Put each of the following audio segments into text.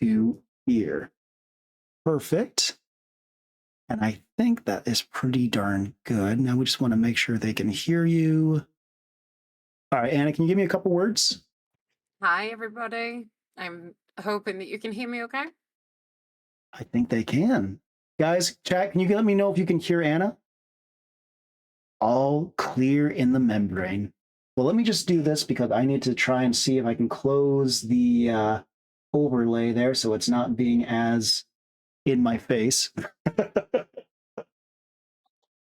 to hear. Perfect. And I think that is pretty darn good. Now we just want to make sure they can hear you. All right, Anna, can you give me a couple words? Hi, everybody. I'm hoping that you can hear me okay. I think they can. Guys, chat, can you let me know if you can hear Anna? All clear in the membrane. Well, let me just do this because I need to try and see if I can close the overlay there so it's not being as in my face.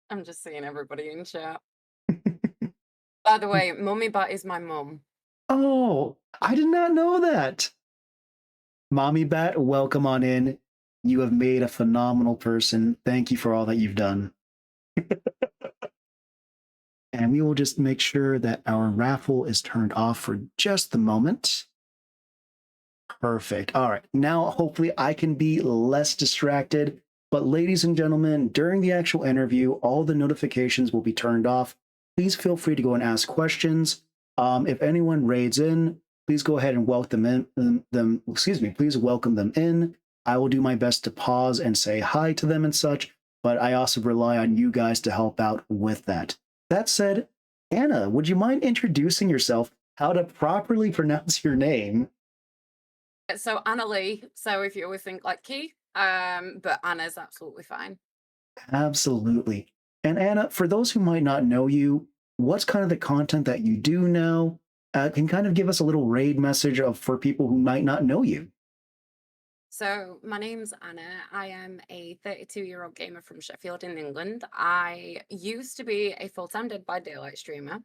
I'm just seeing everybody in chat. By the way, Mummy Bat is my mum. Oh, I did not know that. Mommy Bat, welcome on in. You have made a phenomenal person. Thank you for all that you've done. And we will just make sure that our raffle is turned off for just the moment. Perfect. All right. Now, hopefully, I can be less distracted. But, ladies and gentlemen, during the actual interview, all the notifications will be turned off. Please feel free to go and ask questions. If anyone raids in, please go ahead and welcome them. Excuse me. Please welcome them in. I will do my best to pause and say hi to them and such. But I also rely on you guys to help out with that. That said, Anna, would you mind introducing yourself? How to properly pronounce your name? So Anna Lee. So if you always think like Key, but Anna's absolutely fine. Absolutely. And Anna, for those who might not know you, what's kind of the content that you do know? Can kind of give us a little raid message of for people who might not know you. So my name's Anna. I am a 32-year-old gamer from Sheffield in England. I used to be a full-time Dead by Daylight streamer,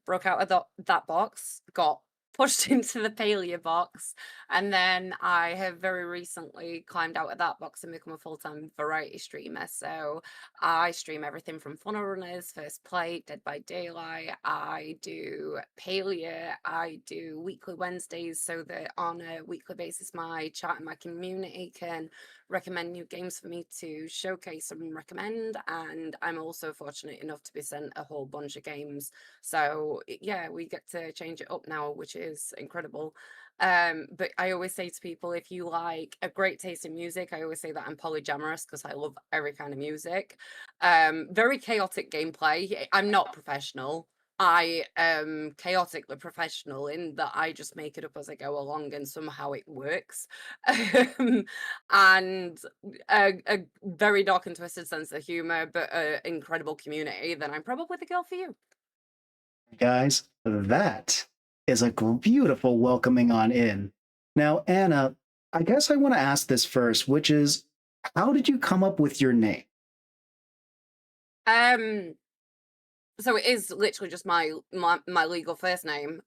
broke out of that box, got pushed into the Paleo box, and then I have very recently climbed out of that box and become a full-time variety streamer. So I stream everything from Funnel Runners, First Plate, Dead by Daylight. I do Paleo. I do weekly Wednesdays so that on a weekly basis my chat and my community can recommend new games for me to showcase and recommend. And I'm also fortunate enough to be sent a whole bunch of games. So yeah, we get to change it up now, which is incredible. But I always say to people, if you like a great taste in music, I always say that I'm polyamorous because I love every kind of music. Very chaotic gameplay. I'm not professional. I am chaotically professional in that I just make it up as I go along and somehow it works. And a very dark and twisted sense of humor, but an incredible community, then I'm probably the girl for you. Guys, that is a beautiful welcoming on in. Now, Anna, I guess I want to ask this first, which is how did you come up with your name? Um, so it is literally just my legal first name.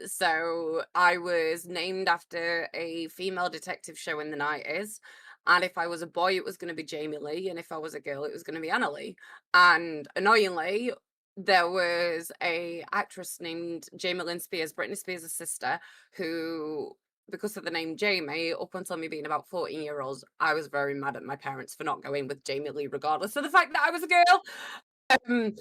So I was named after a female detective show in the 90s. And if I was a boy, it was going to be Jamie Lee, and if I was a girl, it was going to be Anna Lee. And annoyingly, there was a actress named Jamie Lynn Spears, Britney Spears' sister, who, because of the name Jamie, up until me being about 14-year-olds, I was very mad at my parents for not going with Jamie Lee, regardless of the fact that I was a girl. Um,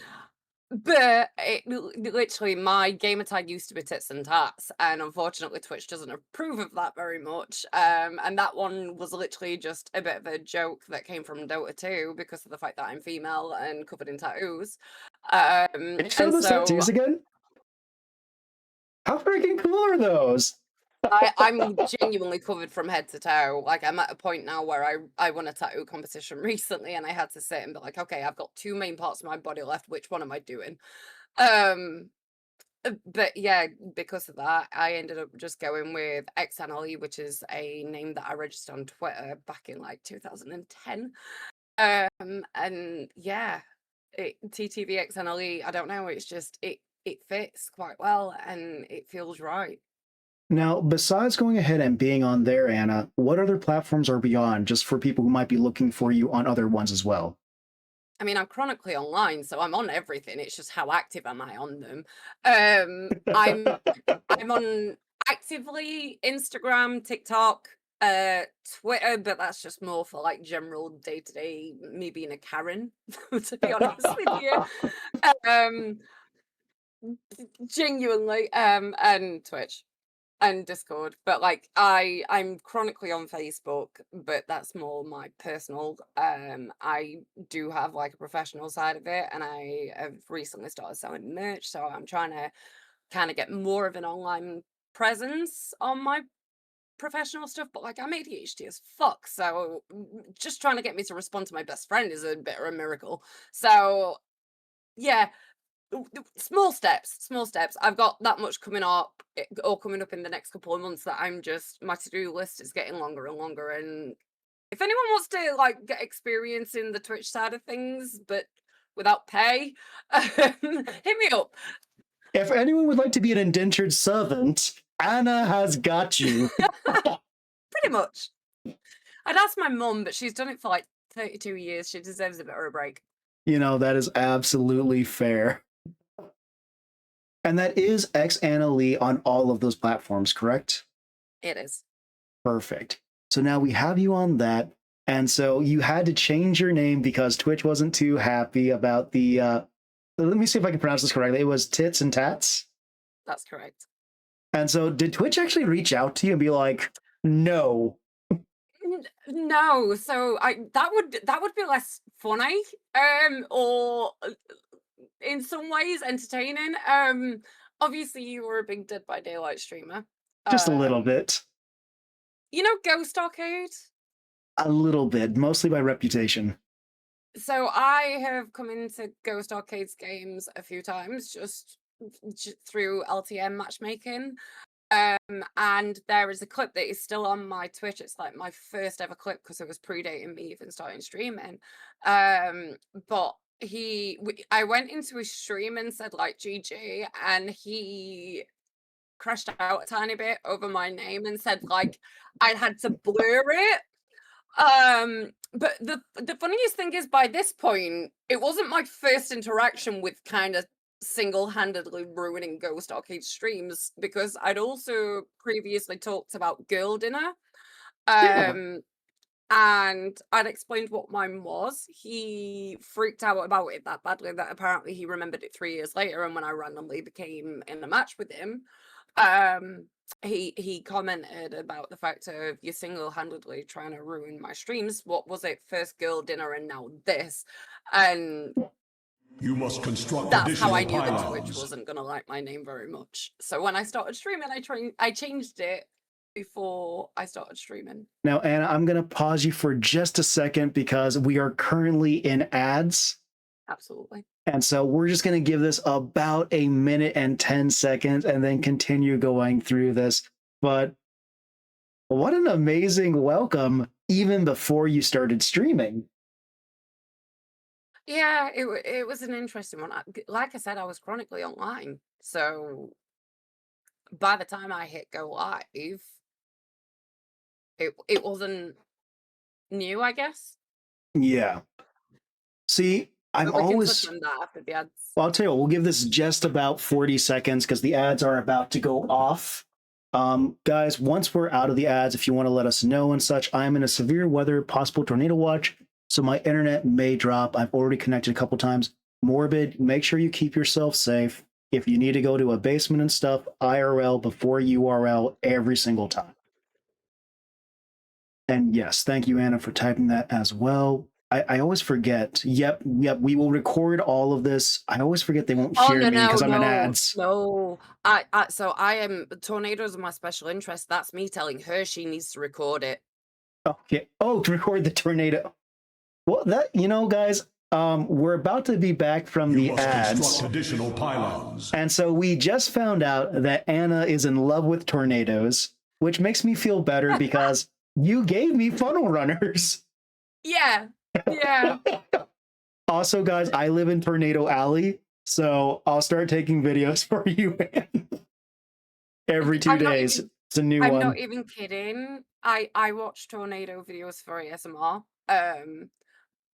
but literally, my gamer tag used to be Tits and Tats, and unfortunately, Twitch doesn't approve of that very much. And that one was literally just a bit of a joke that came from Dota 2 because of the fact that I'm female and covered in tattoos. Can you show And those so tattoos again? How freaking cool are those? I'm genuinely covered from head to toe. Like I'm at a point now where I won a tattoo competition recently, and I had to sit and be like, okay, I've got two main parts of my body left. Which one am I doing? Um, but yeah, because of that, I ended up just going with XNLE, which is a name that I registered on Twitter back in like 2010. And yeah, TTV XNLE, I don't know, it's just it fits quite well and it feels right. Now, besides going ahead and being on there, Anna, what other platforms are beyond just for people who might be looking for you on other ones as well? I mean, I'm chronically online, so I'm on everything. It's just how active am I on them? Um, I'm I'm on actively Instagram, TikTok, Twitter, but that's just more for like general day to day me being a Karen, to be honest with you. Um, Genuinely, and Twitch. and Discord, but like I'm chronically on Facebook, but that's more my personal. I do have like a professional side of it, and I have recently started selling merch, so I'm trying to kind of get more of an online presence on my professional stuff. But like I'm ADHD as fuck, so just trying to get me to respond to my best friend is a bit of a miracle. So yeah, small steps, small steps. I've got that much coming up, or coming up in the next couple of months, that I'm just my to-do list is getting longer and longer. And if anyone wants to like get experience in the Twitch side of things, but without pay, hit me up. If anyone would like to be an indentured servant, Anna has got you. Pretty much. I'd ask my mum, but she's done it for like 32 years. She deserves a bit of a break. That is absolutely fair. And that is X Anna Lee on all of those platforms, correct? It is. Perfect. So now we have you on that. And so you had to change your name because Twitch wasn't too happy about the let me see if I can pronounce this correctly. It was Tits and Tats. That's correct. And so did Twitch actually reach out to you and be like, no? No, so I that would be less funny, or in some ways entertaining. Obviously you were a big Dead by Daylight streamer. Just a little Um, bit. you know Ghost Arcade? A little bit, mostly by reputation. So I have come into Ghost Arcade's games a few times, just through LTM matchmaking. And there is a clip that is still on my Twitch. It's like my first ever clip because it was predating me even starting streaming. But I went into his stream and said like GG, and he crashed out a tiny bit over my name and said like I had to blur it. But the funniest thing is, by this point, it wasn't my first interaction with kind of single-handedly ruining Ghost Arcade streams, because I'd also previously talked about Girl Dinner. Yeah. Um, and I'd explained what mine was. He freaked out about it that badly that apparently he remembered it 3 years later. And when I randomly became in a match with him, um, he commented about the fact of you single-handedly trying to ruin my streams. What was it? First Girl Dinner and now this. And You must construct that's how I additional knew that Twitch pylons. wasn't gonna like my name very much. So when I started streaming, I changed it before I started streaming. Now, Anna, I'm going to pause you for just a second because we are currently in ads. Absolutely. And so we're just going to give this about a minute and 10 seconds and then continue going through this. But what an amazing welcome, even before you started streaming. Yeah, it was an interesting one. Like I said, I was chronically online. So by the time I hit go live, it wasn't new, I guess. Yeah. See, I'm But we can touch always, on that after the ads. well, I'll tell you what, we'll give this just about 40 seconds because the ads are about to go off. Guys, once we're out of the ads, if you want to let us know and such, I'm in a severe weather, possible tornado watch, so my internet may drop. I've already connected a couple times. Morbid, make sure you keep yourself safe. If you need to go to a basement and stuff, IRL before URL every single time. And yes, thank you, Anna, for typing that as well. I always forget. Yep, we will record all of this. I always forget they won't Oh hear no, me no, because I'm in no, ads. no. So I am tornadoes are my special interest. That's me telling her she needs to record it. Okay. Oh, to record the tornado. Well, guys, we're about to be back from You the must ads. construct additional pylons. And so we just found out that Anna is in love with tornadoes, which makes me feel better because you gave me funnel runners. Yeah, yeah. Also, guys, I live in Tornado Alley, so I'll start taking videos for you every 2 I'm not days. even It's a new I'm one. not even kidding. I watch tornado videos for ASMR. And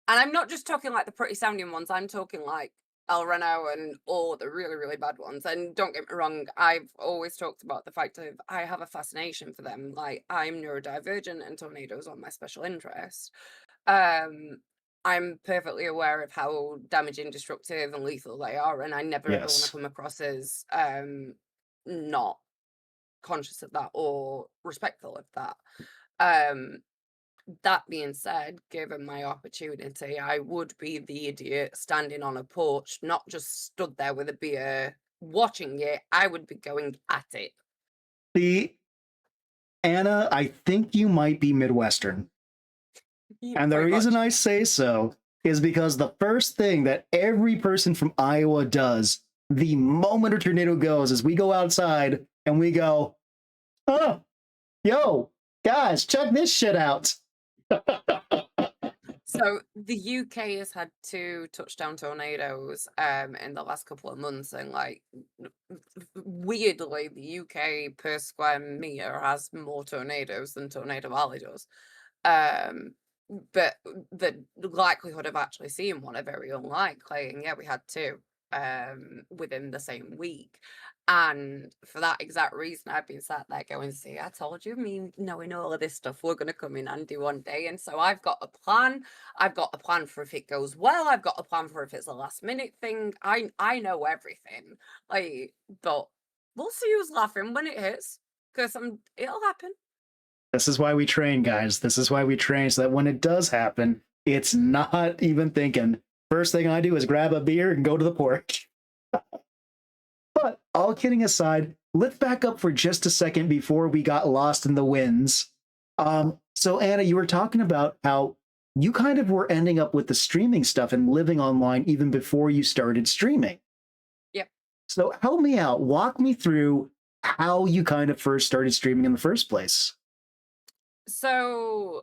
I'm not just talking like the pretty sounding ones. I'm talking like El Reno and all the really, really bad ones. And don't get me wrong, I've always talked about the fact of I have a fascination for them. Like I'm neurodivergent and tornadoes are my special interest. Um, I'm perfectly aware of how damaging, destructive, and lethal they are, and I never ever want to Yes. come across as not. conscious of that or respectful of that. Um, that being said, given my opportunity, I would be the idiot standing on a porch, not just stood there with a beer watching it. I would be going at it. See, Anna, I think you might be Midwestern. And the Pretty reason much. I say so is because the first thing that every person from Iowa does the moment a tornado goes is we go outside and we go, oh, yo, guys, check this shit out. So the UK has had 2 touchdown tornadoes in the last couple of months, and like weirdly, the UK per square meter has more tornadoes than Tornado Valley does. Um, but the likelihood of actually seeing one are very unlikely. And yeah, we had 2 within the same week. And for that exact reason, I've been sat there going, see, I told you, me knowing all of this stuff, we're going to come in handy one day. And so I've got a plan. I've got a plan for if it goes well. I've got a plan for if it's a last minute thing. I know everything. Like, but we'll see who's laughing when it hits, because it'll happen. This is why we train, guys. This is why we train so that when it does happen, it's not even thinking. First thing I do is grab a beer and go to the porch. But all kidding aside, let's back up for just a second before we got lost in the winds. So Anna, you were talking about how you kind of were ending up with the streaming stuff and living online even before you started streaming. Yep. So help me out. Walk me through how you kind of first started streaming in the first place. So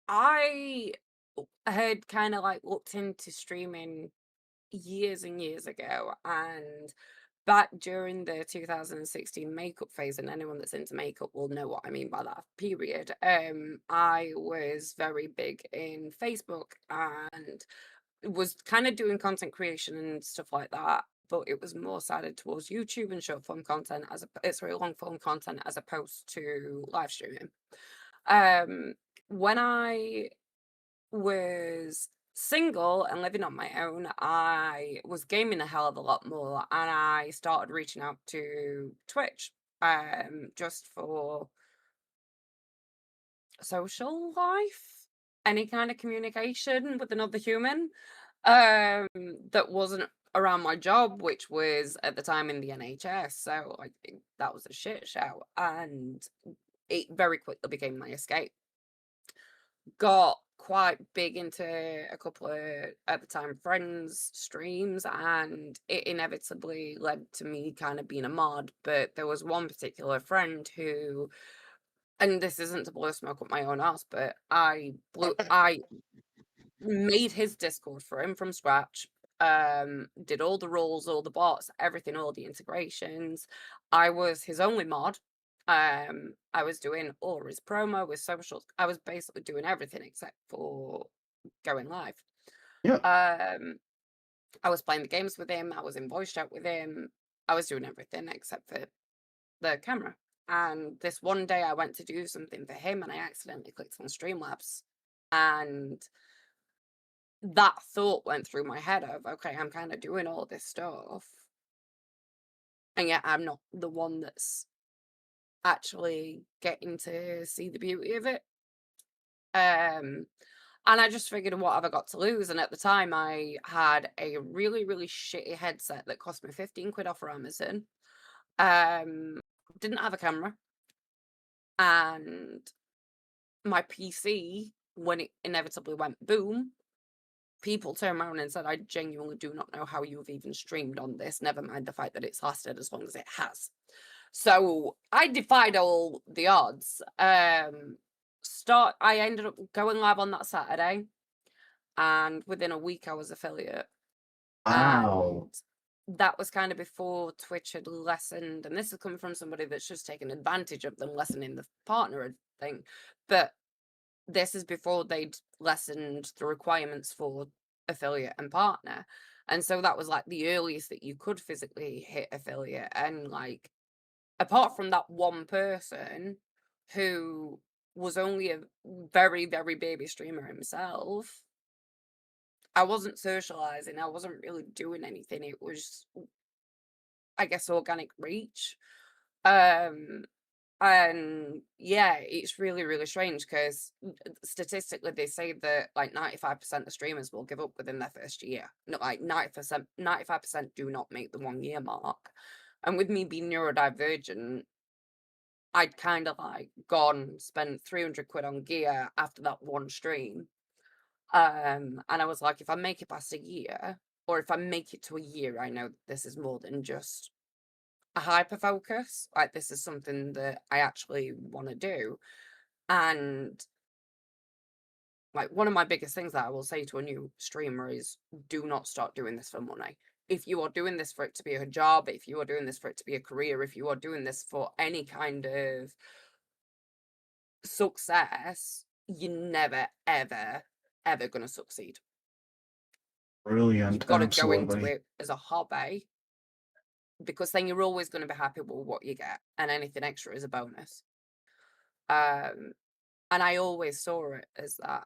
I had kind of like looked into streaming years and years ago, and back during the 2016 makeup phase, and anyone that's into makeup will know what I mean by that period. I was very big in Facebook and was kind of doing content creation and stuff like that, but it was more sided towards YouTube and short form content sorry, long form content as opposed to live streaming. Um, when I was single and living on my own, I was gaming a hell of a lot more, and I started reaching out to Twitch just for social life, any kind of communication with another human that wasn't around my job, which was at the time in the NHS. So like that was a shit show, and it very quickly became my escape. Got quite big into a couple of, at the time, friends' streams, and it inevitably led to me kind of being a mod. But there was one particular friend who, and this isn't to blow smoke up my own ass, but I made his Discord for him from scratch. Did all the roles, all the bots, everything, all the integrations. I was his only mod. I was doing all his promo with socials. I was basically doing everything except for going live. Yeah. I was playing the games with him. I was in voice chat with him. I was doing everything except for the camera. And this one day I went to do something for him and I accidentally clicked on Streamlabs. And that thought went through my head of, okay, I'm kind of doing all this stuff. And yet I'm not the one that's actually getting to see the beauty of it. And I just figured, what have I got to lose? And at the time, I had a really, really shitty headset that cost me 15 quid off of Amazon. Didn't have a camera. And my PC, when it inevitably went boom, people turned around and said, I genuinely do not know how you've even streamed on this, never mind the fact that it's lasted as long as it has. So I defied all the odds. I ended up going live on that Saturday, and within a week I was affiliate. Wow. And that was kind of before Twitch had lessened, and this is coming from somebody that's just taken advantage of them lessening the partner thing. But this is before they'd lessened the requirements for affiliate and partner. And so that was like the earliest that you could physically hit affiliate. And like, apart from that one person who was only a very, very baby streamer himself, I wasn't socializing. I wasn't really doing anything. It was, I guess, organic reach. Um, and yeah, it's really, really strange because statistically they say that like 95% of streamers will give up within their first year. Not like 90%, 95% do not make the 1 year mark. And with me being neurodivergent, I'd kind of like gone, spent 300 quid on gear after that one stream. And I was like, if I make it past a year, or if I make it to a year, I know this is more than just a hyper focus. Like this is something that I actually want to do. And like one of my biggest things that I will say to a new streamer is do not start doing this for money. If you are doing this for it to be a job, if you are doing this for it to be a career, if you are doing this for any kind of success, you're never, ever, ever going to succeed. You've Brilliant. got to go into Absolutely. it as a hobby because then you're always going to be happy with what you get, and anything extra is a bonus. Um, and I always saw it as that.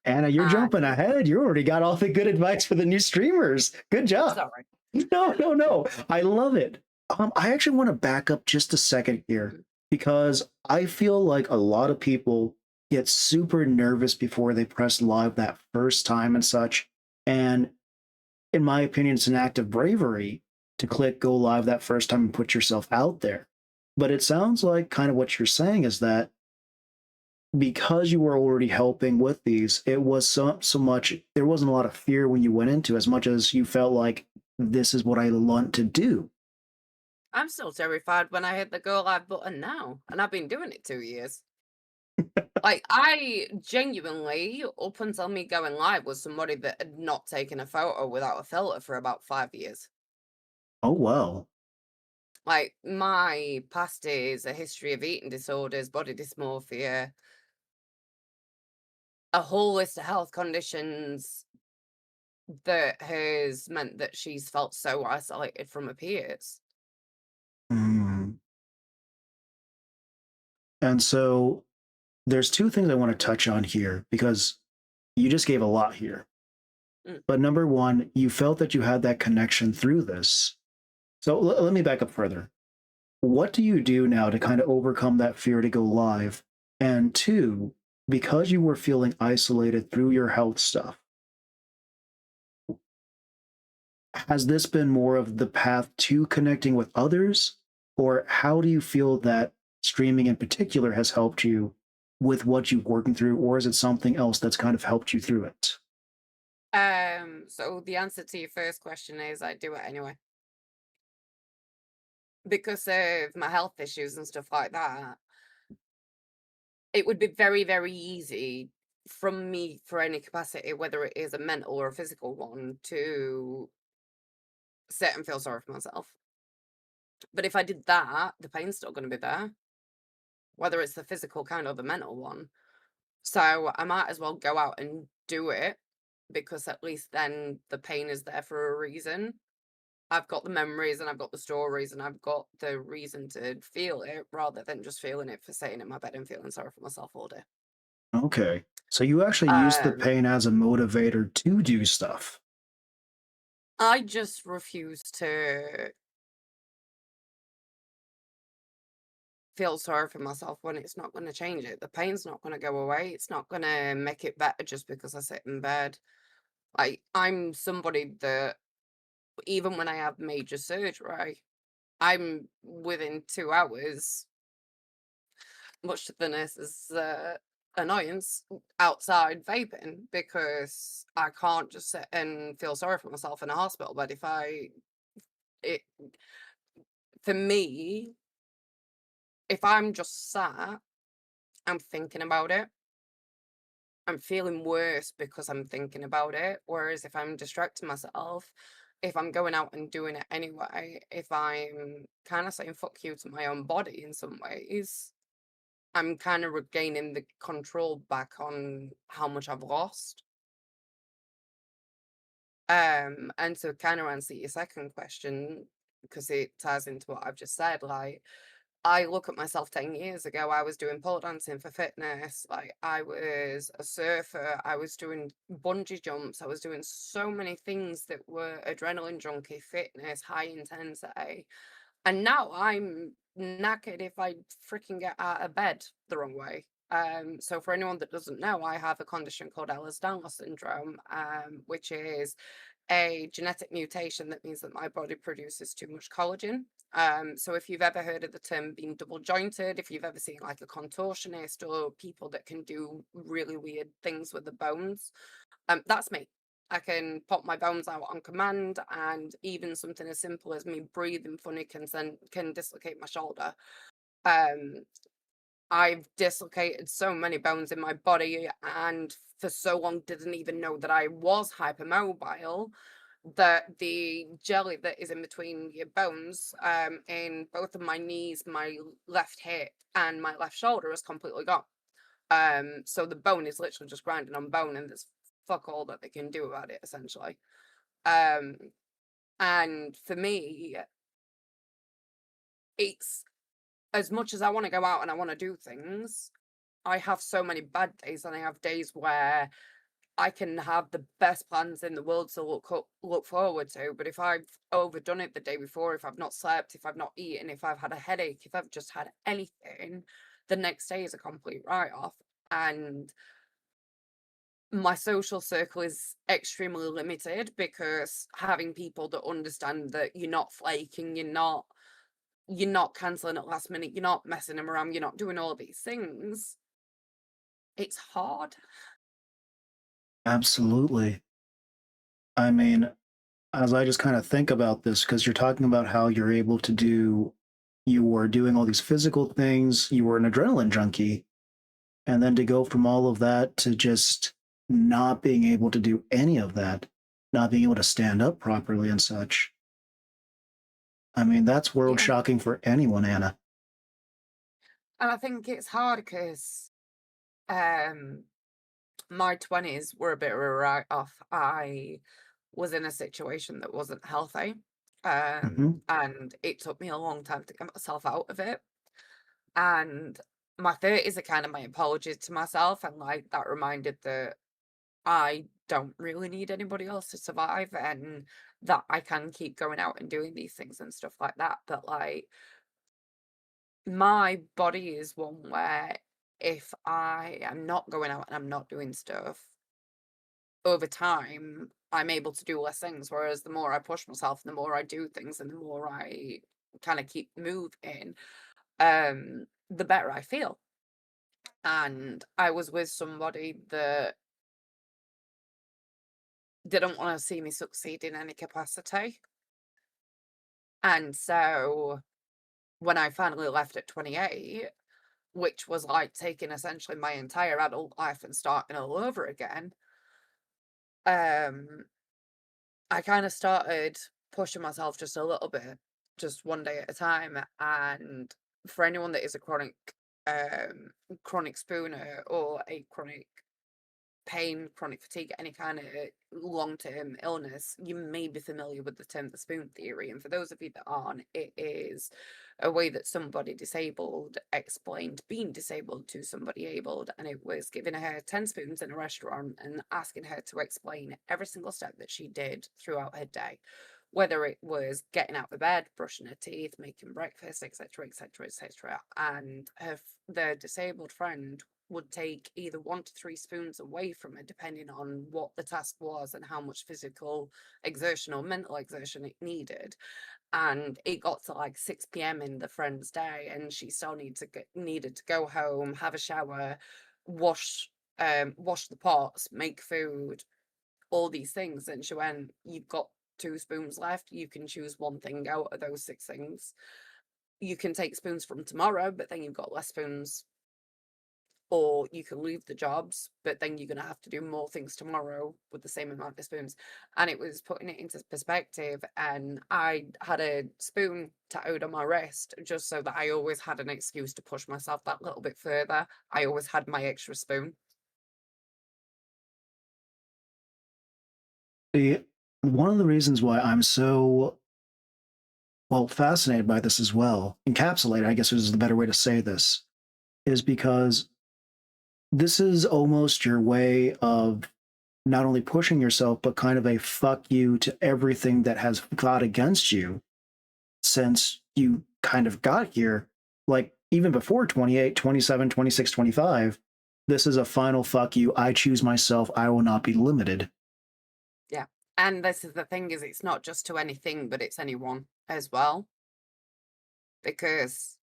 Anna, you're jumping And ahead. You already got all the good advice for the new streamers. Good job. sorry. No, no, no. I love it. I actually want to back up just a second here Mm. because I feel like a lot of people get super nervous before they press live that first time and such. And in my opinion, it's an act of bravery to click go live that first time and put yourself out there. But it sounds like kind of what you're saying is that because you were already helping with these, it was so much there wasn't a lot of fear when you went into as much as you felt like this is what I want to do. I'm still terrified when I hit the go live button now, and I've been doing it 2 years. Like, I genuinely, up until me going live, was somebody that had not taken a photo without a filter for about 5 years. Oh well. Like, my past is a history of eating disorders, body dysmorphia, a whole list of health conditions that has meant that she's felt so isolated from her peers. Mm. And so there's two things I want to touch on here because you just gave a lot here. Mm. But number one, you felt that you had that connection through this. So let me back up further. What do you do now to kind of overcome that fear to go live? And two, because you were feeling isolated through your health stuff, has this been more of the path to connecting with others? Or how do you feel that streaming in particular has helped you with what you're working through? Or is it something else that's kind of helped you through it? So the answer to your first question is I do it anyway. Because of my health issues and stuff like that, it would be very, very easy from me for any capacity, whether it is a mental or a physical one, to sit and feel sorry for myself. But if I did that, the pain's still going to be there, whether it's the physical kind or the mental one. So I might as well go out and do it because at least then the pain is there for a reason. I've got the memories and I've got the stories and I've got the reason to feel it rather than just feeling it for sitting in my bed and feeling sorry for myself all day. Okay. So you actually use the Um, pain as a motivator to do stuff. I just refuse to feel sorry for myself when it's not going to change it. The pain's not going to go away. It's not going to make it better just because I sit in bed. Like, I'm somebody that, even when I have major surgery, I'm within 2 hours, much to the nurse's annoyance, outside vaping because I can't just sit and feel sorry for myself in a hospital bed. It, for me, if I'm just sat, I'm thinking about it. I'm feeling worse because I'm thinking about it. Whereas if I'm distracting myself, if I'm going out and doing it anyway, if I'm kind of saying fuck you to my own body in some ways, I'm kind of regaining the control back on how much I've lost. And to kind of answer your second question, because it ties into what I've just said, like I look at myself 10 years ago, I was doing pole dancing for fitness, like I was a surfer, I was doing bungee jumps, I was doing so many things that were adrenaline junkie, fitness, high intensity. And now I'm knackered if I freaking get out of bed the wrong way. So for anyone that doesn't know, I have a condition called Ehlers-Danlos syndrome, which is a genetic mutation that means that my body produces too much collagen. So if you've ever heard of the term being double jointed, if you've ever seen like a contortionist or people that can do really weird things with the bones, that's me. I can pop my bones out on command, and even something as simple as me breathing funny can dislocate my shoulder. Um, I've dislocated so many bones in my body, and for so long didn't even know that I was hypermobile. That the jelly that is in between your bones, in both of my knees, my left hip, and my left shoulder is completely gone. So the bone is literally just grinding on bone, and there's fuck all that they can do about it, essentially. Um, and for me, it's as much as I want to go out and I want to do things, I have so many bad days, and I have days where I can have the best plans in the world to look forward to, but if I've overdone it the day before, if I've not slept, if I've not eaten, if I've had a headache, if I've just had anything, the next day is a complete write-off. And my social circle is extremely limited, because having people that understand that you're not flaking, you're not canceling at last minute, you're not messing them around, you're not doing all these things, it's hard. Absolutely. I mean, as I just kind of think about this, because you're talking about how you're able to do, you were doing all these physical things, you were an adrenaline junkie, and then to go from all of that to just not being able to do any of that, not being able to stand up properly and such. I mean, that's world Yeah. shocking for anyone, Anna. And I think it's hard because um my 20s were a bit of a write-off. I was in a situation that wasn't healthy. Hmm. And it took me a long time to get myself out of it. And my 30s are kind of my apologies to myself, and like that reminded that I don't really need anybody else to survive, and that I can keep going out and doing these things and stuff like that. But like my body is one where if I am not going out and I'm not doing stuff, over time, I'm able to do less things. Whereas the more I push myself, the more I do things, and the more I kind of keep moving, the better I feel. And I was with somebody that didn't want to see me succeed in any capacity. And so when I finally left at 28, which was like taking essentially my entire adult life and starting all over again, um, I kind of started pushing myself just a little bit, just one day at a time. And for anyone that is a um, chronic spooner, or a chronic pain, chronic fatigue, any kind of long-term illness, you may be familiar with the term the spoon theory. And for those of you that aren't, it is a way that somebody disabled explained being disabled to somebody abled, and it was giving her 10 spoons in a restaurant and asking her to explain every single step that she did throughout her day, whether it was getting out of bed, brushing her teeth, making breakfast, etc., etc., etc. And the disabled friend would take either 1 to 3 spoons away from it, depending on what the task was and how much physical exertion or mental exertion it needed. And it got to like 6 p.m. in the friend's day, and she still needed to go home, have a shower, wash wash the pots, make food, all these things. And she went, "You've got 2 spoons left. You can choose one thing out of those 6 things. You can take spoons from tomorrow, but then you've got less spoons, or you can leave the jobs, but then you're going to have to do more things tomorrow with the same amount of spoons." And it was putting it into perspective. And I had a spoon tattooed on my wrist just so that I always had an excuse to push myself that little bit further. I always had my extra spoon. See, one of the reasons why I'm so, well, fascinated by this as well, encapsulated, I guess is the better way to say this, is because this is almost your way of not only pushing yourself, but kind of a fuck you to everything that has fought against you since you kind of got here, like even before 28, 27, 26, 25, this is a final fuck you. I choose myself. I will not be limited. Yeah. And this is the thing, is it's not just to anything, but it's anyone as well. Because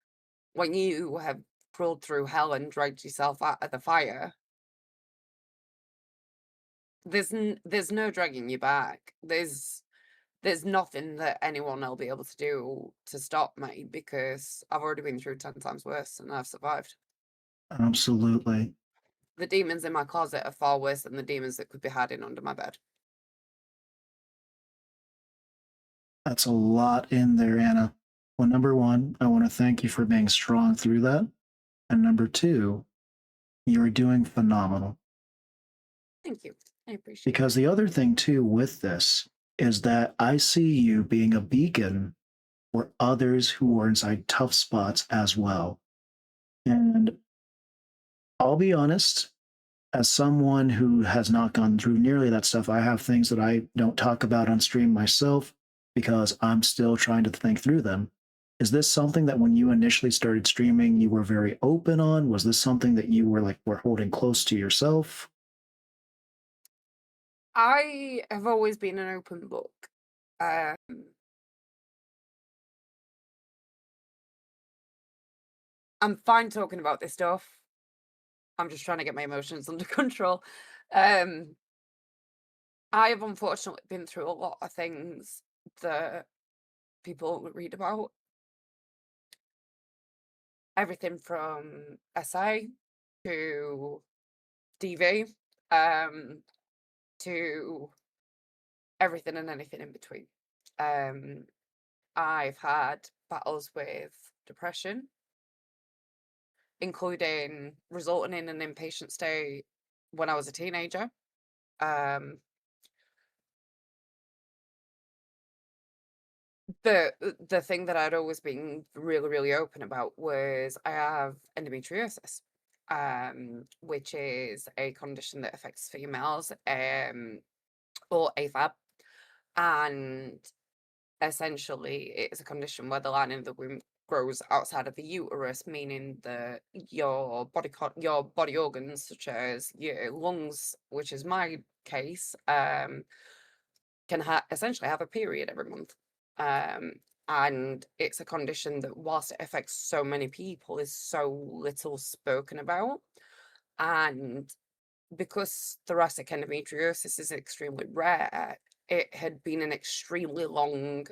when you have crawled through hell and dragged yourself out of the fire, there's no dragging you back. There's nothing that anyone will be able to do to stop me, because I've already been through 10 times worse and I've survived. Absolutely. The demons in my closet are far worse than the demons that could be hiding under my bed. That's a lot in there, Anna. Well, number one, I want to thank you for being strong through that. And number two, you're doing phenomenal. Thank you. I appreciate Because it. the other thing, too, with this is that I see you being a beacon for others who are inside tough spots as well. And I'll be honest, as someone who has not gone through nearly that stuff, I have things that I don't talk about on stream myself because I'm still trying to think through them. Is this something that when you initially started streaming, you were very open on? Was this something that you were holding close to yourself? I have always been an open book. Um, I'm fine talking about this stuff. I'm just trying to get my emotions under control. Um, I have unfortunately been through a lot of things that people read about. Everything from SA to DV, to everything and anything in between. I've had battles with depression, including resulting in an inpatient stay when I was a teenager. Um, the thing that I'd always been really, really open about was I have endometriosis, which is a condition that affects females, or AFAB, and essentially it's a condition where the lining of the womb grows outside of the uterus, meaning that your body organs, such as your lungs, which is my case, can essentially have a period every month. Um, and it's a condition that, whilst it affects so many people, is so little spoken about. And because thoracic endometriosis is extremely rare, it had been an extremely long,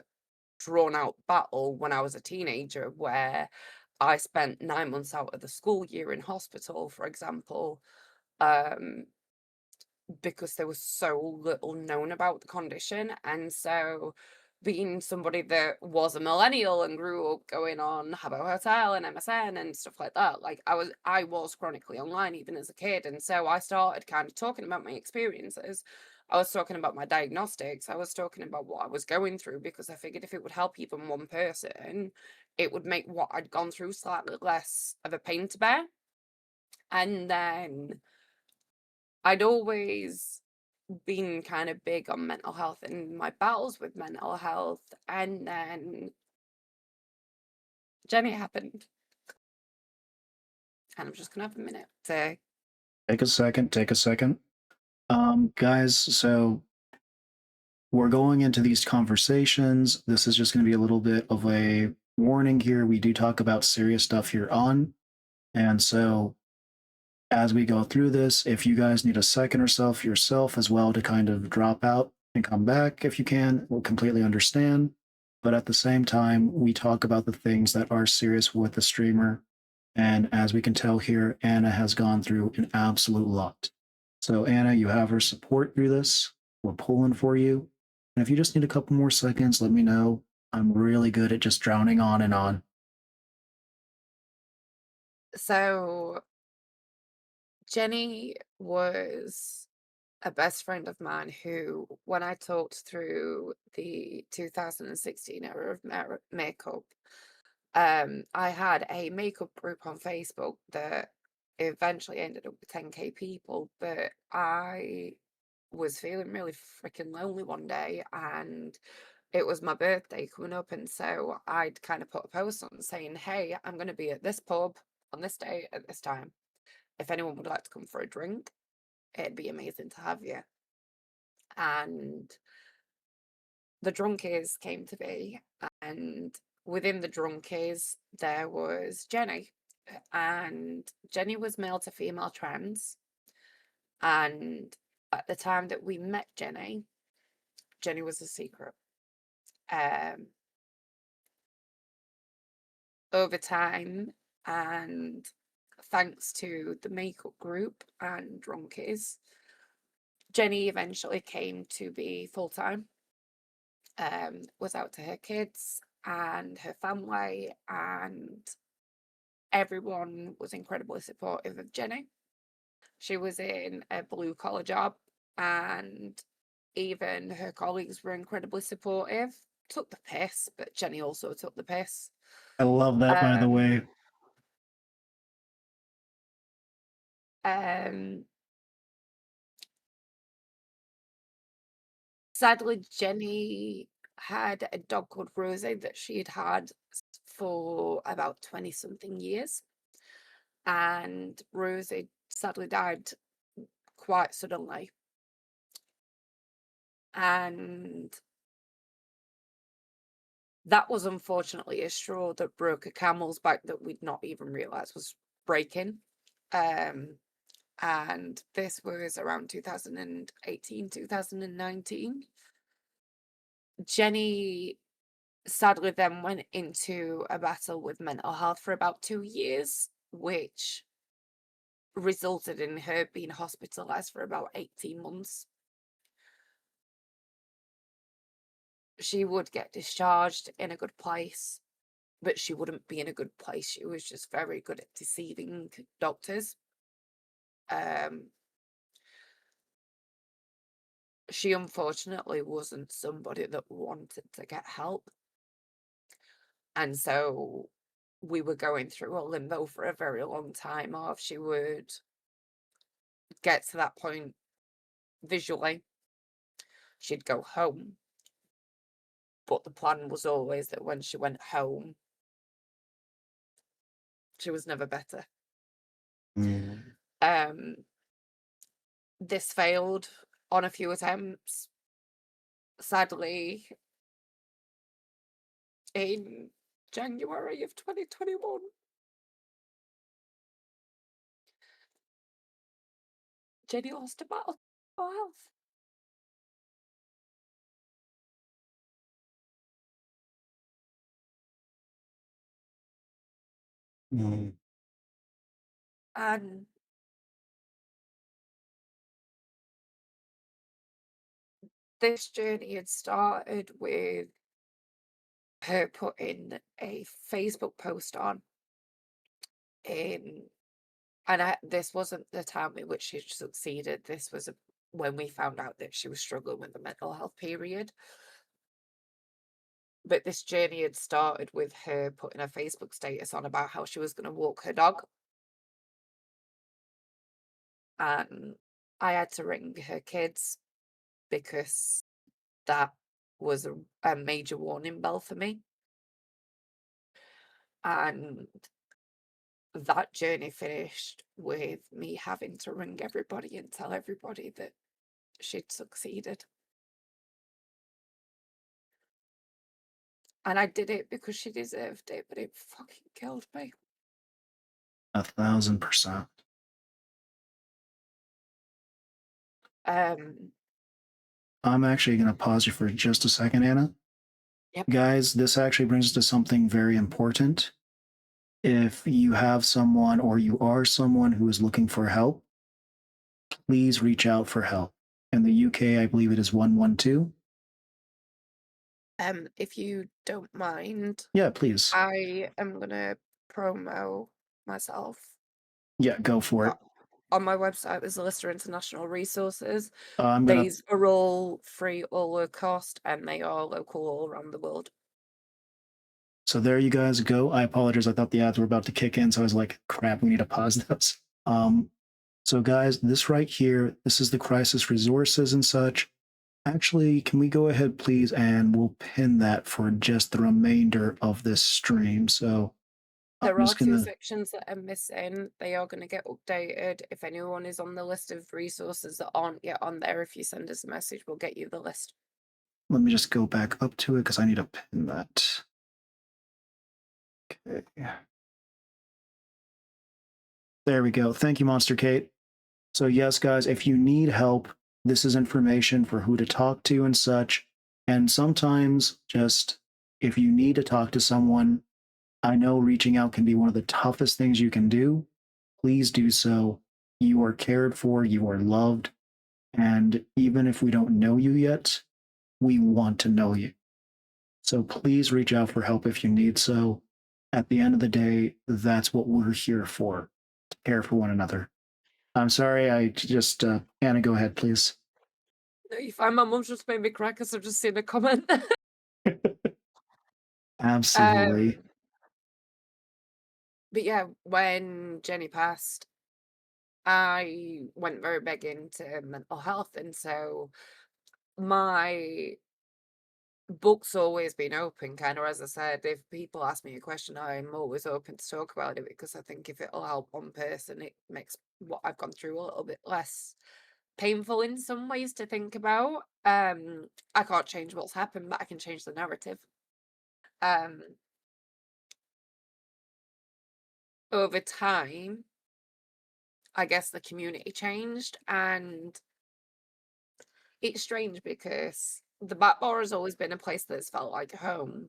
drawn out battle when I was a teenager, where I spent 9 months out of the school year in hospital, for example, um, because there was so little known about the condition. And so, being somebody that was a millennial and grew up going on Habbo Hotel and MSN and stuff like that, like I was chronically online even as a kid. And so I started kind of talking about my experiences. I was talking about my diagnostics. I was talking about what I was going through, because I figured if it would help even one person, it would make what I'd gone through slightly less of a pain to bear. And then I'd always been kind of big on mental health and my battles with mental health. And then Jenny happened. And I'm just going to have a minute to. Take a second. Take a second. Guys, so we're going into these conversations. This is just going to be a little bit of a warning here. We do talk about serious stuff here on. And so as we go through this, if you guys need a second or so for yourself as well to kind of drop out and come back if you can, we'll completely understand. But at the same time, we talk about the things that are serious with the streamer. And as we can tell here, Anna has gone through an absolute lot. So, Anna, you have her support through this. We're pulling for you. And if you just need a couple more seconds, let me know. I'm really good at just drowning on and on. So Jenny was a best friend of mine who, when I talked through the 2016 era of makeup, I had a makeup group on Facebook that eventually ended up with 10K people, but I was feeling really freaking lonely one day, and it was my birthday coming up, and so I'd kind of put a post on saying, "Hey, I'm going to be at this pub on this day at this time. If anyone would like to come for a drink, it'd be amazing to have you." And the drunkies came to be, and within the drunkies there was Jenny, and Jenny was male to female trans. And at the time that we met Jenny, Jenny was a secret. Over time, and thanks to the makeup group and drunkies, Jenny eventually came to be full-time, was out to her kids and her family, and everyone was incredibly supportive of Jenny. She was in a blue-collar job, and even her colleagues were incredibly supportive. Took the piss, but Jenny also took the piss. I love that, by the way. Sadly, Jenny had a dog called Rosie that she had had for about 20 something years. And Rosie sadly died quite suddenly. And that was unfortunately a straw that broke a camel's back that we'd not even realised was breaking. And this was around 2018, 2019. Jenny sadly then went into a battle with mental health for about 2 years, which resulted in her being hospitalized for about 18 months. She would get discharged in a good place, but she wouldn't be in a good place. She was just very good at deceiving doctors. She unfortunately wasn't somebody that wanted to get help. And so we were going through a limbo for a very long time of she would get to that point visually. She'd go home. But the plan was always that when she went home, she was never better. This failed on a few attempts. Sadly, in January of 2021, Jenny lost a battle for health. And this journey had started with her putting a Facebook post on this wasn't the time in which she succeeded. This was when we found out that she was struggling with the mental health period. But this journey had started with her putting a Facebook status on about how she was going to walk her dog. And I had to ring her kids because that was a major warning bell for me. And that journey finished with me having to ring everybody and tell everybody that she'd succeeded. And I did it because she deserved it, but it fucking killed me. 1,000%. I'm actually going to pause you for just a second, Anna. Yep. Guys, this actually brings us to something very important. If you have someone or you are someone who is looking for help, please reach out for help. In the UK, I believe it is 112. If you don't mind, Yeah, please. I am going to promo myself. Yeah, go for it. On my website, there's a list of international resources. I'm These are all free, all low cost, and they are local all around the world. So there you guys go. I apologize. I thought the ads were about to kick in, so I was like, crap, we need to pause this. So guys, this right here, this is the crisis resources and such. Actually, can we go ahead, please, and we'll pin that for just the remainder of this stream. So I'm There are just 2 gonna sections that are missing. They are gonna get updated. If anyone is on the list of resources that aren't yet on there, if you send us a message, we'll get you the list. let me just go back up to it because I need to pin that. Okay. There we go. Thank you, Monster Kate. So yes, guys, if you need help, this is information for who to talk to and such. And sometimes just if you need to talk to someone, I know reaching out can be one of the toughest things you can do. Please do so. You are cared for, you are loved. And even if we don't know you yet, we want to know you. So please reach out for help if you need so. At the end of the day, that's what we're here for, to care for one another. I'm sorry, I just, Anna, go ahead, please. No, you fine. My mum's just made me cry because I've just seen a comment. Absolutely. But yeah, when Jenny passed, I went very big into mental health, and so my book's always been open, kind of as I said. If people ask me a question, I'm always open to talk about it because I think if it'll help one person, it makes what I've gone through a little bit less painful in some ways to think about. I can't change what's happened, but I can change the narrative. Um, Over time, I guess the community changed, and it's strange because the back bar has always been a place that's felt like home,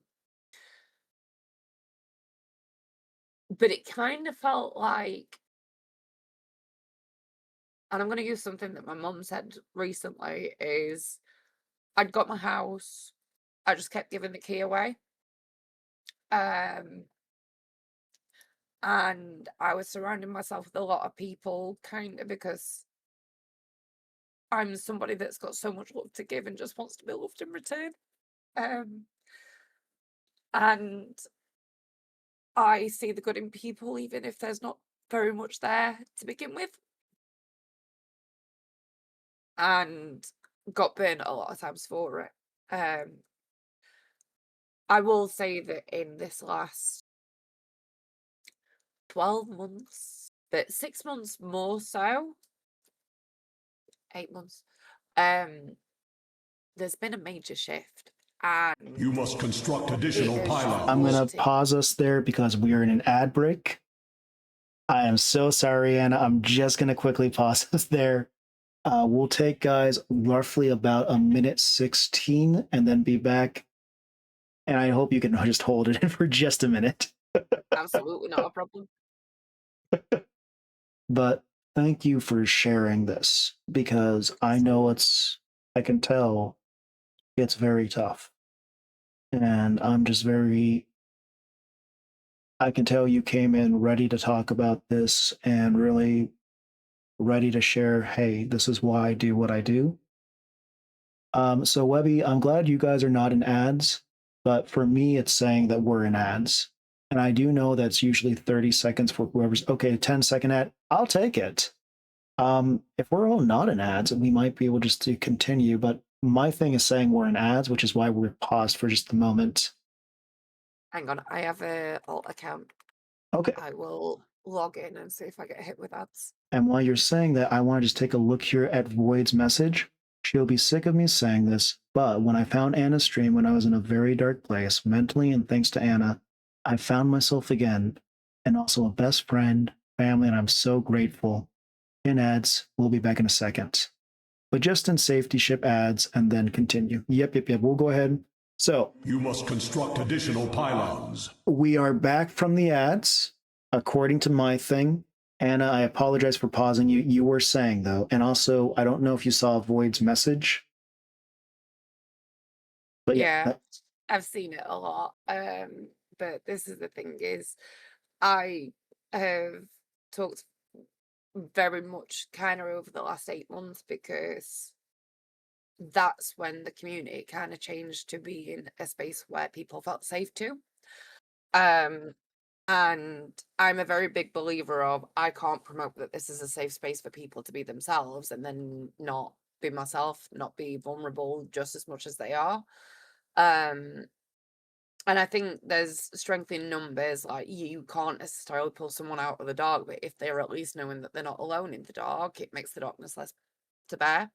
but it kind of felt like, and I'm going to use something that my mum said recently, is I'd got my house, I just kept giving the key away. Um, and I was surrounding myself with a lot of people kind of because I'm somebody that's got so much love to give and just wants to be loved in return. Um, and I see the good in people, even if there's not very much there to begin with. And got burnt a lot of times for it. I will say that in this last 12 months, but 6 months more so, 8 months, um, there's been a major shift. And You must construct it additional has just I'm going pylons. to pause us there because we are in an ad break. I am so sorry, Anna. I'm just going to quickly pause us there. We'll take, guys, roughly about a minute 16 and then be back. And I hope you can just hold it in for just a minute. absolutely not a problem. But thank you for sharing this because I know I can tell it's very tough. And I'm just I can tell you came in ready to talk about this and really ready to share, hey, this is why I do what I do. So Webby, I'm glad you guys are not in ads, but for me, it's saying that we're in ads. And I do know that's usually 30 seconds for whoever's okay, 10-second ad. I'll take it. If we're all not in ads, we might be able just to continue, but my thing is saying we're in ads, which is why we're paused for just a moment. Hang on, I have a alt account. Okay. I will log in and see if I get hit with ads. And while you're saying that, I want to just take a look here at Void's message. She'll be sick of me saying this, but when I found Anna's stream when I was in a very dark place, mentally, and thanks to Anna, I found myself again, and also a best friend, family, and I'm so grateful. In ads, we'll be back in a second. But just in safety, ship ads and then continue. Yep. We'll go ahead. So You must construct additional pylons. we are back from the ads, according to my thing. Anna, I apologize for pausing you. You were saying though, and also I don't know if you saw Void's message, but Yeah, yeah, I've seen it a lot. But this is the thing is I have talked very much kind of over the last 8 months because that's when the community kind of changed to be in a space where people felt safe too. Um, and I'm a very big believer of I can't promote that this is a safe space for people to be themselves and then not be myself, not be vulnerable just as much as they are. Um, and I think there's strength in numbers. Like, you can't necessarily pull someone out of the dark, but if they're at least knowing that they're not alone in the dark, it makes the darkness less to bear.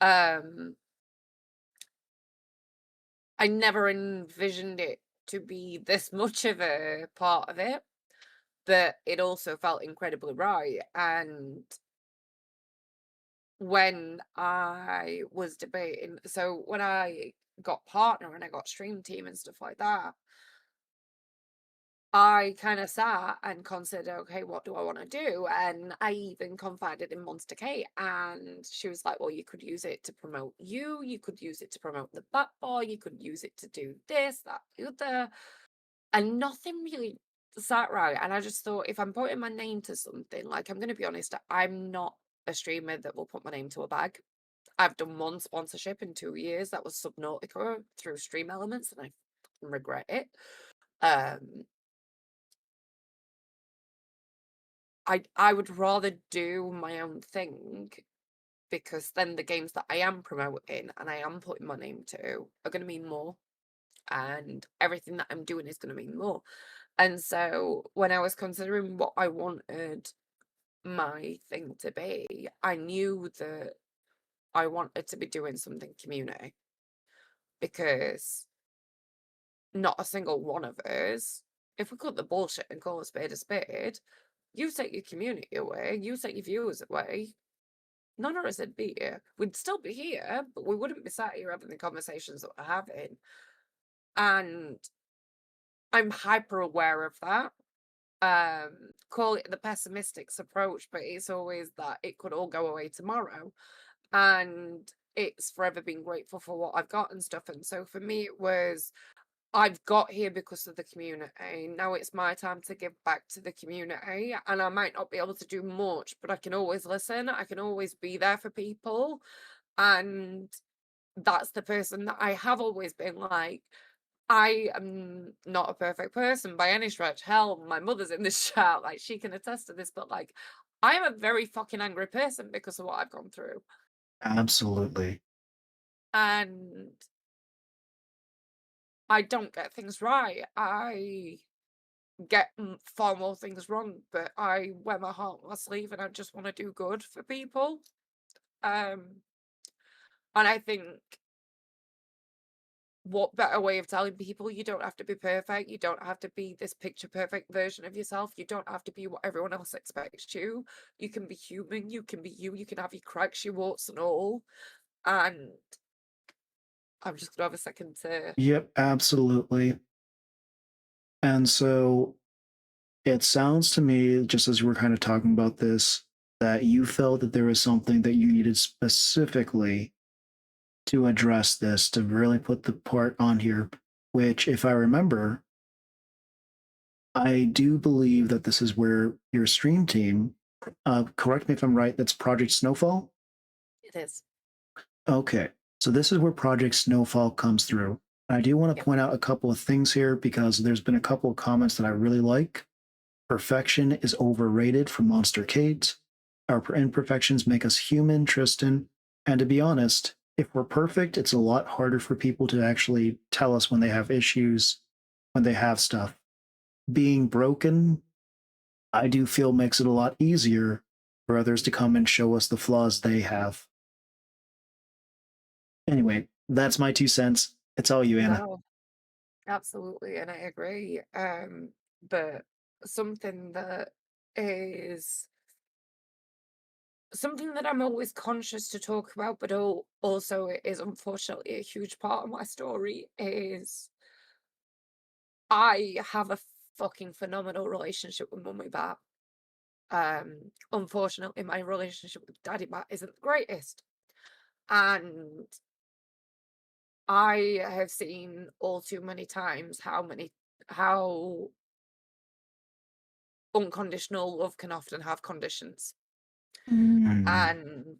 Um, I never envisioned it to be this much of a part of it, but it also felt incredibly right. And when I was debating, so when I got partner and I got stream team and stuff like that, I kind of sat and considered, okay, what do I want to do? And I even confided in Monster Kate, and she was like, well, you could use it to promote you could use it to promote the Bat Boy, you could use it to do this, that, the other. And nothing really sat right. And I just thought, if I'm putting my name to something, like, I'm going to be honest, I'm not a streamer that will put my name to a bag. I've done one sponsorship in 2 years. That was Subnautica through Stream Elements, and I fucking regret it. I would rather do my own thing, because then the games that I am promoting and I am putting my name to are going to mean more, and everything that I'm doing is going to mean more. And so when I was considering what I wanted my thing to be, I knew that I wanted to be doing something community, because not a single one of us, if we cut the bullshit and call a spade, you take your community away, you take your viewers away, none of us would be here. We'd still be here, but we wouldn't be sat here having the conversations that we're having. And I'm hyper aware of that. Call it the pessimistic approach, but it's always that it could all go away tomorrow. And it's forever being grateful for what I've got and stuff. And so for me, it was, I've got here because of the community. Now it's my time to give back to the community. And I might not be able to do much, but I can always listen. I can always be there for people. And that's the person that I have always been. Like, I am not a perfect person by any stretch. Hell, my mother's in this chat, like, she can attest to this, but like, I am a very fucking angry person because of what I've gone through. Absolutely. And I don't get things right. I get far more things wrong, but I wear my heart on my sleeve and I just want to do good for people. And I think, what better way of telling people you don't have to be perfect, you don't have to be this picture perfect version of yourself, you don't have to be what everyone else expects you can be human, you can be you can have your cracks, your warts and all. And I'm just gonna have a second to Yep, absolutely. And so it sounds to me, just as we're kind of talking about this, that you felt that there was something that you needed specifically to address this, to really put the part on here, which, if I remember, I do believe that this is where your stream team, correct me if I'm right, that's Project Snowfall? it is. Okay, so this is where Project Snowfall comes through. I do want to Yep. point out a couple of things here because there's been a couple of comments that I really like. Perfection is overrated from Monster Kate. Our imperfections make us human, Tristan. And to be honest, if we're perfect, it's a lot harder for people to actually tell us when they have issues, when they have stuff. Being broken, I do feel makes it a lot easier for others to come and show us the flaws they have. Anyway, that's my 2 cents. It's all you, Anna. No, absolutely, and I agree. But something that is something that I'm always conscious to talk about, but also it is unfortunately a huge part of my story, is I have a fucking phenomenal relationship with Mummy Bat. Unfortunately, my relationship with Daddy Bat isn't the greatest. And I have seen all too many times how unconditional love can often have conditions. Mm. And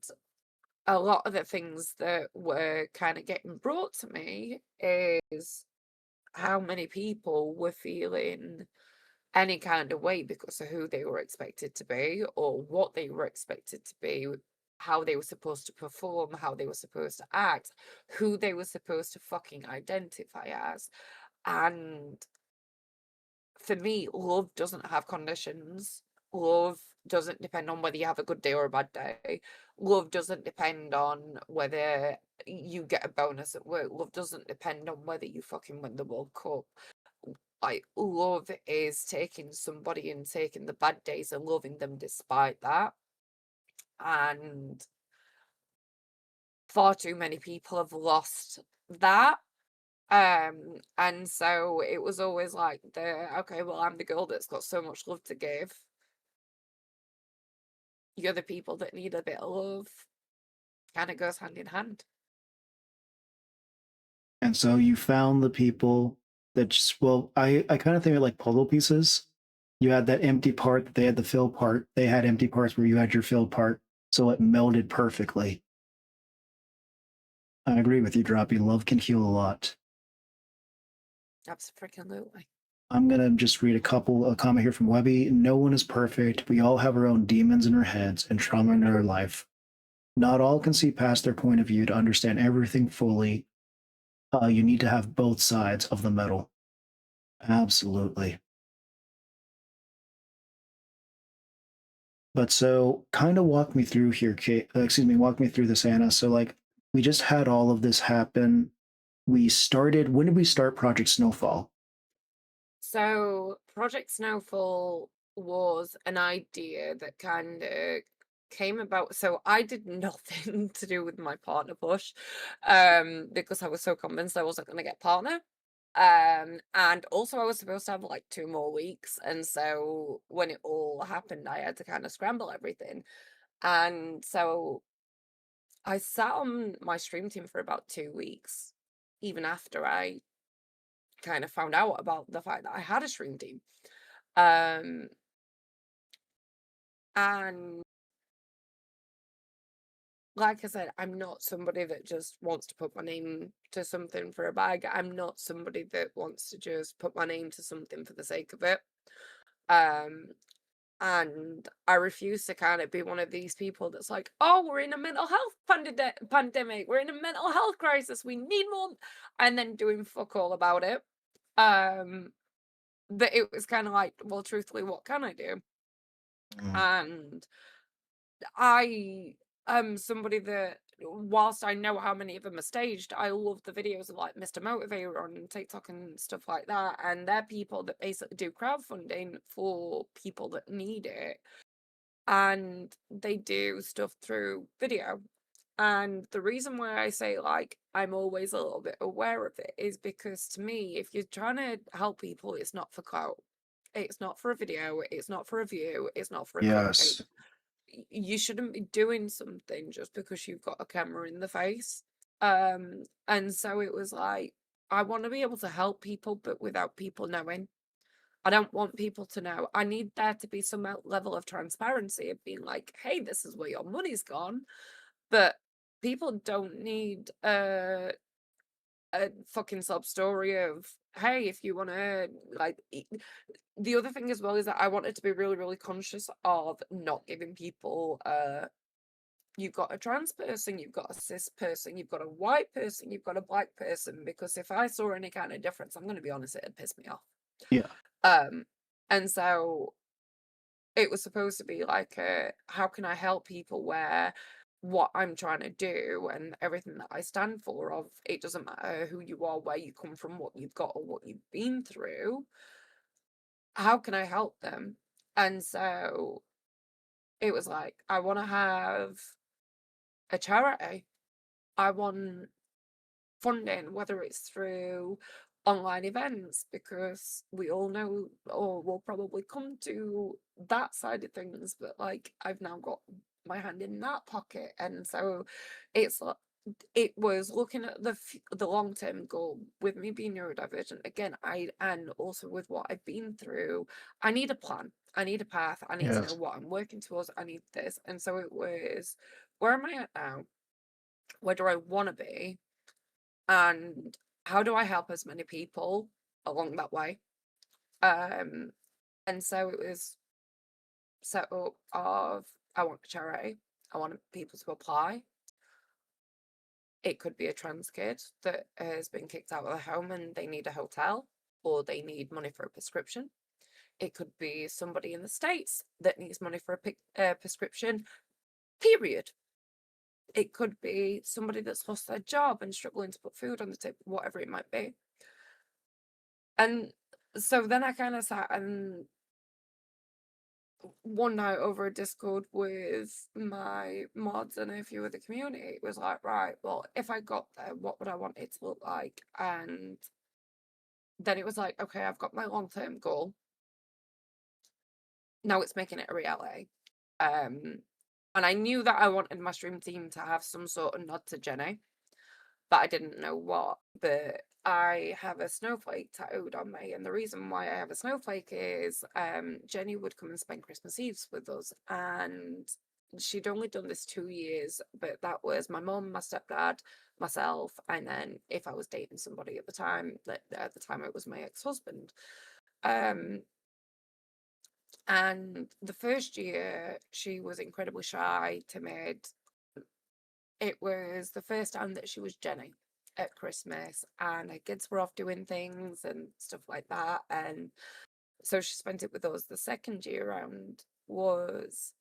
a lot of the things that were kind of getting brought to me is how many people were feeling any kind of way because of who they were expected to be or what they were expected to be how they were supposed to perform, how they were supposed to act, who they were supposed to fucking identify as. And for me, love doesn't have conditions. Love doesn't depend on whether you have a good day or a bad day. Love doesn't depend on whether you get a bonus at work. Love doesn't depend on whether you fucking win the World Cup. Like, love is taking somebody and taking the bad days and loving them despite that. And far too many people have lost that. And so it was always like okay, well, I'm the girl that's got so much love to give. You're the people that need a bit of love. Kind of goes hand in hand. And so you found the people that just, well, I kind of think of like puzzle pieces. You had that empty part, they had the fill part, they had empty parts where you had your fill part. So it melded perfectly. I agree with you, Droppy. Love can heal a lot. Absolutely. I'm gonna just read a comment here from Webby. No one is perfect. We all have our own demons in our heads and trauma in our life. Not all can see past their point of view to understand everything fully. You need to have both sides of the medal. Absolutely. But so, kind of walk me through here, Kate. Excuse me, walk me through this, Anna. So, like, we just had all of this happen. We started. When did we start Project Snowfall? So Project Snowfall was an idea that kind of came about. So I did nothing to do with my partner push, because I was so convinced I wasn't going to get partner. And also I was supposed to have like 2 more weeks, and so when it all happened, I had to kind of scramble everything. And so I sat on my stream team for about 2 weeks, even after I kind of found out about the fact that I had a stream team. Um, and like I said, I'm not somebody that just wants to put my name to something for a bag. I'm not somebody that wants to just put my name to something for the sake of it. Um, and I refuse to kind of be one of these people that's like, oh, we're in a mental health pandemic, we're in a mental health crisis, we need more, and then doing fuck all about it. But it was kind of like, well, truthfully, what can I do? And I am somebody that, whilst I know how many of them are staged, I love the videos of like Mr. Motivator on TikTok and stuff like that. And they're people that basically do crowdfunding for people that need it. And they do stuff through video. And the reason why I say like I'm always a little bit aware of it is because, to me, if you're trying to help people, it's not for clout. It's not for a video, it's not for a view, it's not for a clickbait. Yes. You shouldn't be doing something just because you've got a camera in the face. And so it was like, I want to be able to help people, but without people knowing. I don't want people to know. I need there to be some level of transparency of being like, hey, this is where your money's gone. But people don't need a fucking sub story of, hey, if you want to, like, the other thing as well is that I wanted to be really, really conscious of not giving people you've got a trans person, you've got a cis person, you've got a white person, you've got a black person, because if I saw any kind of difference, I'm going to be honest, it'd piss me off. Yeah. And so it was supposed to be like, how can I help people where what I'm trying to do and everything that I stand for, of it doesn't matter who you are, where you come from, what you've got, or what you've been through, how can I help them? And so it was like, I want to have a charity. I want funding, whether it's through online events, because we all know, or will probably come to that side of things, but like I've now got my hand in that pocket. And so it's like, it was looking at the long-term goal with me being neurodivergent again. And also with what I've been through, I need a plan, I need a path, I need to know Yes. what I'm working towards, I need this. And so it was, where am I at now, where do I want to be, and how do I help as many people along that way? Um, and so it was set up of, I want a charity, I want people to apply. It could be a trans kid that has been kicked out of the home and they need a hotel or they need money for a prescription. It could be somebody in the States that needs money for a prescription, period. It could be somebody that's lost their job and struggling to put food on the table, whatever it might be. And so then I kind of sat and one night over a Discord with my mods and a few of the community, it was like, right, well, if I got there, what would I want it to look like? And then it was like, okay, I've got my long-term goal. Now it's making it a reality. And I knew that I wanted my stream team to have some sort of nod to Jenny, but I didn't know what. But I have a snowflake tattooed on me, and the reason why I have a snowflake is Jenny would come and spend Christmas Eves with us, and she'd only done this 2 years, but that was my mum, my stepdad, myself, and then if I was dating somebody at the time, at the time it was my ex-husband. And the first year she was incredibly shy, timid. It was the first time that she was Jenny at Christmas, and her kids were off doing things and stuff like that. And so she spent it with us. The second year round was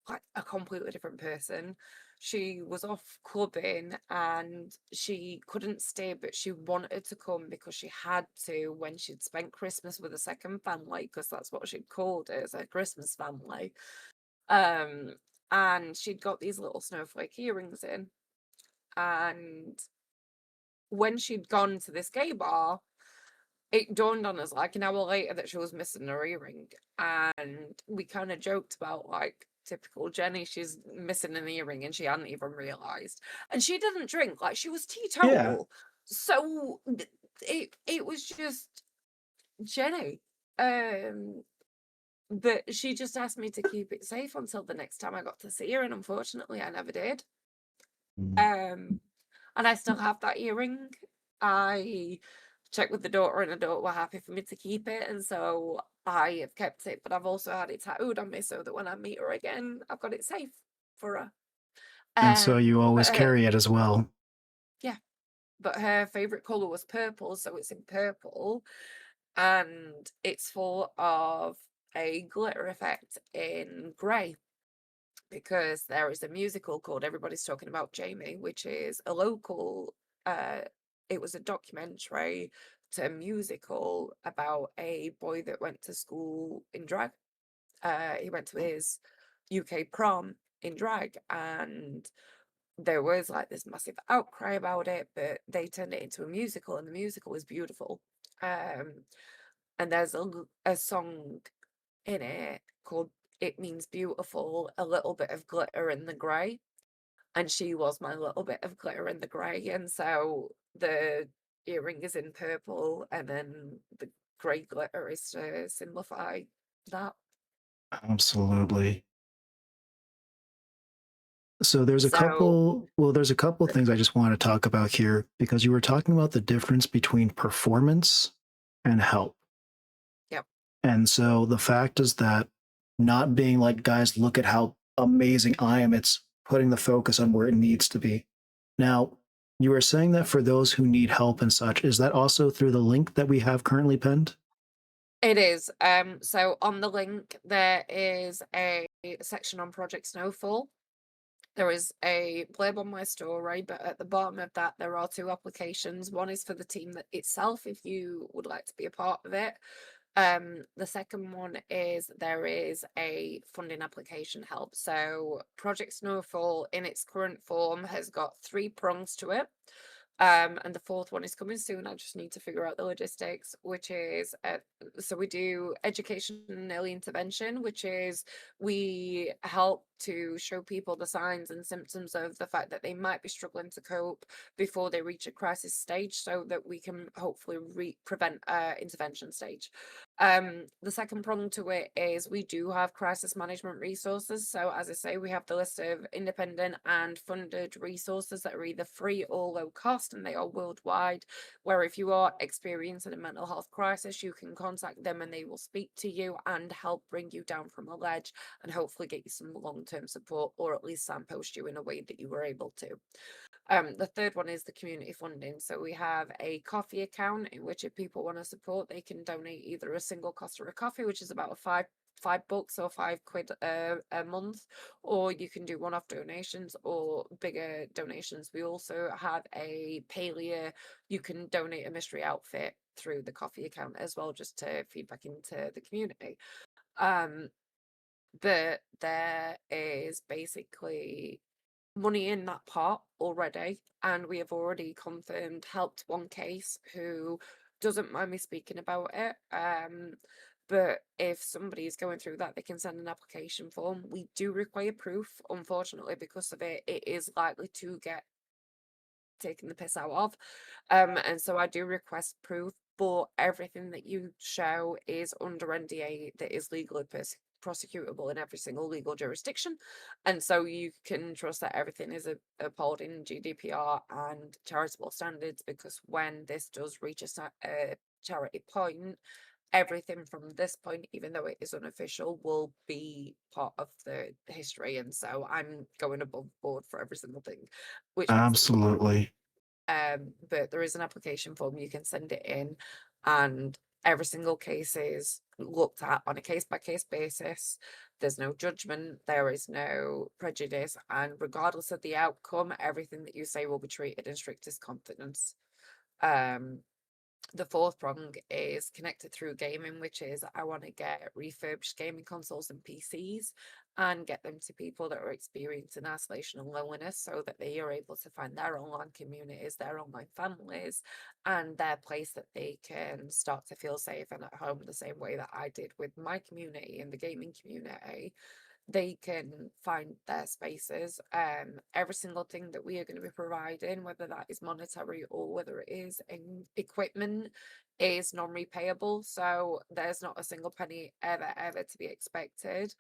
like a completely different person. She was off clubbing and she couldn't stay, but she wanted to come because she had to when she'd spent Christmas with a second family, because that's what she'd called it, as a Christmas family. And she'd got these little snowflake earrings in. And when she'd gone to this gay bar, it dawned on us like an hour later that she was missing her earring. And we kind of joked about like, typical Jenny, she's missing an earring and she hadn't even realized. And she didn't drink, like she was Yeah. teetotal. So it was just Jenny. But she just asked me to keep it safe until the next time I got to see her, and unfortunately I never did. And I still have that earring. I checked with the daughter and the daughter were happy for me to keep it, and so I have kept it, but I've also had it tattooed on me so that when I meet her again, I've got it safe for her. And so you always But carry it as well. yeah, but her favorite color was purple, so it's in purple, and it's full of a glitter effect in grey, because there is a musical called Everybody's Talking About Jamie, which is a local, it was a documentary to a musical about a boy that went to school in drag. He went to his UK prom in drag, and there was like this massive outcry about it, but they turned it into a musical, and the musical was beautiful. And there's a song in it called It Means Beautiful, a little bit of glitter in the grey. And she was my little bit of glitter in the grey. And so the earring is in purple, and then the grey glitter is to simplify that. Absolutely. So there's a So couple things I just want to talk about here, because you were talking about the difference between performance and help. yep. And so the fact is that not being like, guys, look at how amazing I am, it's putting the focus on where it needs to be. Now, you were saying that for those who need help and such, is that also through the link that we have currently pinned? It is. So on the link, there is a section on Project Snowfall. There is a blurb on my story, but at the bottom of that, there are 2 applications. One is for the team itself, if you would like to be a part of it. The second one is there is a funding application help. So Project Snowfall in its current form has got 3 prongs to it. And the 4th one is coming soon. I just need to figure out the logistics, which is so we do education and early intervention, which is we help to show people the signs and symptoms of the fact that they might be struggling to cope before they reach a crisis stage, so that we can hopefully prevent intervention stage. The second prong to it is we do have crisis management resources. So as I say, we have the list of independent and funded resources that are either free or low cost, and they are worldwide, where if you are experiencing a mental health crisis, you can contact them and they will speak to you and help bring you down from a ledge and hopefully get you some long-term support, or at least signpost you in a way that you were able to. The third one is the community funding. So we have a coffee account in which if people want to support, they can donate either a single cost of a coffee, which is about a $5 or £5 a month, or you can do one-off donations or bigger donations. We also have a paleo. You can donate a mystery outfit through the coffee account as well, just to feed back into the community. But there is basically money in that pot already, and we have already confirmed helped one case who doesn't mind me speaking about it. But if somebody is going through that, they can send an application form. We do require proof, unfortunately, because of it, it is likely to get taken the piss out of. And so I do request proof, but everything that you show is under NDA that is legally prosecutable in every single legal jurisdiction. And so you can trust that everything is upheld in GDPR and charitable standards, because when this does reach a charity point, everything from this point, even though it is unofficial, will be part of the history. And so I'm going above board for every single thing, which makes it Absolutely. but there is an application form, you can send it in, and every single case is looked at on a case-by-case basis. There's no judgment, there is no prejudice, and regardless of the outcome, everything that you say will be treated in strictest confidence. The fourth prong is connected through gaming, which is I want to get refurbished gaming consoles and PCs and get them to people that are experiencing isolation and loneliness, so that they are able to find their online communities, their online families, and their place that they can start to feel safe and at home, the same way that I did with my community and the gaming community. They can find their spaces. Every single thing that we are going to be providing, whether that is monetary or whether it is in equipment, is non-repayable. So there's not a single penny ever to be expected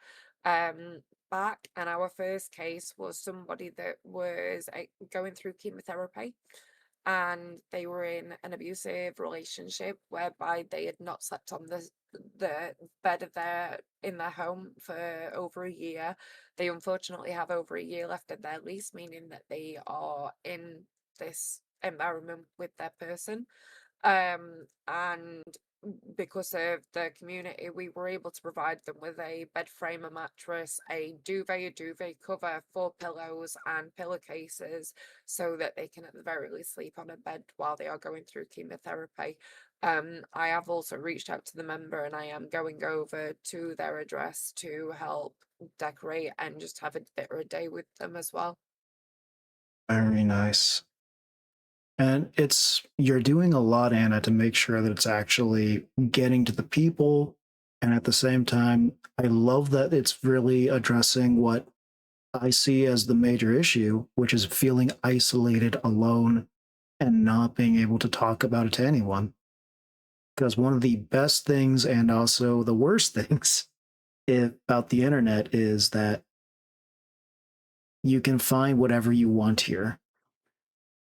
back. And our first case was somebody that was going through chemotherapy, and they were in an abusive relationship whereby they had not slept on the bed of their home for over a year. They unfortunately have over a year left of their lease, meaning that they are in this environment with their person. And because of the community, we were able to provide them with a bed frame, a mattress, a duvet cover, 4 pillows and pillowcases, so that they can at the very least sleep on a bed while they are going through chemotherapy. I have also reached out to the member, and I am going over to their address to help decorate and just have a bit of a day with them as well. Very nice. And you're doing a lot, Anna, to make sure that it's actually getting to the people. And at the same time, I love that it's really addressing what I see as the major issue, which is feeling isolated, alone, and not being able to talk about it to anyone. Because one of the best things and also the worst things about the internet is that you can find whatever you want here.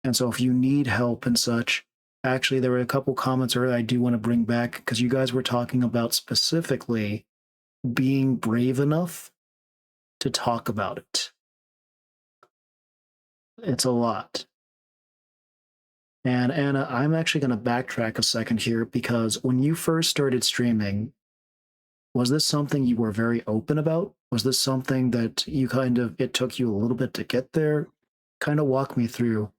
And so if you need help and such, actually, there were a couple comments earlier I do want to bring back, because you guys were talking about specifically being brave enough to talk about it. It's a lot. And Anna, I'm actually going to backtrack a second here, because when you first started streaming, was this something you were very open about? Was this something that it took you a little bit to get there? Kind of walk me through.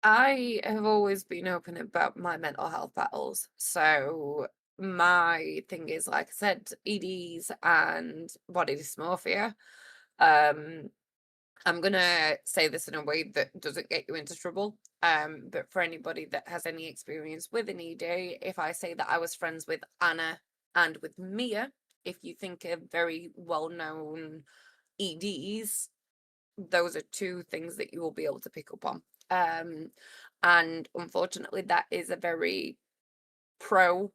I have always been open about my mental health battles. So my thing is, like I said, EDs and body dysmorphia. Um, I'm gonna say this in a way that doesn't get you into trouble. But for anybody that has any experience with an ED, if I say that I was friends with Anna and with Mia, if you think of very well-known EDs, those are two things that you will be able to pick up on. And unfortunately, that is a very pro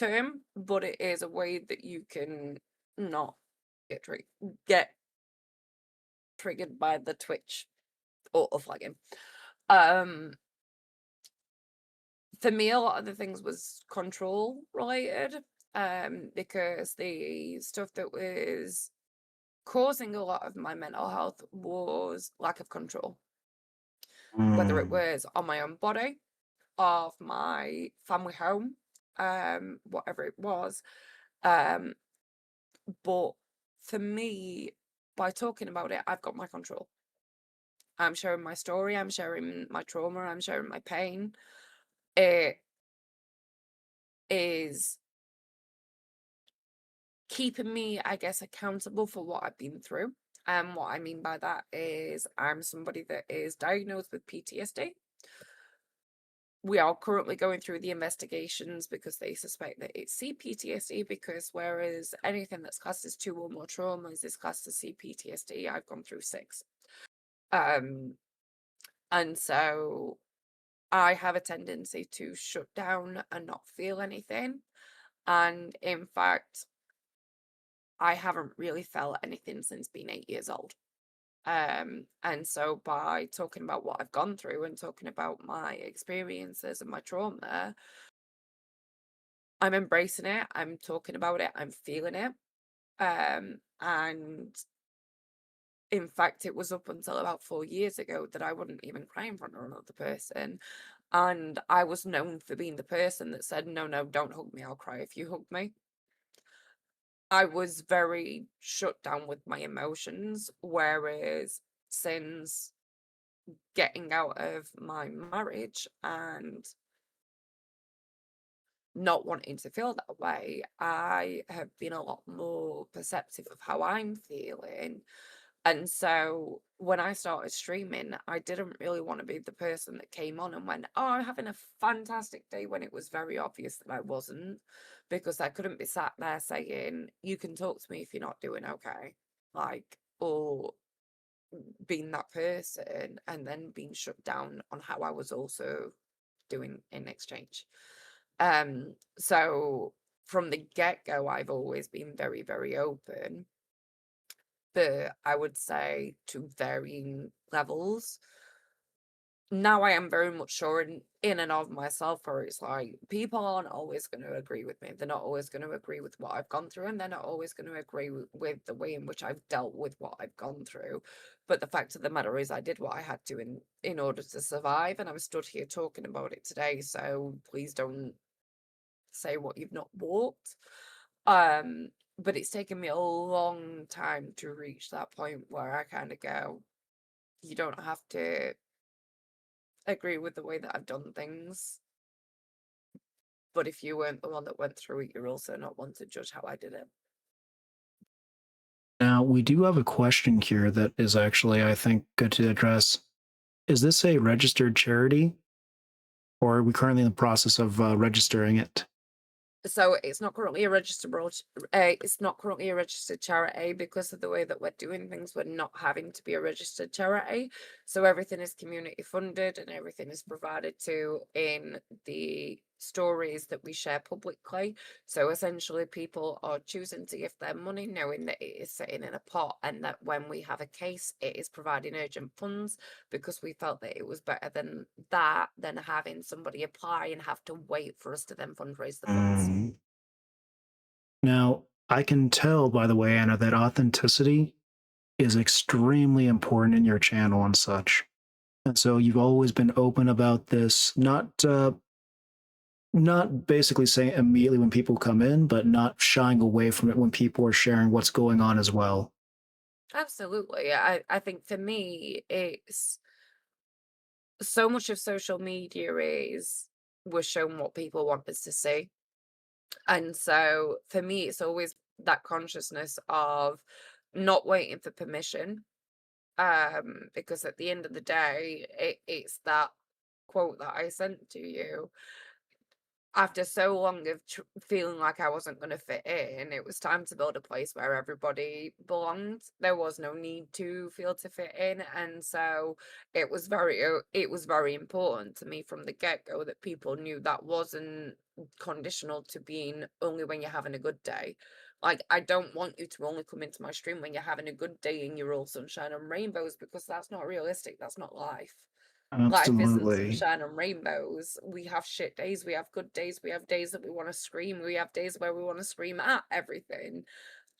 term, but it is a way that you can not get triggered by the Twitch auto flagging. For me, a lot of the things was control related, because the stuff that was causing a lot of my mental health was lack of control, whether it Mm. was on my own body, of my family home, whatever it was. Um, but for me, by talking about it, I've got my control. I'm sharing my story, I'm sharing my trauma, I'm sharing my pain. It is keeping me, I guess, accountable for what I've been through. And what I mean by that is I'm somebody that is diagnosed with PTSD. We are currently going through the investigations because they suspect that it's CPTSD, because whereas anything that's classed as 2 or more traumas is classed as CPTSD, I've gone through 6. Um, and so I have a tendency to shut down and not feel anything. And in fact, I haven't really felt anything since being 8 years old. And so by talking about what I've gone through and talking about my experiences and my trauma, I'm embracing it, I'm talking about it, I'm feeling it. And in fact, it was up until about 4 years ago that I wouldn't even cry in front of another person. And I was known for being the person that said, no, no, don't hug me, I'll cry if you hug me. I was very shut down with my emotions, whereas since getting out of my marriage and not wanting to feel that way, I have been a lot more perceptive of how I'm feeling. And so when I started streaming, I didn't really want to be the person that came on and went, oh, I'm having a fantastic day, when it was very obvious that I wasn't, because I couldn't be sat there saying, you can talk to me if you're not doing okay. Like, or being that person and then being shut down on how I was also doing in exchange. So from the get-go, I've always been very, very open, but I would say to varying levels. Now I am very much sure in and of myself, where it's like, people aren't always going to agree with me. They're not always going to agree with what I've gone through, and they're not always going to agree with the way in which I've dealt with what I've gone through. But the fact of the matter is, I did what I had to in order to survive, and I'm stood here talking about it today. So please don't say what you've not walked. But it's taken me a long time to reach that point where I kind of go, you don't have to agree with the way that I've done things. But if you weren't the one that went through it, you're also not one to judge how I did it. Now, we do have a question here that is actually, I think, good to address. Is this a registered charity, or are we currently in the process of registering it? So it's not currently a it's not currently a registered charity because of the way that we're doing things. We're not having to be a registered charity, so everything is community funded and everything is provided to in the stories that we share publicly. So essentially, people are choosing to give their money knowing that it is sitting in a pot, and that when we have a case, it is providing urgent funds, because we felt that it was better than having somebody apply and have to wait for us to then fundraise the funds. Mm. Now, I can tell, by the way, Anna, that authenticity is extremely important in your channel and such. And so you've always been open about this, not basically saying immediately when people come in, but not shying away from it when people are sharing what's going on as well. Absolutely. I think for me, it's so much of social media is we're shown what people want us to see. And so for me, it's always that consciousness of not waiting for permission. Because at the end of the day, it's that quote that I sent to you. after so long of feeling like I wasn't going to fit in, it was time to build a place where everybody belonged. There was no need to feel to fit in, and so it was very important to me from the get go that people knew that wasn't conditional to being only when you're having a good day. Like, I don't want you to only come into my stream when you're having a good day and you're all sunshine and rainbows, because that's not realistic. That's not life. Life isn't Absolutely. sunshine and rainbows. We have shit days, we have good days, we have days that we want to scream, we have days where we want to scream at everything.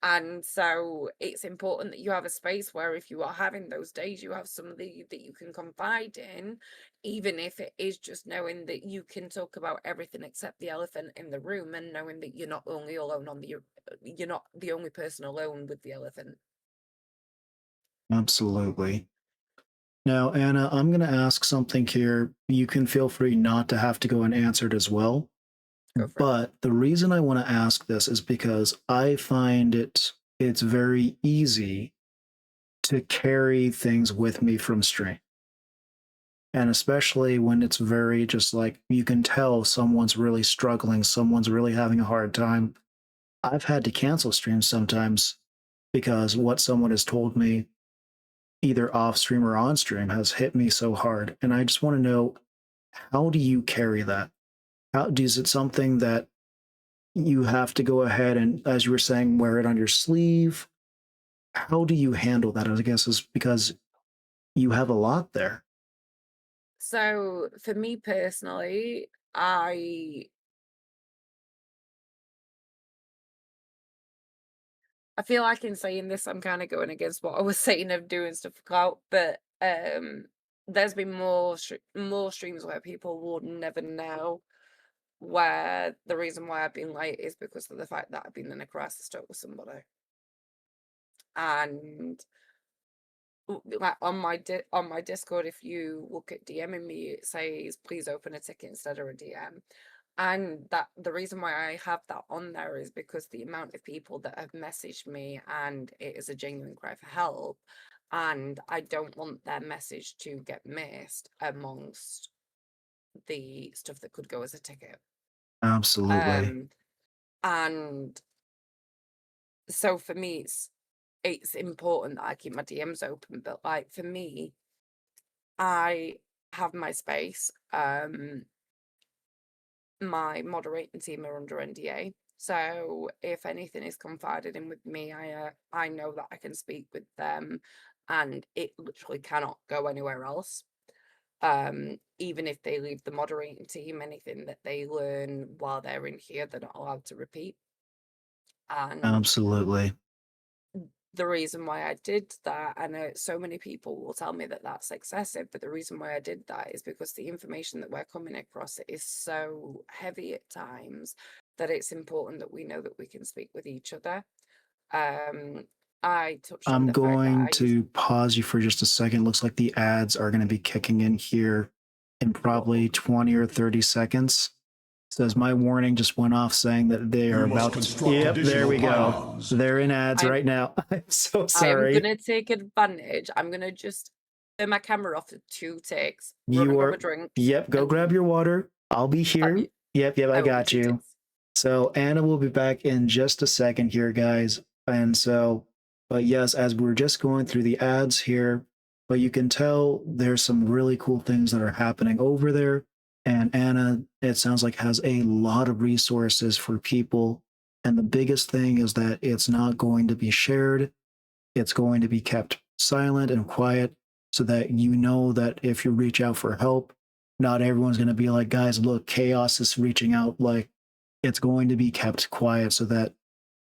And so it's important that you have a space where if you are having those days, you have somebody that you can confide in, even if it is just knowing that you can talk about everything except the elephant in the room, and knowing that you're not only alone on the you're not the only person alone with the elephant. Absolutely. Now, Anna, I'm going to ask something here. You can feel free not to have to go and answer it as well. Go for it. But the reason I want to ask this is because I find it's very easy to carry things with me from stream. And especially when it's very just like you can tell someone's really struggling, someone's really having a hard time. I've had to cancel streams sometimes because what someone has told me, either off stream or on stream, has hit me so hard. And I just want to know, how do you carry that? How is it something that you have to go ahead and, as you were saying, wear it on your sleeve? How do you handle that? I guess is because you have a lot there. So for me personally, I feel like in saying this, I'm kind of going against what I was saying of doing stuff for clout, but there's been more streams where people would never know, where the reason why I've been late is because of the fact that I've been in a crisis talk with somebody, and like on my Discord, if you look at DMing me, it says please open a ticket instead of a DM. And that the reason why I have that on there is because the amount of people that have messaged me, and it is a genuine cry for help, and I don't want their message to get missed amongst the stuff that could go as a ticket. Absolutely. Um, and so for me, it's important that I keep my DMs open. But like for me, I have my space. My moderating team are under NDA. So if anything is confided in with me, I know that I can speak with them, and it literally cannot go anywhere else. Even if they leave the moderating team, anything that they learn while they're in here, they're not allowed to repeat. And Absolutely. the reason why I did that, I know so many people will tell me that that's excessive, but the reason why I did that is because the information that we're coming across is so heavy at times that it's important that we know that we can speak with each other. Um, I touched on I'm the fact that going I used to pause you for just a second. Looks like the ads are going to be kicking in here in probably 20 or 30 seconds. Says my warning just went off saying that they are You must about. construct Yep, there additional we go. pylons. They're in ads I right now. I'm so I am sorry. gonna take advantage. I'm gonna just turn my camera off for 2 takes, run and You grab a are, drink, yep, go and grab your water. I'll be here. Yep, I I will be got two you. ticks. So Anna will be back in just a second here, guys. And so, but yes, as we're just going through the ads here, but you can tell there's some really cool things that are happening over there. And Anna, it sounds like, has a lot of resources for people. And the biggest thing is that it's not going to be shared. It's going to be kept silent and quiet so that you know that if you reach out for help, not everyone's going to be like, guys, look, Chaos is reaching out. Like, it's going to be kept quiet so that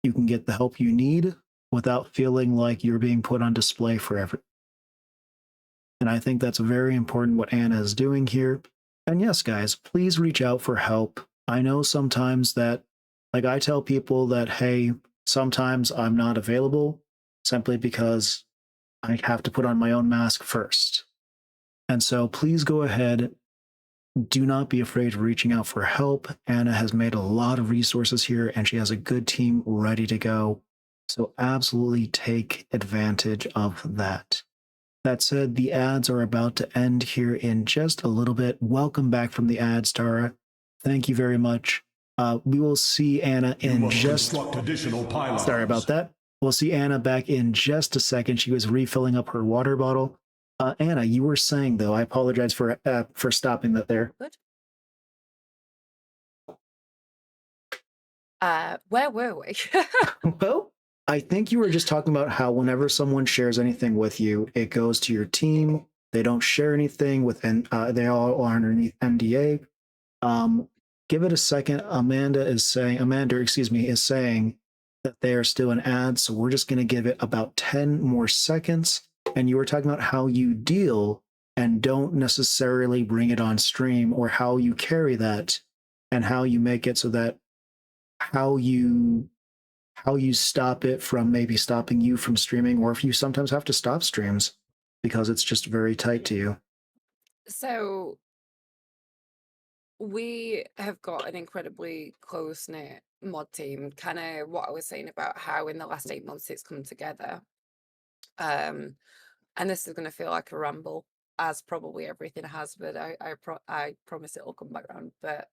you can get the help you need without feeling like you're being put on display forever. And I think that's very important what Anna is doing here. And yes, guys, please reach out for help. I know sometimes that, like, I tell people that, hey, sometimes I'm not available simply because I have to put on my own mask first. And so please go ahead. Do not be afraid of reaching out for help. Anna has made a lot of resources here and she has a good team ready to go. So absolutely take advantage of that. That said, the ads are about to end here in just a little bit. Welcome back from the ads, Tara. Thank you very much. We will see Anna You in must just. construct additional pylons. Sorry about that. We'll see Anna back in just a second. She was refilling up her water bottle. Anna, you were saying though. I apologize for stopping that there. Good. Where were we? Well, I think you were just talking about how whenever someone shares anything with you, it goes to your team. They don't share anything with, and they all are underneath NDA. Um, give it a second. Amanda, excuse me, is saying that they are still an ad, so we're just going to give it about 10 more seconds. And you were talking about how you deal and don't necessarily bring it on stream, or how you carry that and how you make it so that how you stop it from maybe stopping you from streaming, or if you sometimes have to stop streams because it's just very tight to you. So we have got an incredibly close-knit mod team, kind of what I was saying about how in the last 8 months it's come together. And this is going to feel like a ramble, as probably everything has, but I promise it'll come back around. But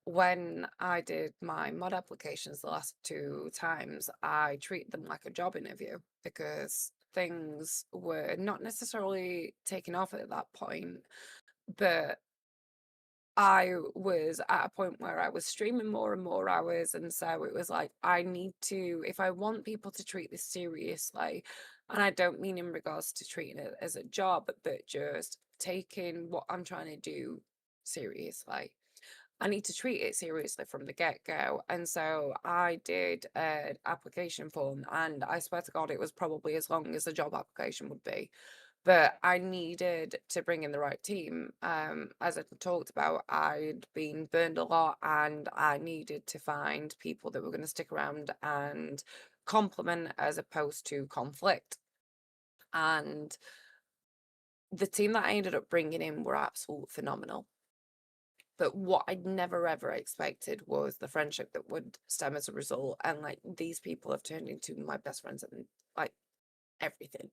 when I did my mod applications the last 2 times, I treated them like a job interview because things were not necessarily taking off at that point, but I was at a point where I was streaming more and more hours, and so it was like, I need to, if I want people to treat this seriously, and I don't mean in regards to treating it as a job, but just taking what I'm trying to do seriously, I need to treat it seriously from the get-go. And so I did an application form, and I swear to God, it was probably as long as a job application would be. But I needed to bring in the right team. As I talked about, I'd been burned a lot, and I needed to find people that were going to stick around and complement as opposed to conflict. And the team that I ended up bringing in were absolutely phenomenal. But what I'd never ever expected was the friendship that would stem as a result. And like, these people have turned into my best friends and like everything.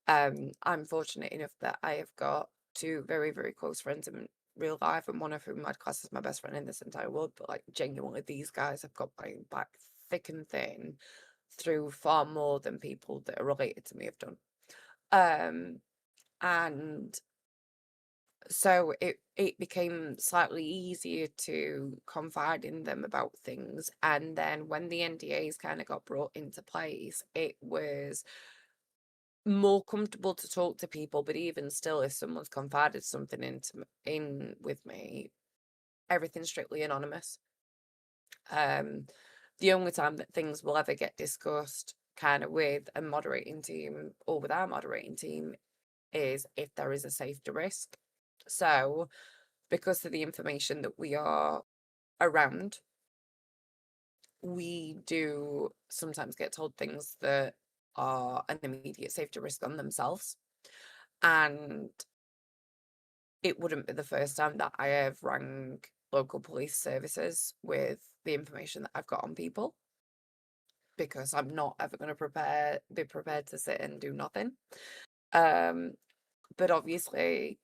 I'm fortunate enough that I have got 2 very, very close friends in real life, and one of whom I'd class as my best friend in this entire world. But like, genuinely, these guys have got my back thick and thin through far more than people that are related to me have done. And so it became slightly easier to confide in them about things. And then when the NDAs kind of got brought into place, it was more comfortable to talk to people. But even still, if someone's confided something in with me, everything's strictly anonymous. The only time that things will ever get discussed kind of with a moderating team or with our moderating team is if there is a safety risk. So because of the information that we are around, we do sometimes get told things that are an immediate safety risk on themselves. And it wouldn't be the first time that I have rang local police services with the information that I've got on people, because I'm not ever going to be prepared to sit and do nothing. But obviously,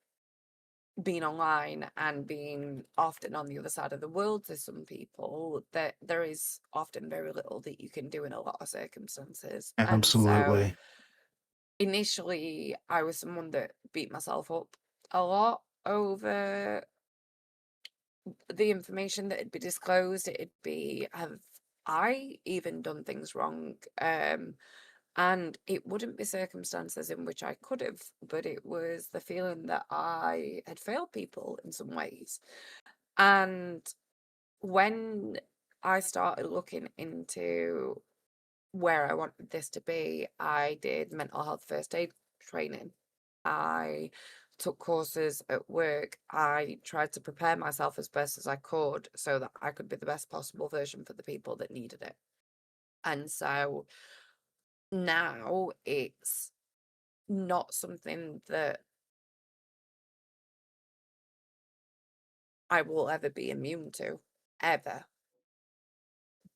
being online and being often on the other side of the world to some people, that there is often very little that you can do in a lot of circumstances. And so Absolutely. initially I was someone that beat myself up a lot over the information that had been disclosed. It'd be, have I even done things wrong? And it wouldn't be circumstances in which I could have, but it was the feeling that I had failed people in some ways. And when I started looking into where I wanted this to be, I did mental health first aid training. I took courses at work. I tried to prepare myself as best as I could so that I could be the best possible version for the people that needed it. And so now it's not something that I will ever be immune to, ever.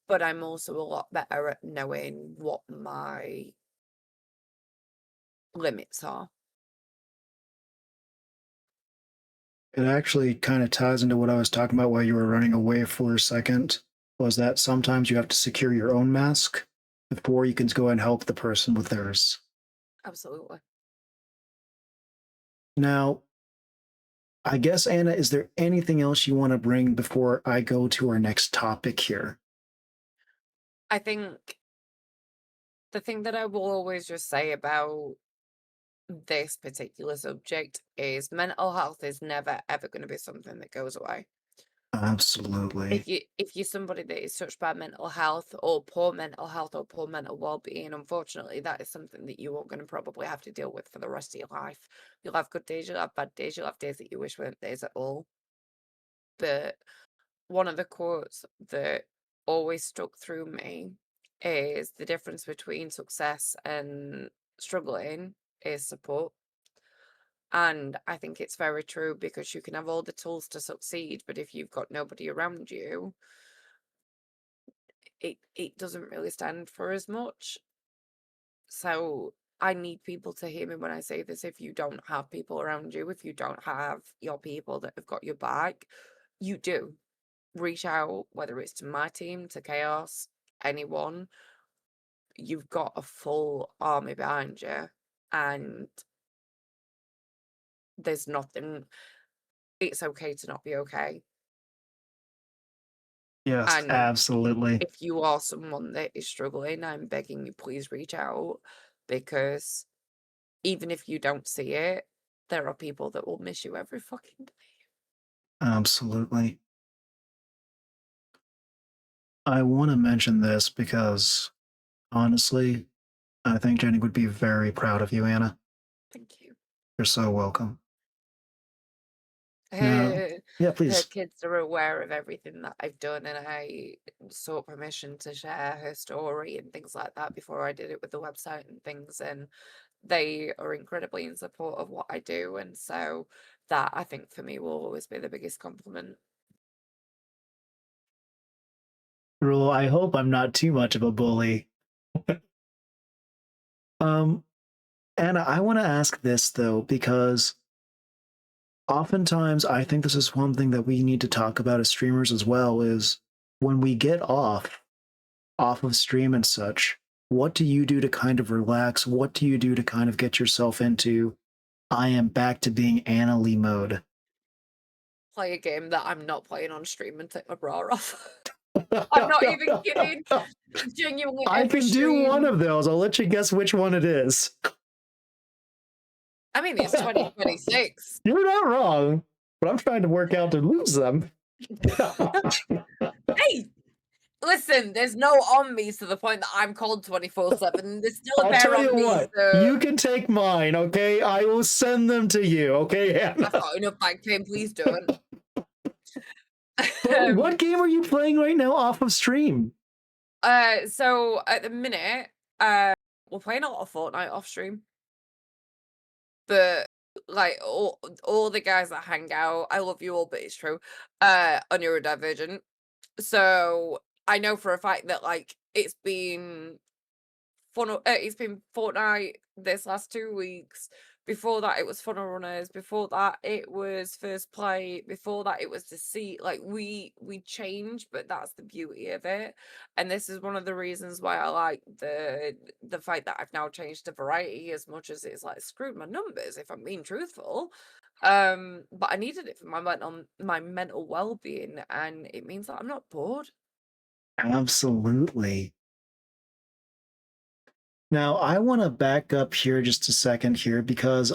But I'm also a lot better at knowing what my limits are. It actually kind of ties into what I was talking about while you were running away for a second, was that sometimes you have to secure your own mask before you can go and help the person with theirs. Absolutely. Now, I guess, Anna, is there anything else you want to bring before I go to our next topic here? I think the thing that I will always just say about this particular subject is mental health is never ever going to be something that goes away. Absolutely. If you're somebody that is touched by mental health or poor mental well-being, unfortunately, that is something that you are going to probably have to deal with for the rest of your life. You'll have good days, you'll have bad days, you'll have days that you wish weren't days at all. But one of the quotes that always stuck through me is the difference between success and struggling is support. And I think it's very true because you can have all the tools to succeed, but if you've got nobody around you, it doesn't really stand for as much. So I need people to hear me when I say this. If you don't have people around you, if you don't have your people that have got your back, you do reach out, whether it's to my team, to Chaos, anyone. You've got a full army behind you, and there's nothing. It's okay to not be okay. Yes, And absolutely. if you are someone that is struggling, I'm begging you, please reach out, because even if you don't see it, there are people that will miss you every fucking day. Absolutely. I want to mention this because honestly, I think Jenny would be very proud of you, Anna. Thank you. You're so welcome. Now, Her, yeah, her please. kids are aware of everything that I've done, and I sought permission to share her story and things like that before I did it with the website and things. And they are incredibly in support of what I do. And so that, I think, for me will always be the biggest compliment. Rule, I hope I'm not too much of a bully. um, Anna, I want to ask this though, because oftentimes I think this is one thing that we need to talk about as streamers as well, is when we get off of stream and such, what do you do to kind of relax? What do you do to kind of get yourself into I am back to being Anna Lee mode? Play a game that I'm not playing on stream and take my bra off. I'm not even kidding. Genuinely, I every can do one stream. of those. I'll let you guess which one it is. I mean, it's 2026. You're not wrong, but I'm trying to work out to lose them. Hey, listen, there's no on me to the point that I'm cold 24/7. There's still a I'll pair tell on you me, what, so you can take mine, okay? I will send them to you, okay, I've Anna? got enough back pain. Please don't. But what game are you playing right now off of stream? So at the minute, we're playing a lot of Fortnite off stream, but like all the guys that hang out, I love you all, but it's true. Are neurodivergent, so I know for a fact that like it's been Fortnite this last 2 weeks. Before that, it was Funnel Runners. Before that, it was First Play. Before that, it was Deceit. Like we change, but that's the beauty of it. And this is one of the reasons why I like the fact that I've now changed to variety as much as it's like screwed my numbers, if I'm being truthful. But I needed it for my mental well-being, and it means that I'm not bored. Absolutely. Now, I want to back up here just a second here because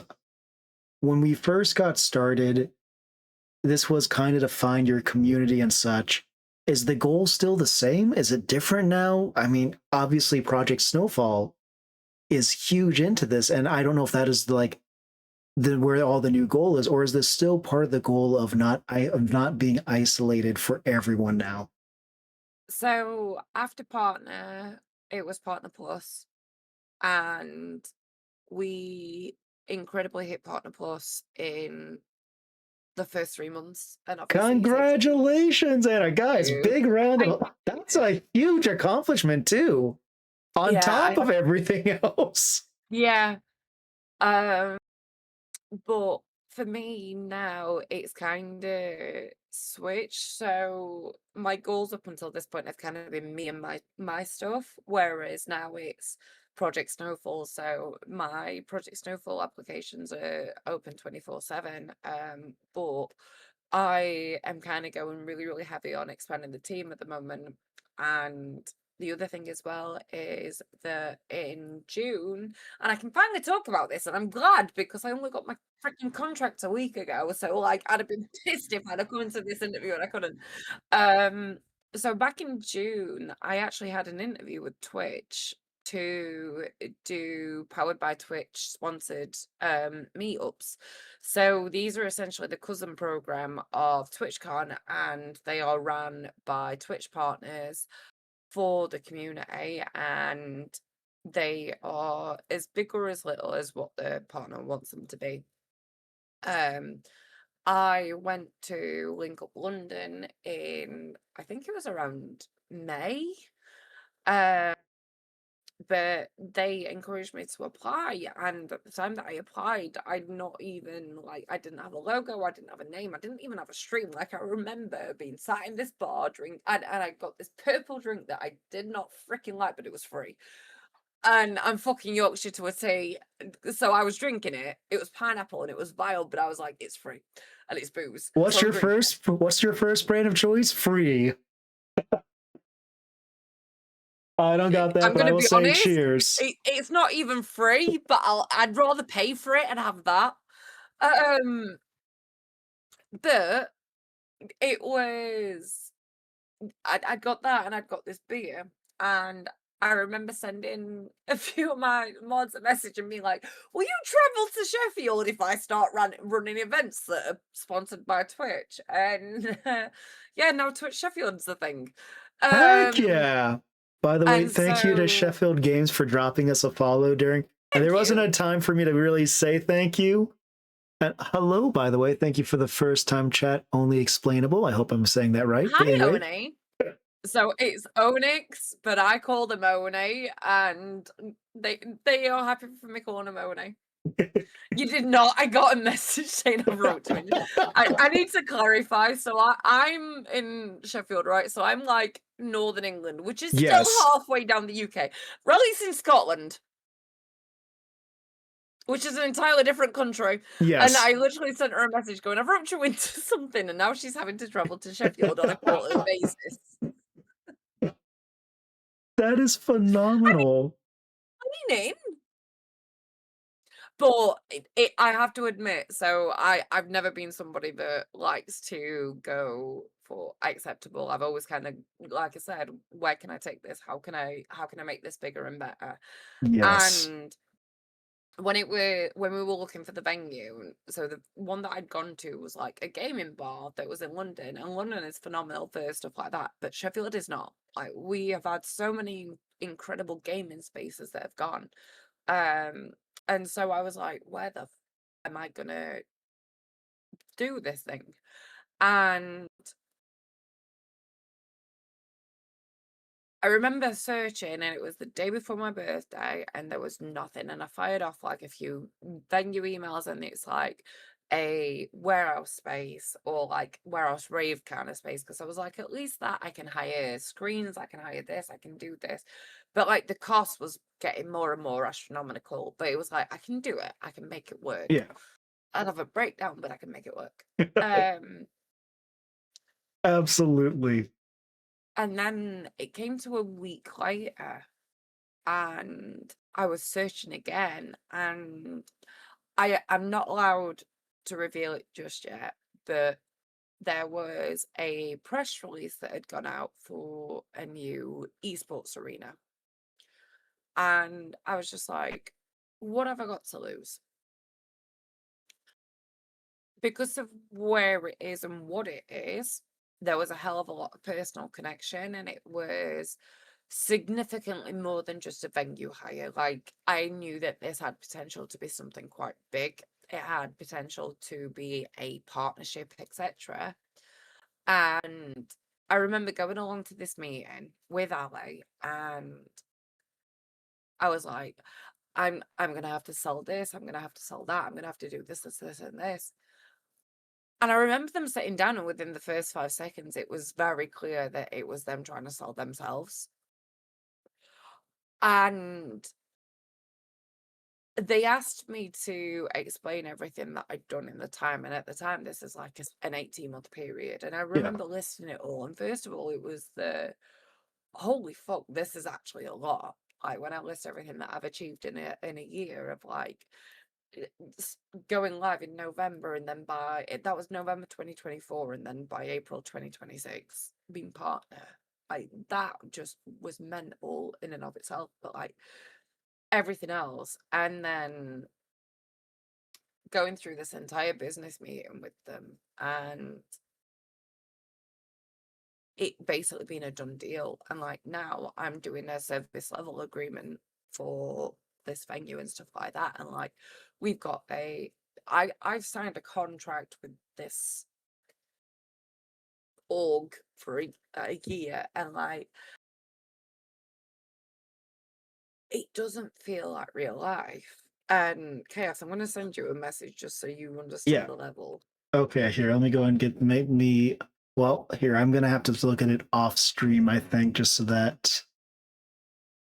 when we first got started, this was kind of to find your community and such. Is the goal still the same? Is it different now? I mean, obviously, Project Snowfall is huge into this, and I don't know if that is like the where all the new goal is, or is this still part of the goal of not being isolated for everyone now? So after Partner, it was Partner Plus, and we incredibly hit Partner Plus in the first 3 months. And obviously, it takes Congratulations, Anna, guys! you. Big round Thank of that's you. a huge accomplishment too. On Yeah, top of everything else. yeah. Um, but for me now, it's kind of switched. So my goals up until this point have kind of been me and my stuff, whereas now it's Project Snowfall. So my Project Snowfall applications are open 24/7. But I am kind of going really, really heavy on expanding the team at the moment. And the other thing as well is that in June, and I can finally talk about this, and I'm glad because I only got my freaking contract a week ago. So like I'd have been pissed if I'd have come into this interview and I couldn't. Um, so back in June, I actually had an interview with Twitch to do powered by Twitch sponsored meetups. So these are essentially the cousin program of TwitchCon, and they are run by Twitch partners for the community, and they are as big or as little as what the partner wants them to be. Um, I went to Link Up London in, I think it was around May. But they encouraged me to apply, and at the time that I applied, I'd not even like I didn't have a logo, I didn't have a name, I didn't even have a stream. Like I remember being sat in this bar drink and I got this purple drink that I did not freaking like, but it was free. And I'm fucking Yorkshire to a T. So I was drinking it. It was pineapple and it was vile, but I was like, it's free. And it's booze. What's So I'm your drinking it. first brand of choice? Free. I don't got that, I'm but I gonna will be say honest, cheers. it's not even free, but I'd rather pay for it and have that. Um, but it was I got that and I'd got this beer, and I remember sending a few of my mods a message and being like, "Will you travel to Sheffield if I start running events that are sponsored by Twitch?" And yeah, now Twitch Sheffield's the thing. Heck Um, yeah. By the way, and thank you to so Sheffield Games for dropping us a follow during. And thank there wasn't a you. time for me to really say thank you. And hello, by the way. Thank you for the first time chat only explainable. I hope I'm saying that right. But Hi, anyway, Oni. So it's Onyx, but I call them Oni, and they are happy for me calling them Oni. You did not. I got a message saying I wrote to it. I need to clarify. So I'm in Sheffield, right? So I'm like Northern England, which is still yes. halfway down the UK. Raleigh's in Scotland, which is an entirely different country. And Yes. I literally sent her a message going, I've roped you into something, and now she's having to travel to Sheffield on a quarterly basis. That is I phenomenal. mean, but I have to admit, so I've never been somebody that likes to go for acceptable. I've always kind of, like I said, where can I take this? How can I make this bigger and better? Yes. And when we were looking for the venue, so the one that I'd gone to was like a gaming bar that was in London, and London is phenomenal for stuff like that, but Sheffield is not. Like we have had so many incredible gaming spaces that have gone. And so I was like, where the am I gonna do this thing? And I remember searching, and it was the day before my birthday, and there was nothing. And I fired off like a few venue emails, and it's like a warehouse space or like warehouse rave kind of space. Because I was like, at least that I can hire screens, I can hire this, I can do this. But like the cost was getting more and more astronomical. But it was like, I can do it, I can make it work. Yeah. I'd have a breakdown, but I can make it work. Um, Absolutely. and then it came to a week later, and I was searching again, and I'm not allowed to reveal it just yet, but there was a press release that had gone out for a new esports arena, and I was just like, what have I got to lose? Because of where it is and what it is, there was a hell of a lot of personal connection, and it was significantly more than just a venue hire. Like I knew that this had potential to be something quite big. It had potential to be a partnership, etc. And I remember going along to this meeting with Ali, and I was like, I'm gonna have to sell this, I'm gonna have to sell that, I'm gonna have to do this, and this. And I remember them sitting down, and within the first 5 seconds, it was very clear that it was them trying to sell themselves. And they asked me to explain everything that I'd done in the time, and at the time, this is like an 18-month period, and I Yeah. remember listening it all, and first of all, it was holy fuck, this is actually a lot. Like, when I list everything that I've achieved in a year of, like, going live in November, and then that was November 2024, and then by April 2026 being partner, like, that just was mental in and of itself, but like everything else, and then going through this entire business meeting with them, and it basically being a done deal, and like now I'm doing a service level agreement for this venue and stuff like that, and like we've got I've signed a contract with this org for a year, and like it doesn't feel like real life. And Chaos, I'm going to send you a message just so you understand Yeah. the level. Okay, here, let me go and make me, well, here, I'm gonna have to look at it off stream, I think, just so that,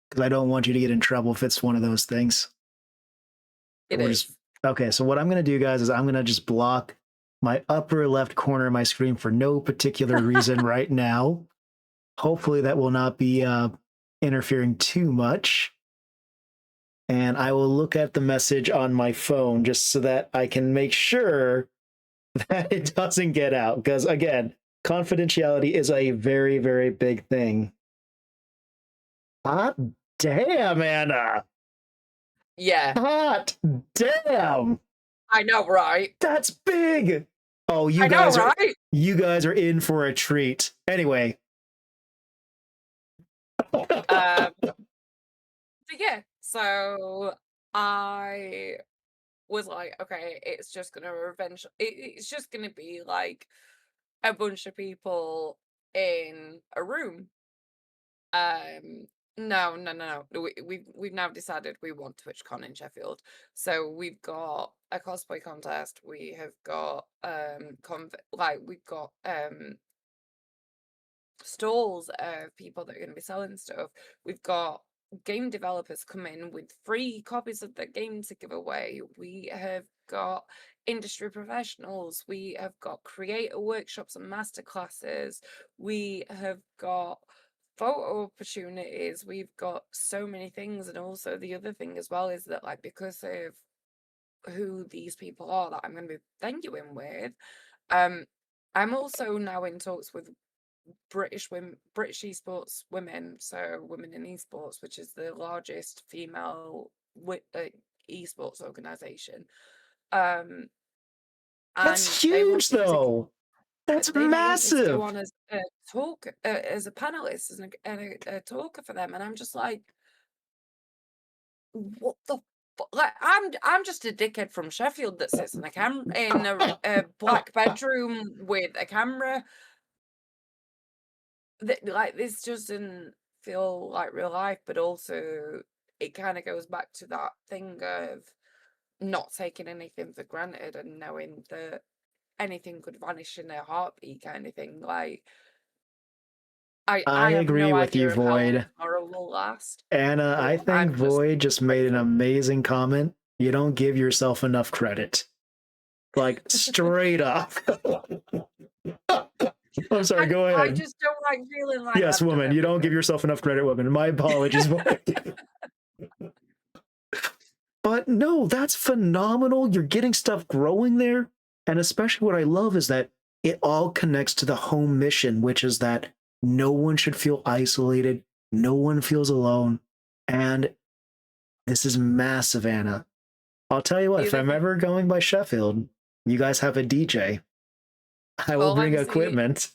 because I don't want you to get in trouble if it's one of those things. It We'll is. just, okay, so what I'm gonna do, guys, is I'm gonna just block my upper left corner of my screen for no particular reason right now. Hopefully that will not be interfering too much. And I will look at the message on my phone just so that I can make sure that it doesn't get out. Because again, confidentiality is a very, very big thing. Hot damn, Anna. Yeah, Hot damn. I know, right? That's big. Oh, I know, right? you guys are in for a treat. Anyway. But yeah, so I was like, okay, it's just gonna it's just gonna be like a bunch of people in a room. No. We've now decided we want TwitchCon in Sheffield. So we've got a cosplay contest. We have got we've got stalls of people that are going to be selling stuff. We've got game developers come in with free copies of the game to give away. We have got industry professionals. We have got creator workshops and masterclasses. We have got photo opportunities. We've got so many things. And also the other thing as well is that, like, because of who these people are that I'm going to be venuing with, I'm also now in talks with British esports women, so Women in Esports, which is the largest female esports organization. And That's they want huge, me to though. That's they now want me to go massive. on as a talk as a panelist, as a talker for them, and I'm just like, what the like, I'm just a dickhead from Sheffield that sits in a black bedroom with a camera. Like, this just didn't feel like real life, but also it kind of goes back to that thing of not taking anything for granted and knowing that anything could vanish in a heartbeat, kind of thing. Like, I I have agree no with you, idea of how long Void. tomorrow will last, Anna, I but think I'm just Void just made an grateful. amazing comment. You don't give yourself enough credit. Like, straight up. I'm sorry, go I ahead. just don't like feeling like Yes, I've done woman, you don't give everything. yourself enough credit, woman. My apologies. But no, that's phenomenal. You're getting stuff growing there. And especially what I love is that it all connects to the home mission, which is that no one should feel isolated, no one feels alone. And this is massive, Anna. I'll tell you what, The if other I'm thing, ever going by Sheffield, you guys have a DJ. I will all bring I'm saying equipment.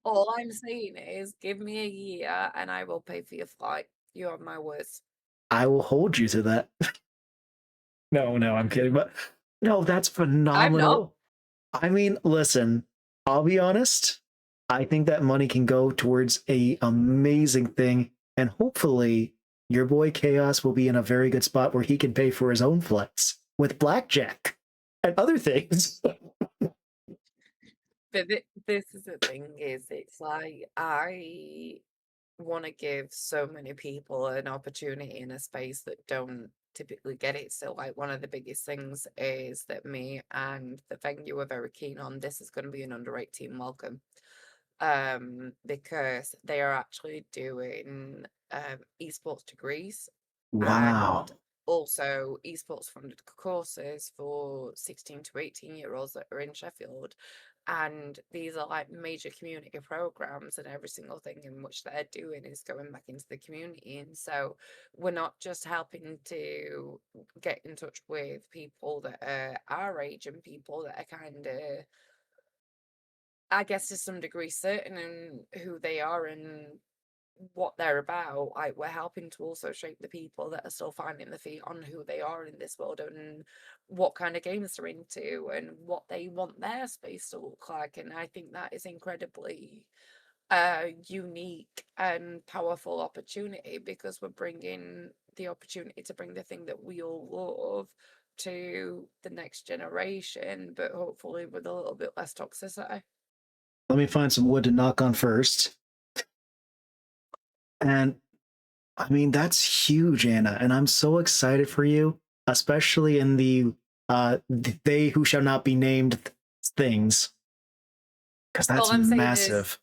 All I'm saying is, give me a year and I will pay for your flight. You have my words. I will hold you to that. No, I'm kidding. But no, that's I'm not. phenomenal. I mean, listen, I'll be honest. I think that money can go towards a amazing thing, and hopefully your boy Chaos will be in a very good spot where he can pay for his own flights with blackjack and other things. But this is the thing, is it's like I want to give so many people an opportunity in a space that don't typically get it. So like one of the biggest things is that me and the venue are very keen on this is going to be an under 18 welcome. Because they are actually doing esports degrees Wow. and also esports funded courses for 16 to 18-year-olds that are in Sheffield. And these are like major community programs, and every single thing in which they're doing is going back into the community. And so we're not just helping to get in touch with people that are our age and people that are kind of, I guess, to some degree certain in who they are and what they're about. Like, we're helping to also shape the people that are still finding their feet on who they are in this world and what kind of games they're into and what they want their space to look like. And I think that is incredibly unique and powerful opportunity, because we're bringing the opportunity to bring the thing that we all love to the next generation, but hopefully with a little bit less toxicity. Let me find some wood to knock on first. And I mean, that's huge, Anna. And I'm so excited for you, especially in the they who shall not be named things, because All that's I'm saying is, massive.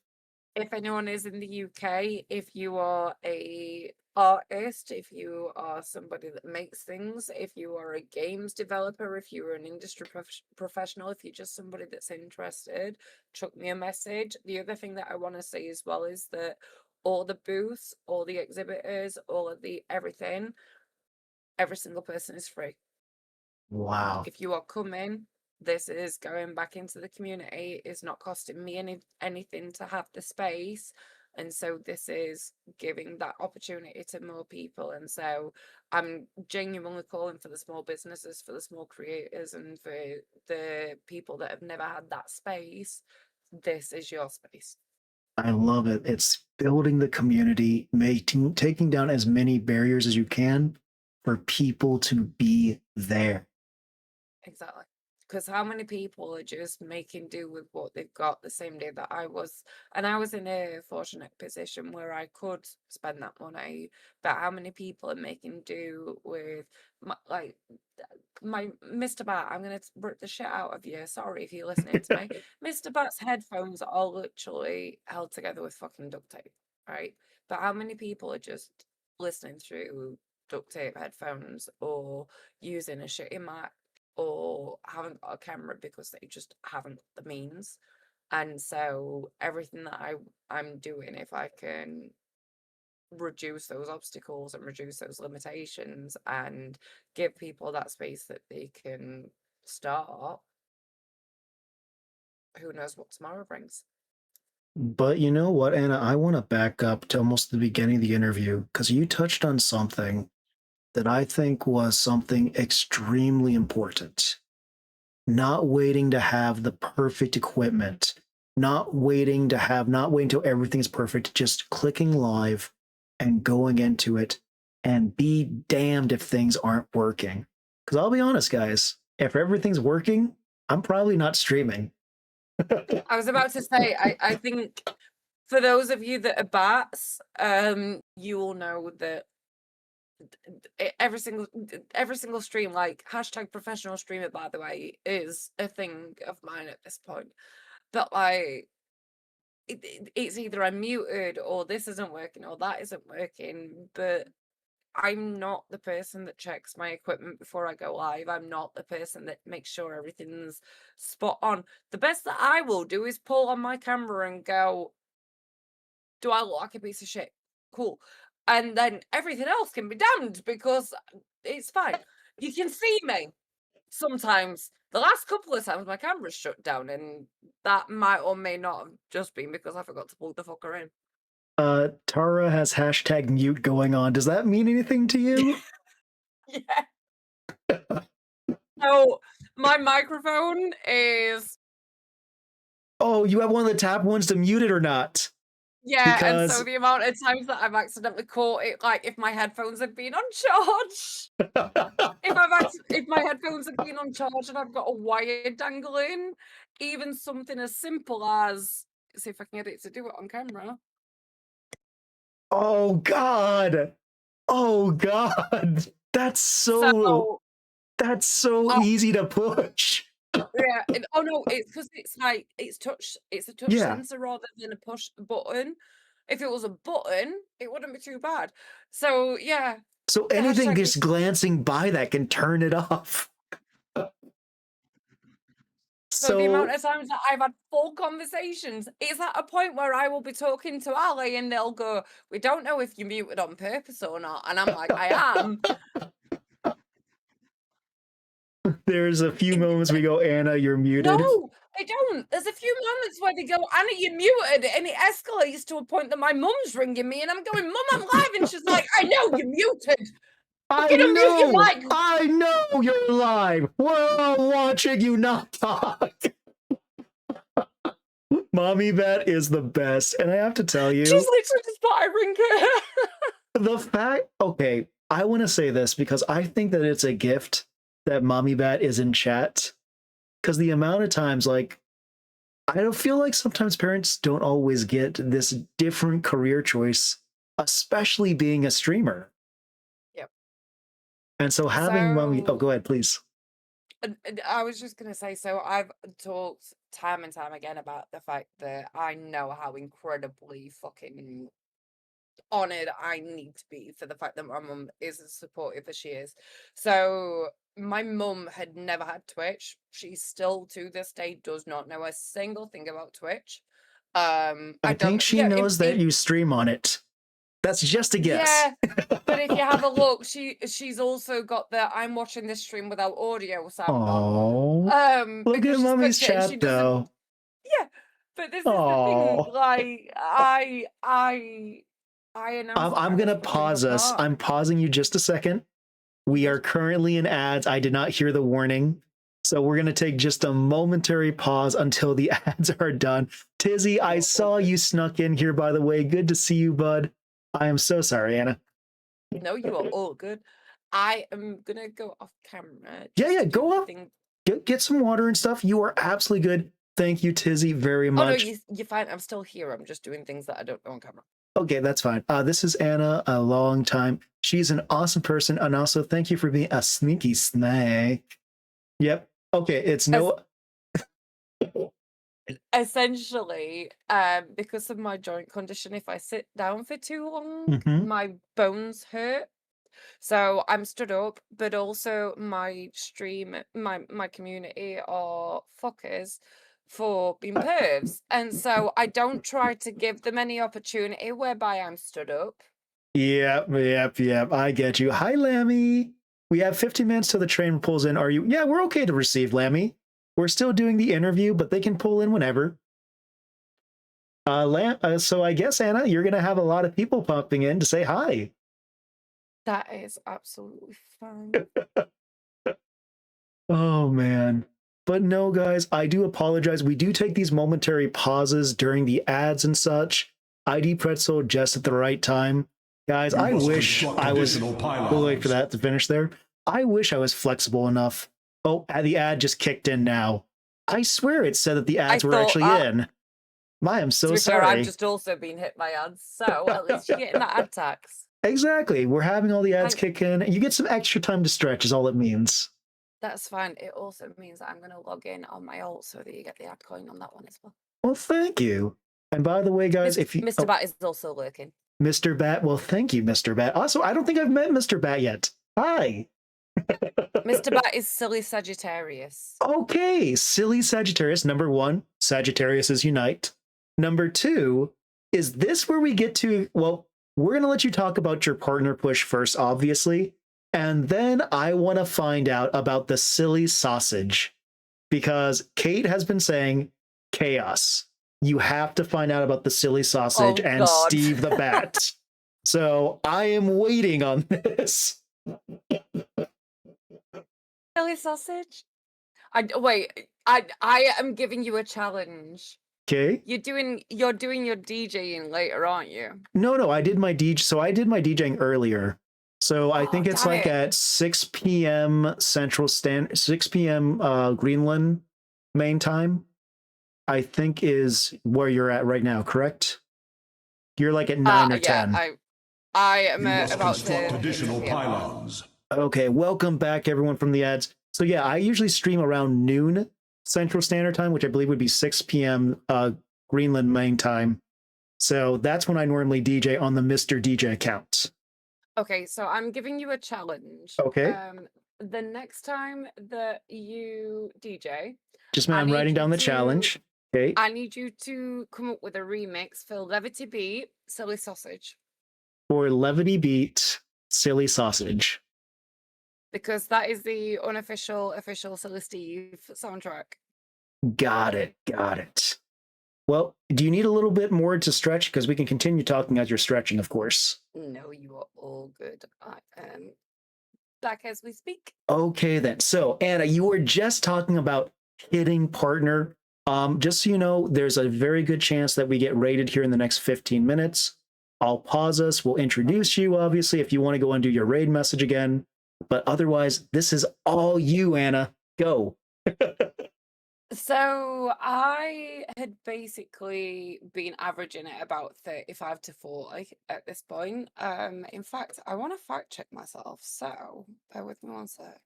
if anyone is in the UK, if you are a artist, if you are somebody that makes things, if you are a games developer, if you're an industry professional, if you're just somebody that's interested, chuck me a message. The other thing that I want to say as well is that all the booths, all the exhibitors, all of the everything, every single person is free. Wow. If you are coming, this is going back into the community. It's not costing me anything to have the space. And so this is giving that opportunity to more people. And so I'm genuinely calling for the small businesses, for the small creators, and for the people that have never had that space. This is your space. I love it. It's building the community, taking down as many barriers as you can for people to be there. Exactly. Because how many people are just making do with what they've got the same day that I was? And I was in a fortunate position where I could spend that money, but how many people are making do with my Mr. Bat? I'm gonna rip the shit out of you. Sorry if you're listening to me. Mr. Bat's headphones are literally held together with fucking duct tape, right? But how many people are just listening through duct tape headphones or using a shitty Mac or haven't got a camera because they just haven't the means? And so everything that I'm doing, if I can reduce those obstacles and reduce those limitations and give people that space that they can start, who knows what tomorrow brings. But you know what, Anna? I want to back up to almost the beginning of the interview because you touched on something that I think was something extremely important. Not waiting to have the perfect equipment, not waiting till everything is perfect, just clicking live and going into it and be damned if things aren't working. Because I'll be honest, guys, if everything's working, I'm probably not streaming. I was about to say, I think for those of you that are bats, you will know that every single stream, like hashtag professional streamer, by the way, is a thing of mine at this point. But like, it's either I'm muted or this isn't working or that isn't working. But I'm not the person that checks my equipment before I go live. I'm not the person that makes sure everything's spot on. The best that I will do is pull on my camera and go, do I look like a piece of shit? Cool. And then everything else can be damned because it's fine. You can see me sometimes. The last couple of times my camera's shut down, and that might or may not have just been because I forgot to plug the fucker in. Tara has hashtag mute going on. Does that mean anything to you? Yeah. So my microphone is, Oh, you have one of the tap ones to mute it or not? Yeah, and so because the amount of times that I've accidentally caught it, like, if my headphones have been on charge. If my headphones have been on charge and I've got a wire dangling, even something as simple as see if I can get it to do it on camera. oh God. Oh God. So, That's so uh, easy to push. yeah, and oh no, it's because it's like it's a touch Yeah. sensor rather than a push button. If it was a button, it wouldn't be too bad. So yeah, So anything hashtag just glancing by that can turn it off. so the amount So of times that I've had full conversations, it's at a point where I will be talking to Ali and they'll go, "We don't know if you muted on purpose or not," and I'm like, "I am." there's a few It- moments we go, Anna, you're muted. no, they don't. There's a few moments where they go, "Anna, you're muted," and it escalates to a point that my mum's ringing me, and I'm going, "Mum, I'm live," and she's like, "I know you're muted. Fucking unmute your mic." I know you're live. We're all watching you not talk. Mommy Bet is the best. And I have to tell She's you, literally just firing her. the fact, okay, I want to say this because I think that it's a gift that Mommy Bat is in chat. Because the amount of times, like, I don't feel like sometimes parents don't always get this different career choice, especially being a streamer. Yep. And so having Mommy, oh, So go ahead, please. and I was just gonna say, so I've talked time and time again about the fact that I know how incredibly fucking honored I need to be for the fact that my mum is as supportive as she is. So my mum had never had Twitch. She still to this day does not know a single thing about Twitch. I I don't think know. she Yeah, knows that you stream on it. That's just a guess. yeah, but if you have a look, she's also got the I'm watching this stream without audio sound on. Oh, look Because at she's Mommy's clicked it and she chat doesn't. though. Yeah, but this is the thing. Oh, Like I announced that I'm I was gonna becoming a pause us. part. I'm pausing you just a second. We Yes. are currently in ads. I did not hear the warning. So we're going to take just a momentary pause until the ads are done. Tizzy, I You're all saw good. you snuck in here, by the way. Good to see you, bud. I am so sorry, Anna. No, you are all good. I am gonna go off camera Yeah, just yeah, to do go the up. thing. Get some water and stuff. You are absolutely good. Thank you, Tizzy, very Oh no, much. you're fine. I'm still here. I'm just doing things that I don't know on camera. Okay, that's fine. This is Anna, a long time. She's an awesome person. And also, thank you for being a sneaky snake. Yep. Okay, it's As no. essentially, because of my joint condition, if I sit down for too long, Mhm. my bones hurt. So I'm stood up, but also my stream, my community are fuckers for being pervs. And so I don't try to give them any opportunity whereby I'm stood up. Yep. I get you. Hi, Lammy. We have 15 minutes till the train pulls in. Are you? Yeah, we're okay to receive, Lammy. We're still doing the interview, but they can pull in whenever. So I guess, Anna, you're going to have a lot of people popping in to say hi. That is absolutely fine. Oh, man. But no, guys, I do apologize. We do take these momentary pauses during the ads and such. ID Pretzel just at the right time. Guys, You I must wish construct I was. additional We'll wait for pylons. that to finish there. I wish I was flexible enough. Oh, the ad just kicked in now. I swear it said that the I ads were thought actually that, in. I am to so be fair, I've sorry. just also been hit by ads. So at least you're getting that ad tax. Exactly. We're having all the ads Thank kick in. You get some extra time to stretch, is all it means. That's fine. It also means that I'm going to log in on my alt so that you get the ad coin on that one as well. Well, thank you. And by the way, guys, if you. Mr. Bat is also lurking. Mr. Bat, well, thank you, Mr. Bat. Also, I don't think I've met Mr. Bat yet. Hi. Mr. Bat is silly Sagittarius. Okay, silly Sagittarius. Number one, Sagittariuses unite. Number two, is this where we get to? Well, we're going to let you talk about your partner push first, obviously. And then I want to find out about the silly sausage because Kate has been saying chaos. You have to find out about the silly sausage Oh, and God. Steve the Bat. So I am waiting on this. Silly sausage? I am giving you a challenge. Okay. You're doing your DJing later, aren't you? No, I did my DJ. So I did my DJing earlier. So I Oh, think it's damn like it. at 6 p.m. Central Standard, 6 p.m. Greenland main time, I think is where you're at right now, correct? You're like at 9 or Yeah, 10. I am You must about construct to hit 10 additional p.m. mark. pylons. Okay, welcome back everyone from the ads. So yeah, I usually stream around noon Central Standard Time, which I believe would be 6 p.m. Greenland main time. So that's when I normally DJ on the Mr. DJ account. Okay, so I'm giving you a challenge. Okay. The next time that you DJ, Just I man, I'm need writing you down the to challenge. Okay. I need you to come up with a remix for Levity Beat, Silly Sausage, For Levity Beat, Silly Sausage. because that is the unofficial official Silly Steve soundtrack. Got it. Got it. Well, do you need a little bit more to stretch? Because we can continue talking as you're stretching, of course. No, you are all good. I am back as we speak. Okay, then. So, Anna, you were just talking about hitting partner. Just so you know, there's a very good chance that we get raided here in the next 15 minutes. I'll pause us. We'll introduce you, obviously, if you want to go and do your raid message again. But otherwise, this is all you, Anna. Go. So I had basically been averaging at about 35 to 40 at this point. In fact, I want to fact check myself. So bear with me one sec.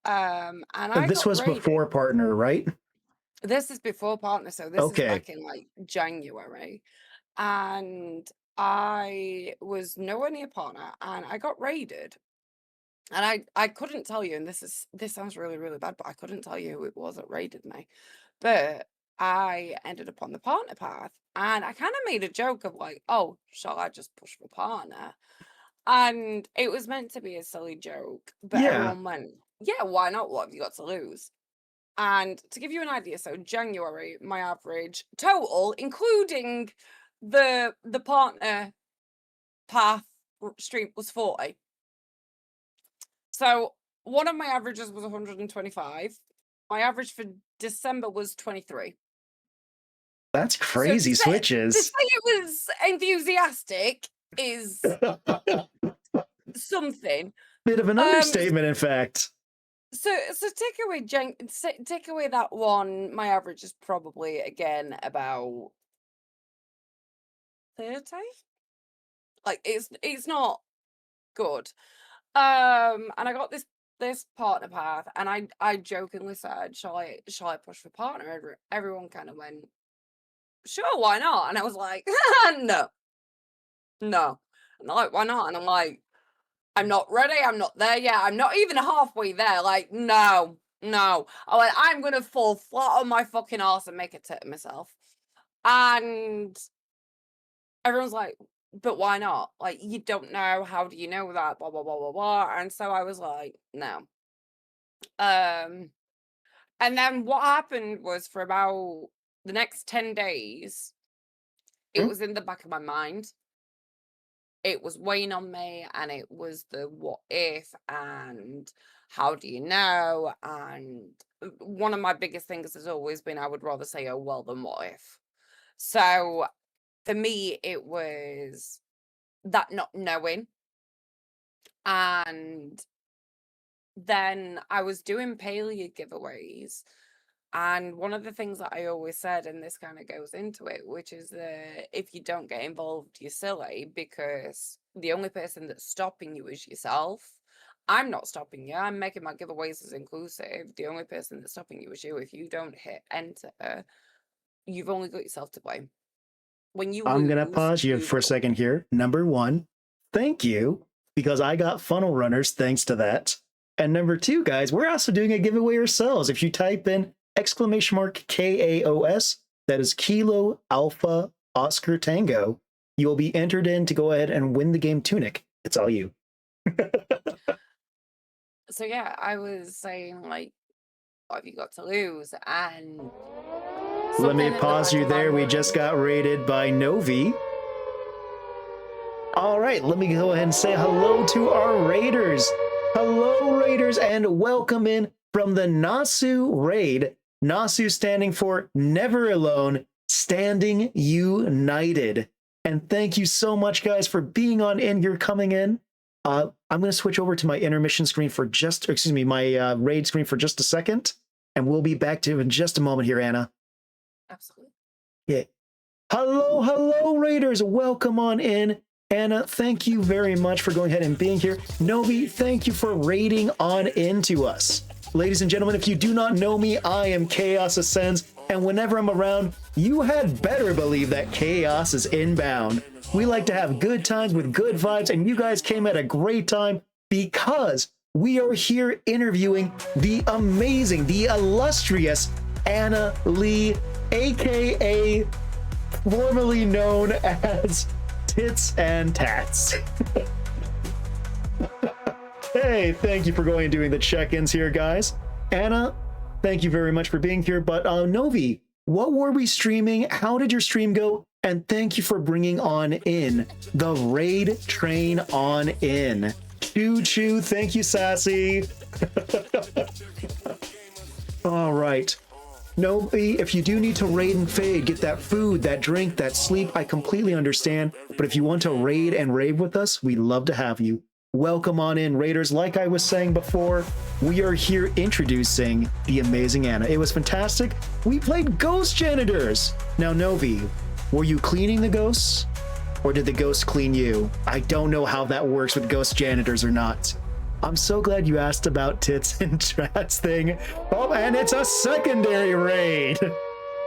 And I This got was raided. before partner, right? This is before partner, so this is Okay. back in like January. And I was nowhere near partner and I got raided. And I couldn't tell you, and this sounds really, really bad, but I couldn't tell you who it was that raided me. But I ended up on the partner path and I kind of made a joke of like, oh, shall I just push for partner? And it was meant to be a silly joke, but Yeah. everyone went, yeah, why not? What have you got to lose? And to give you an idea, so January, my average total, including the partner path stream, was 40. So one of my averages was 125. My average for December was 23. That's crazy To switches. say it was enthusiastic is something. Bit of an understatement, in fact. So take away that one. My average is probably again about 30. Like it's not good. And I got this partner path, and I jokingly said, "Shall I push for partner?" Everyone kind of went, "Sure, why not?" And I was like, "No, no." And they're like, "Why not?" And I'm like, "I'm not ready. I'm not there yet. I'm not even halfway there. Like, no, no." I went, "I'm gonna fall flat on my fucking ass and make a tit of myself." And everyone's like, "But why not? Like, you don't know. How do you know that? Blah blah blah blah blah." And so I was like, "No." And then what happened was for about the next 10 days, it Hmm? was in the back of my mind. It was weighing on me, and it was the what if and how do you know? And one of my biggest things has always been I would rather say, oh, well, than what if. So for me, it was that not knowing. And then I was doing paleo giveaways. And one of the things that I always said, and this kind of goes into it, which is that if you don't get involved, you're silly, because the only person that's stopping you is yourself. I'm not stopping you. I'm making my giveaways as inclusive. The only person that's stopping you is you. If you don't hit enter, you've only got yourself to blame. When you I'm going to lose, pause you for a second here. Number one, thank you, because I got funnel runners thanks to that. And number two, guys, we're also doing a giveaway ourselves. If you type in !KAOS, that is Kilo Alpha Oscar Tango, you'll be entered in to go ahead and win the game Tunic. It's all you. So yeah, I was saying like, what have you got to lose? And let me something in the pause back you of my there. We mind- just got raided by Novi. All right, let me go ahead and say hello to our raiders. Hello, raiders, and welcome in from the Nasu raid. Nasu standing for Never Alone. standing united. And thank you so much, guys, for being on in here, coming in. I'm going to switch over to my intermission screen for just, excuse me, my raid screen for just a second. And we'll be back to you in just a moment here, Anna. Absolutely. Yeah. Hello, hello, Raiders. Welcome on in. Anna, thank you very much for going ahead and being here. Novi, thank you for raiding on into us. Ladies and gentlemen, if you do not know me, I am Chaos Ascends, and whenever I'm around, you had better believe that chaos is inbound. We like to have good times with good vibes, and you guys came at a great time because we are here interviewing the amazing, the illustrious Anna Lee, aka formerly known as Tits and Tats. Hey, thank you for going and doing the check-ins here, guys. Anna, thank you very much for being here. But Novi, what were we streaming? How did your stream go? And thank you for bringing on in the raid train on in. Choo choo, thank you, Sassy. All right. Novi, if you do need to raid and fade, get that food, that drink, that sleep, I completely understand. But if you want to raid and rave with us, we'd love to have you. Welcome on in, Raiders. Like I was saying before, we are here introducing the amazing Anna. It was fantastic. We played Ghost Janitors. Now, Novi, were you cleaning the ghosts? Or did the ghosts clean you? I don't know how that works with Ghost Janitors or not. I'm so glad you asked about Tits and Trats thing. Oh, and it's a secondary raid.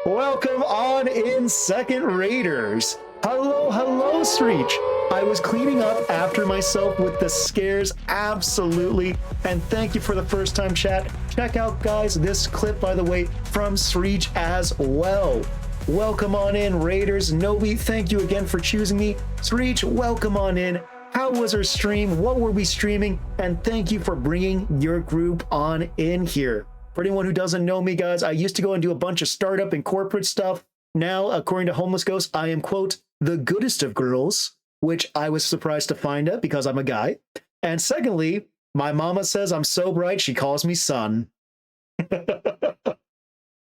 Welcome on in, second Raiders. Hello, hello, Screech. I was cleaning up after myself with the scares, absolutely. And thank you for the first time chat. Check out, guys, this clip, by the way, from Screech as well. Welcome on in, Raiders. Novi, thank you again for choosing me. Screech, welcome on in. How was our stream? What were we streaming? And thank you for bringing your group on in here. For anyone who doesn't know me, guys, I used to go and do a bunch of startup and corporate stuff. Now, according to Homeless Ghost, I am, quote, the goodest of girls, which I was surprised to find out because I'm a guy. And secondly, my mama says I'm so bright, she calls me son.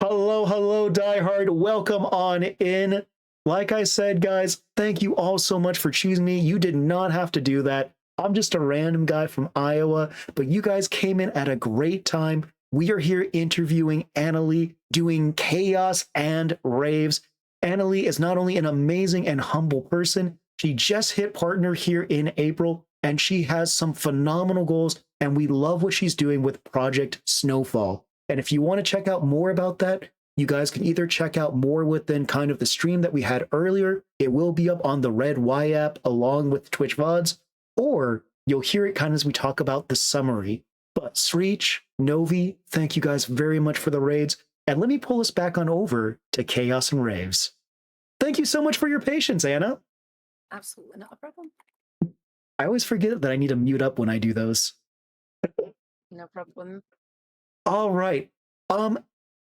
Hello, hello, diehard. Welcome on in. Like I said, guys, thank you all so much for choosing me. You did not have to do that. I'm just a random guy from Iowa, but you guys came in at a great time. We are here interviewing Anna Lee, doing Chaos and Raves. Anna Lee is not only an amazing and humble person, she just hit partner here in April, and she has some phenomenal goals, and we love what she's doing with Project Snowfall. And if you want to check out more about that, you guys can either check out more within kind of the stream that we had earlier. It will be up on the Red Y app along with Twitch VODs, or you'll hear it kind of as we talk about the summary. But Screech, Novi, thank you guys very much for the raids. And let me pull us back on over to Chaos and Raves. Thank you so much for your patience, Anna. Absolutely not a problem. I always forget that I need to mute up when I do those. No problem. All right.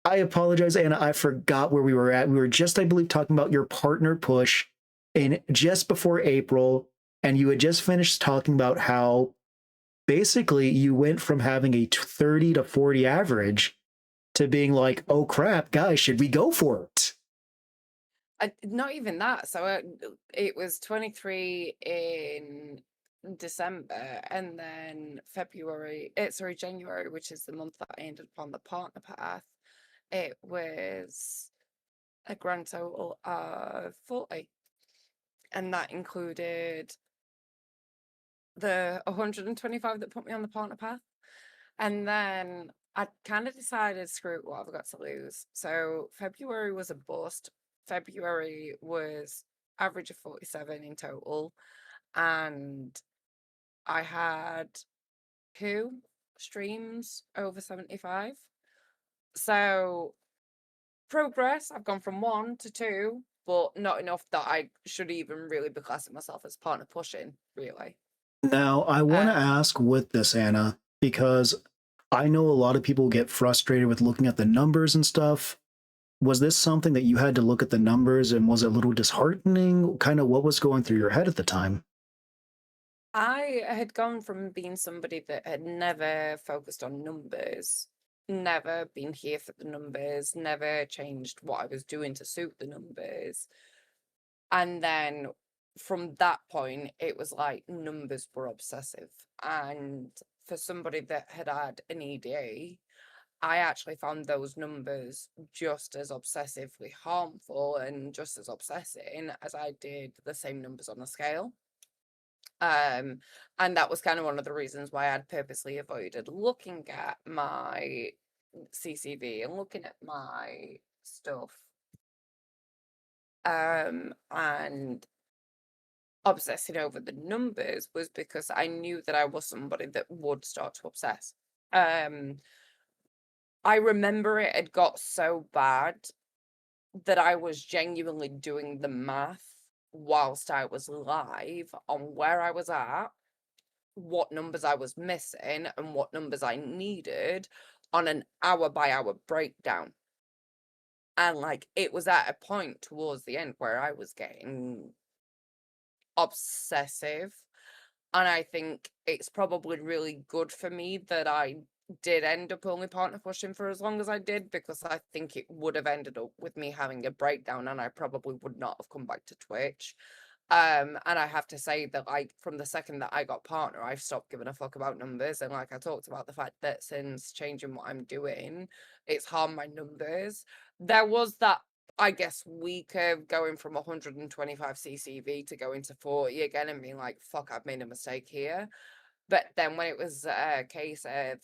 I apologize, Anna. I forgot where we were at. We were just, I believe, talking about your partner push in just before April, and you had just finished talking about how basically you went from having a 30 to 40 average to being like, oh crap, guys, should we go for it? Not even that. So it was 23 in December, and then January, which is the month that I ended up on the partner path. It was a grand total of 40, and that included the 125 that put me on the partner path. And then I kind of decided, screw it, what have I got to lose? So February was a bust. February was average of 47 in total, and I had 2 streams over 75. So progress, I've gone from 1 to 2, but not enough that I should even really be classing myself as partner pushing, really. Now, I want to ask with this, Anna, because I know a lot of people get frustrated with looking at the numbers and stuff. Was this something that you had to look at the numbers, and was it a little disheartening? Kind of what was going through your head at the time? I had gone from being somebody that had never focused on numbers, never been here for the numbers, never changed what I was doing to suit the numbers. And then from that point, it was like numbers were obsessive. And for somebody that had had an ED, I actually found those numbers just as obsessively harmful and just as obsessing as I did the same numbers on the scale. And that was kind of one of the reasons why I'd purposely avoided looking at my CCV and looking at my stuff. And obsessing over the numbers was because I knew that I was somebody that would start to obsess. I remember it had got so bad that I was genuinely doing the math whilst I was live on where I was at, what numbers I was missing, and what numbers I needed on an hour by hour breakdown. And like it was at a point towards the end where I was getting obsessive. And I think it's probably really good for me that I did end up only partner pushing for as long as I did, because I think it would have ended up with me having a breakdown and I probably would not have come back to Twitch. And I have to say that like from the second that I got partner, I've stopped giving a fuck about numbers. And like I talked about the fact that since changing what I'm doing, it's harmed my numbers. There was that, I guess, week of going from 125 CCV to going to 40 again and being like, fuck, I've made a mistake here. But then when it was a case of,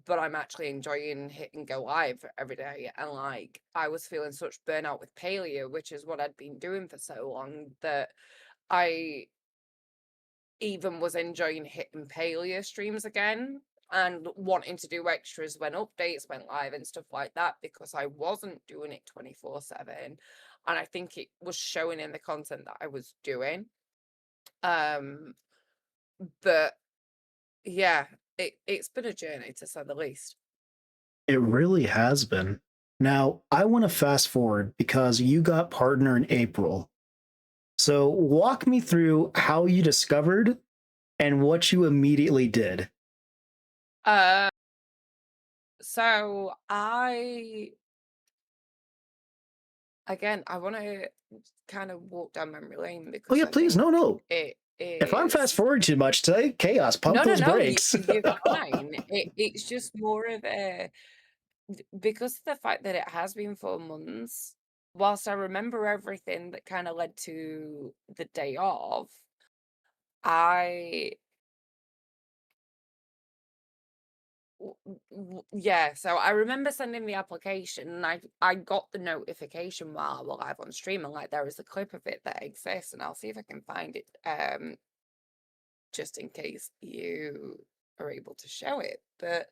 but I'm actually enjoying hit and go live every day, and like I was feeling such burnout with paleo, which is what I'd been doing for so long, that I even was enjoying hitting paleo streams again and wanting to do extras when updates went live and stuff like that, because I wasn't doing it 24/7. And I think it was showing in the content that I was doing. But yeah, it's been a journey, to say the least. It really has been. Now, I want to fast forward because you got partner in April. So walk me through how you discovered and what you immediately did. So I want to kind of walk down memory lane Oh because yeah, I please. think No, no. it If I'm fast is forwarding too much today, chaos, pump those no, brakes. you're fine. It's just more of a, because of the fact that it has been 4 months, whilst I remember everything that kind of led to the day of, I yeah, so I remember sending the application and I got the notification while we're live on stream, and like there is a clip of it that exists, and I'll see if I can find it just in case you are able to show it. But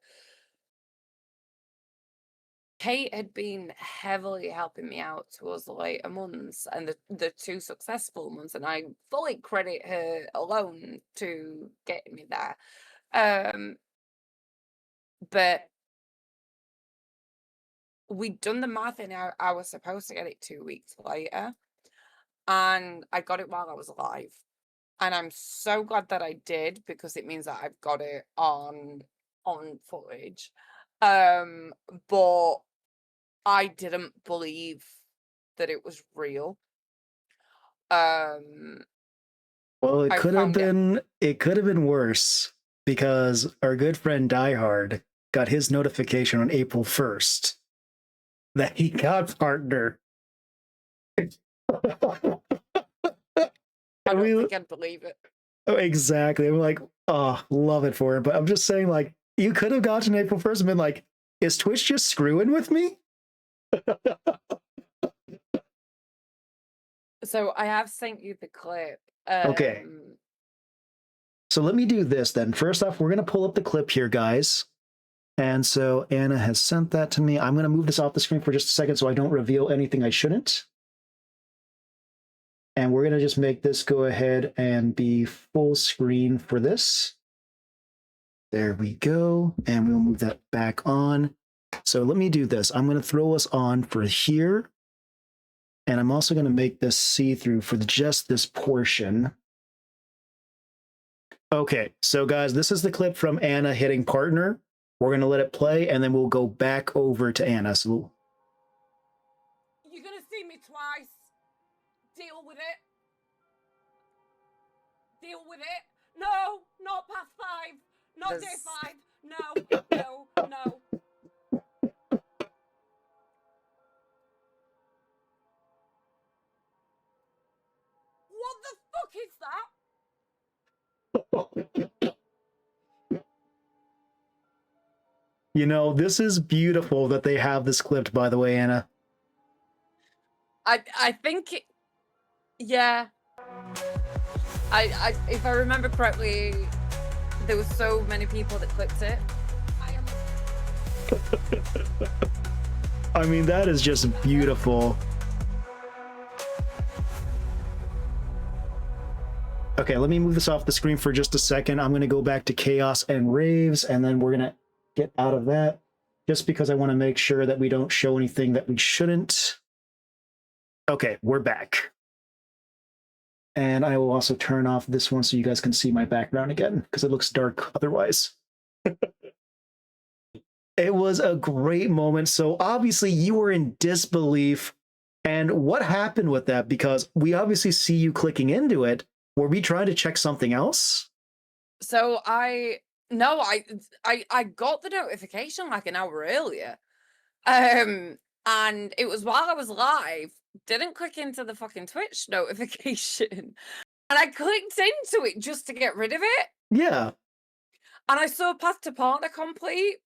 Kate had been heavily helping me out towards the later months and the two successful months, and I fully credit her alone to getting me there. But we'd done the math and I was supposed to get it 2 weeks later, and I got it while I was alive. And I'm so glad that I did, because it means that I've got it on footage. But I didn't believe that it was real. Well, I found it could have been worse because our good friend Diehard got his notification on April 1st that he got partner. I don't think I'd believe it. Oh, exactly. I'm like, oh, love it for it. But I'm just saying, like, you could have gotten April 1st and been like, is Twitch just screwing with me? So I have sent you the clip. Okay. So let me do this then. First off, we're going to pull up the clip here, guys. And so Anna has sent that to me. I'm going to move this off the screen for just a second so I don't reveal anything I shouldn't. And we're going to just make this go ahead and be full screen for this. There we go. And we'll move that back on. So let me do this. I'm going to throw us on for here. And I'm also going to make this see-through for just this portion. Okay, so guys, this is the clip from Anna hitting partner We're going to let it play, and then we'll go back over to Anna. So You're gonna see me twice. Deal with it. Deal with it. No, not past 5. Not day 5. No, no, no. What the fuck is that? you know, this is beautiful that they have this clipped, by the way, Anna. I think it, yeah. I if I remember correctly, there were so many people that clicked it. I mean, that is just beautiful. Okay, let me move this off the screen for just a second. I'm going to go back to Chaos and Raves, and then we're going to get out of that just because I want to make sure that we don't show anything that we shouldn't. Okay, we're back. And I will also turn off this one so you guys can see my background again because it looks dark otherwise. It was a great moment. So obviously you were in disbelief. And what happened with that? Because we obviously see you clicking into it. Were we trying to check something else? So I got the notification like an hour earlier. And it was while I was live, didn't click into the fucking Twitch notification. And I clicked into it just to get rid of it. Yeah. And I saw path to partner complete.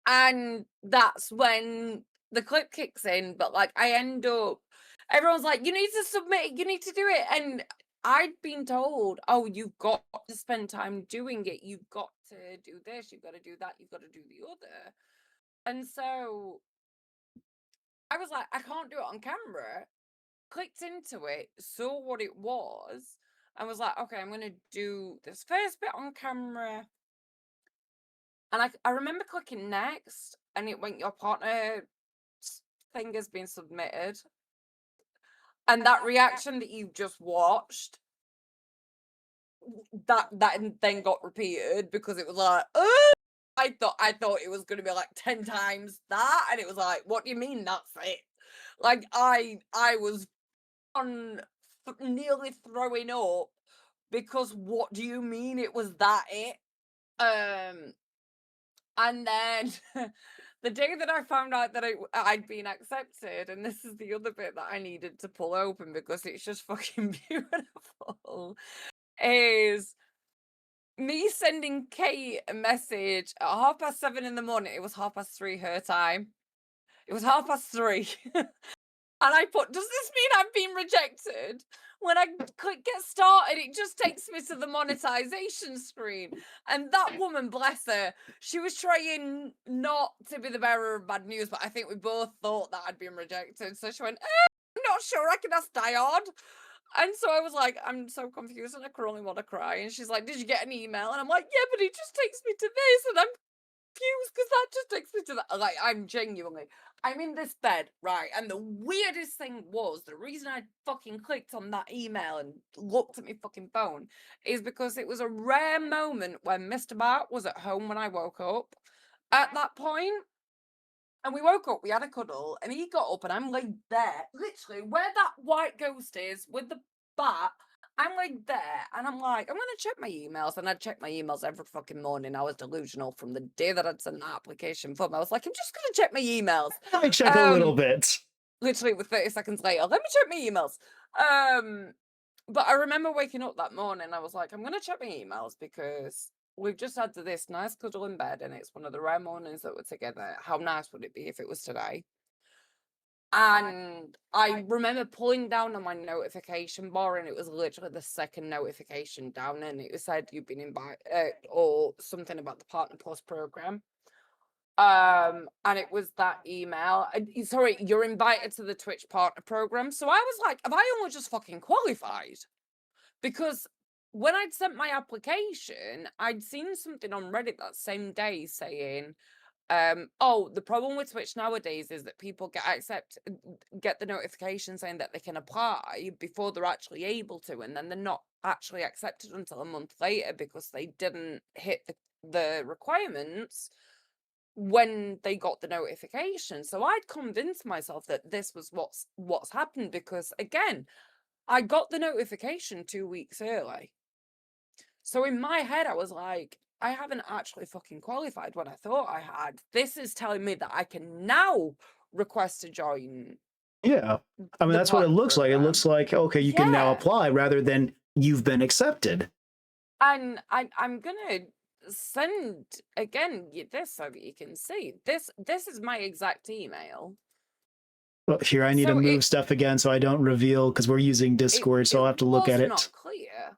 And that's when the clip kicks in. But like I end up, everyone's like, you need to submit it, you need to do it. And I'd been told, oh, you've got to spend time doing it. You've got to do this, you've got to do that, you've got to do the other. And so I was like, I can't do it on camera. Clicked into it, saw what it was, and was like, okay, I'm going to do this first bit on camera. And I remember clicking next, and it went, your partner thing has been submitted. And that reaction that you just watched, that then got repeated because it was like, oh! I thought it was going to be like 10 times that, and it was like, what do you mean that's it? Like I was on nearly throwing up because what do you mean it was that it? And then the day that I found out that I'd been accepted, and this is the other bit that I needed to pull open because it's just fucking beautiful, is me sending Kate a message at 7:30 in the morning. It was 3:30 her time. It was 3:30. And I put, does this mean I've been rejected? When I click get started, it just takes me to the monetization screen. And that woman, bless her, she was trying not to be the bearer of bad news, but I think we both thought that I'd been rejected. So she went, I'm not sure, I can ask Diod. And so I was like, I'm so confused and I could only want to cry. And she's like, did you get an email? And I'm like, yeah, but it just takes me to this. And I'm confused because that just takes me to that. Like, I'm in this bed, right? And the weirdest thing was, the reason I fucking clicked on that email and looked at my fucking phone is because it was a rare moment when Mr. Bart was at home when I woke up at that point. And we woke up, we had a cuddle, and he got up and I'm laid there, literally where that white ghost is with the bat. I'm laid there and I'm like, I'm going to check my emails. And I'd check my emails every fucking morning. I was delusional from the day that I'd sent the application form. I was like, I'm just going to check my emails. Let me check a little bit. Literally with 30 seconds later, let me check my emails. But I remember waking up that morning. I was like, I'm going to check my emails because we've just had this nice cuddle in bed and it's one of the rare mornings that we're together. How nice would it be if it was today? And I remember pulling down on my notification bar and it was literally the second notification down and it said you've been invited or something about the Partner Plus program. And it was that email. Sorry, you're invited to the Twitch Partner program. So I was like, have I only just fucking qualified? Because when I'd sent my application, I'd seen something on Reddit that same day saying, oh, the problem with Twitch nowadays is that people get the notification saying that they can apply before they're actually able to, and then they're not actually accepted until a month later because they didn't hit the requirements when they got the notification. So I'd convinced myself that this was what's happened, because again, I got the notification 2 weeks early. So in my head, I was like, I haven't actually fucking qualified what I thought I had. This is telling me that I can now request to join Yeah. I mean, the that's what it partner looks like. It looks program. like, okay, you can now Yeah. apply rather than you've been accepted. And I'm gonna send again this so that you can see. This is my exact email. Well, here, I need to So move stuff again so I don't reveal because we're using Discord, so it I'll have to look was at not it. clear.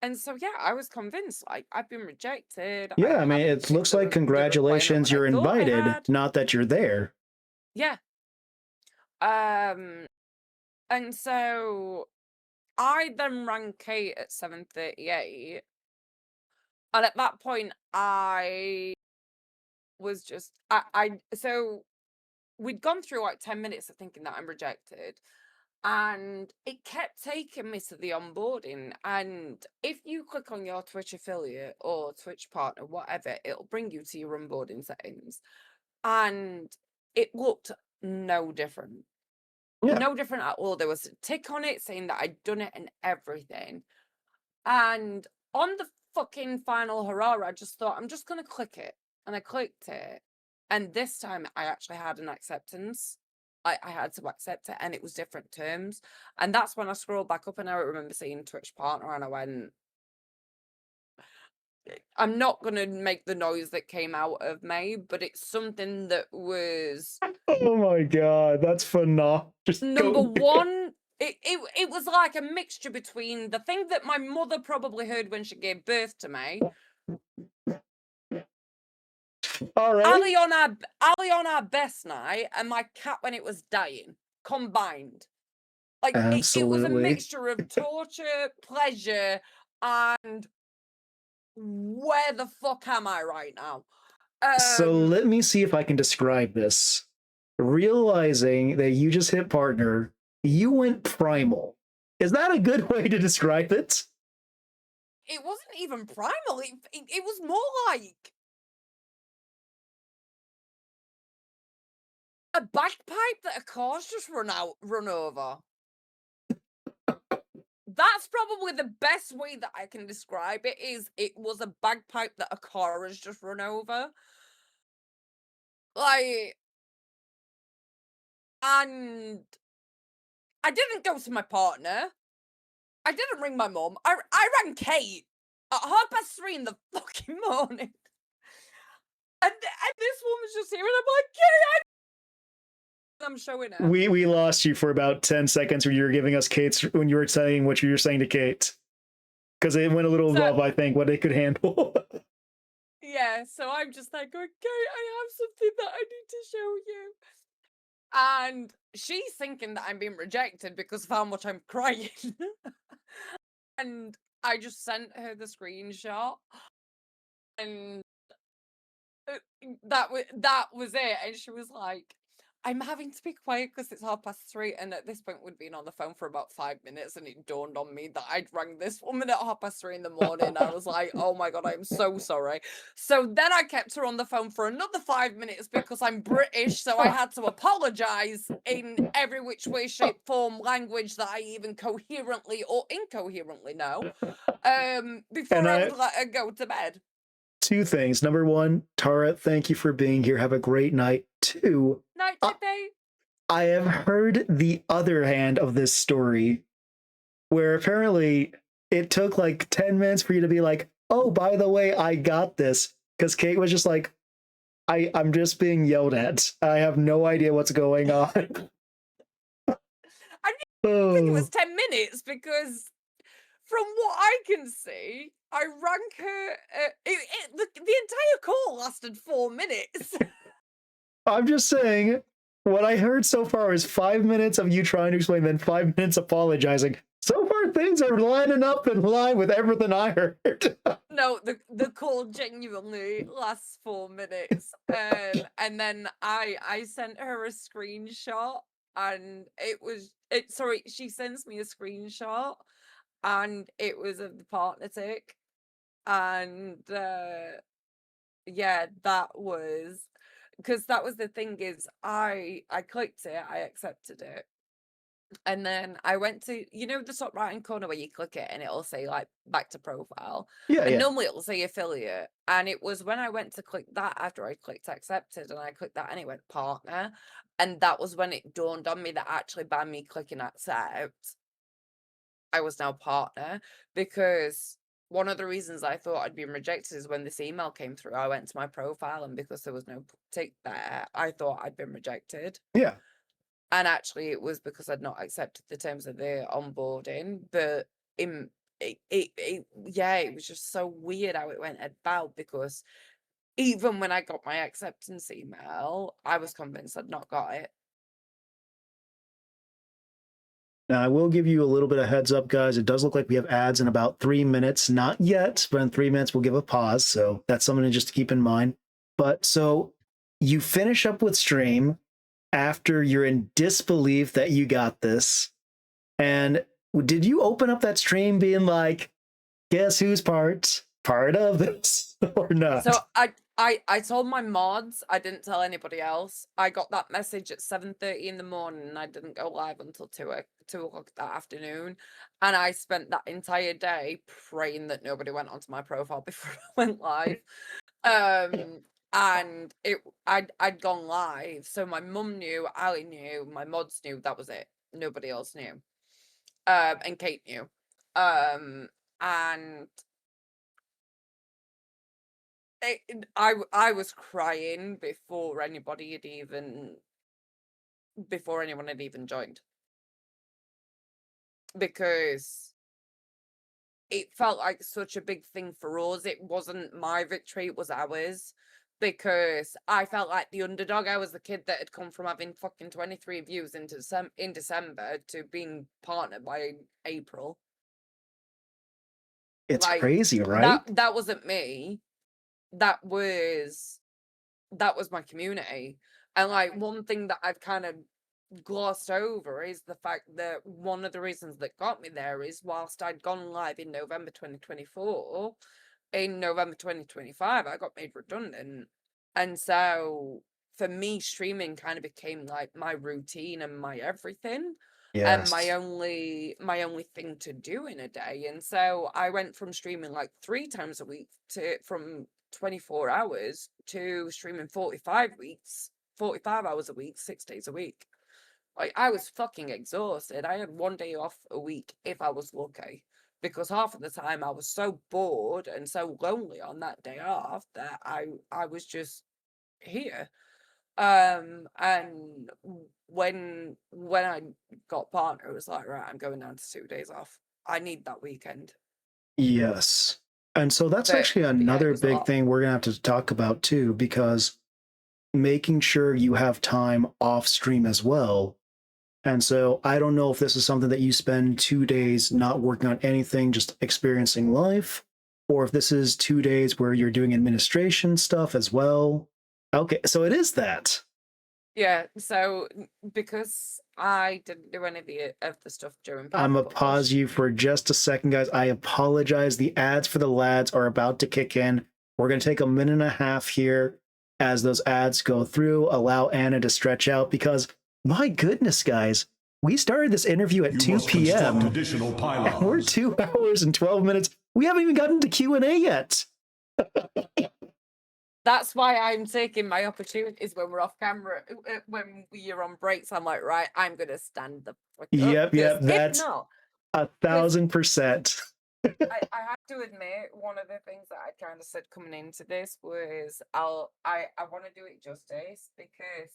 And so yeah, I was convinced, like, I've been rejected. I Yeah, I mean, haven't it hit looks like the requirement congratulations, when I you're thought I invited, had. not that you're there. Yeah. And so I then rang Kate at 7:38, and at that point I was just I so we'd gone through like 10 minutes of thinking that I'm rejected, and it kept taking me to the onboarding. And if you click on your Twitch affiliate or Twitch partner, whatever, it'll bring you to your onboarding settings, and it looked no different. Yeah. No different at all. There was a tick on it saying that I'd done it and everything. And on the fucking final hurrah, I just thought, I'm just going to click it. And I clicked it. And this time I actually had an acceptance. I had to accept it, and it was different terms. And that's when I scrolled back up and I remember seeing Twitch partner, and I went, I'm not going to make the noise that came out of me, but it's something that was Oh my god, that's phenomenal. Just number go. one. It was like a mixture between the thing that my mother probably heard when she gave birth to me, All right. Ali on our best night, and my cat when it was dying, combined. Like it was a Absolutely. mixture of torture, pleasure, and where the fuck am I right now? So let me see if I can describe this. Realizing that you just hit partner, you went primal. Is that a good way to describe it? It wasn't even primal. It was more like a bagpipe that a car's just run over. That's probably the best way that I can describe it. Is it was a bagpipe that a car has just run over. Like, and I didn't go to my partner. I didn't ring my mum. I rang Kate at 3:30 in the fucking morning. And this woman's just here, and I'm like, Kate, I'm showing her. We lost you for about 10 seconds when you were giving us Kate's, when you were saying what you were saying to Kate. Because it went a little above, I think, what they could handle. Yeah, so I'm just like, okay, I have something that I need to show you. And she's thinking that I'm being rejected because of how much I'm crying. And I just sent her the screenshot, and that was it. And she was like, I'm having to be quiet because it's 3:30. And at this point, we'd been on the phone for about 5 minutes, and it dawned on me that I'd rang this woman at 3:30 in the morning. I was like, oh my God, I'm so sorry. So then I kept her on the phone for another 5 minutes because I'm British. So I had to apologize in every which way, shape, form, language that I even coherently or incoherently know, before I would let her go to bed. Two things. Number one, Tara, thank you for being here. Have a great night. Two, Night, Tippy. I have heard the other hand of this story where apparently it took like 10 minutes for you to be like, oh, by the way, I got this. Because Kate was just like, I'm just being yelled at. I have no idea what's going on. I didn't think it was 10 minutes because from what I can see, I rang her. The entire call lasted 4 minutes. I'm just saying, what I heard so far is 5 minutes of you trying to explain, then 5 minutes apologizing. So far, things are lining up in line with everything I heard. No, the call genuinely lasts 4 minutes. And then I sent her a screenshot, and sorry, she sends me a screenshot, and it was of the partner tick. And yeah, that was because that was the thing is I clicked it, I accepted it. And then I went to, the top right hand corner where you click it and it'll say like back to profile. Yeah, And yeah. normally it'll say affiliate. And it was when I went to click that after I clicked accepted and I clicked that and it went partner. And that was when it dawned on me that actually by me clicking accept, I was now partner. Because one of the reasons I thought I'd been rejected is when this email came through, I went to my profile and because there was no tick there, I thought I'd been rejected. Yeah. And actually, it was because I'd not accepted the terms of the onboarding. But in yeah, it was just so weird how it went about because even when I got my acceptance email, I was convinced I'd not got it. Now, I will give you a little bit of heads up, guys. It does look like we have ads in about 3 minutes. Not yet, but in 3 minutes, we'll give a pause. So that's something to just keep in mind. But so you finish up with stream after you're in disbelief that you got this. And did you open up that stream being like, guess who's part of this or not? So I told my mods, I didn't tell anybody else. I got that message at 7:30 in the morning and I didn't go live until 2 o'clock that afternoon. And I spent that entire day praying that nobody went onto my profile before I went live. And I'd gone live. So my mum knew, Ali knew, my mods knew, that was it. Nobody else knew. And Kate knew. And I was crying before anyone had even joined because it felt like such a big thing for us. It wasn't my victory, it was ours. Because I felt like the underdog. I was the kid that had come from having fucking 23 views in December to being partnered by April. It's Like, crazy, right? that wasn't me. That was my community. And like one thing that I've kind of glossed over is the fact that one of the reasons that got me there is whilst I'd gone live in November 2024, in November 2025, I got made redundant. And so for me, streaming kind of became like my routine and my everything and my Yes. only thing to do in a day. And so I went from streaming like 3 times a week from 24 hours to streaming 45 hours a week, 6 days a week. Like I was fucking exhausted. I had 1 day off a week if I was lucky, because half of the time I was so bored and so lonely on that day off that I was just here. And when I got partner, it was like, right, I'm going down to 2 days off. I need that weekend. Yes. And so that's But actually yeah, it another was a big lot. thing we're going to have to talk about too, because making sure you have time off stream as well. And so I don't know if this is something that you spend 2 days not working on anything, just experiencing life, or if this is 2 days where you're doing administration stuff as well. Okay, so it is that. Yeah, so because I didn't do any of the stuff during I'm gonna push. pause you for just a second, guys. I apologize. The ads for the lads are about to kick in. We're gonna take a minute and a half here as those ads go through. Allow Anna to stretch out because, my goodness, guys, we started this interview at You 2 must construct p.m. additional and we're pylons. 2 hours and 12 minutes. We haven't even gotten to Q&A yet. That's why I'm taking my opportunities when we're off camera, when we're on breaks. I'm like, right, I'm gonna stand the fuck up Yep, because if that's not, because 1,000%. I have to admit, one of the things that I kind of said coming into this was I want to do it justice because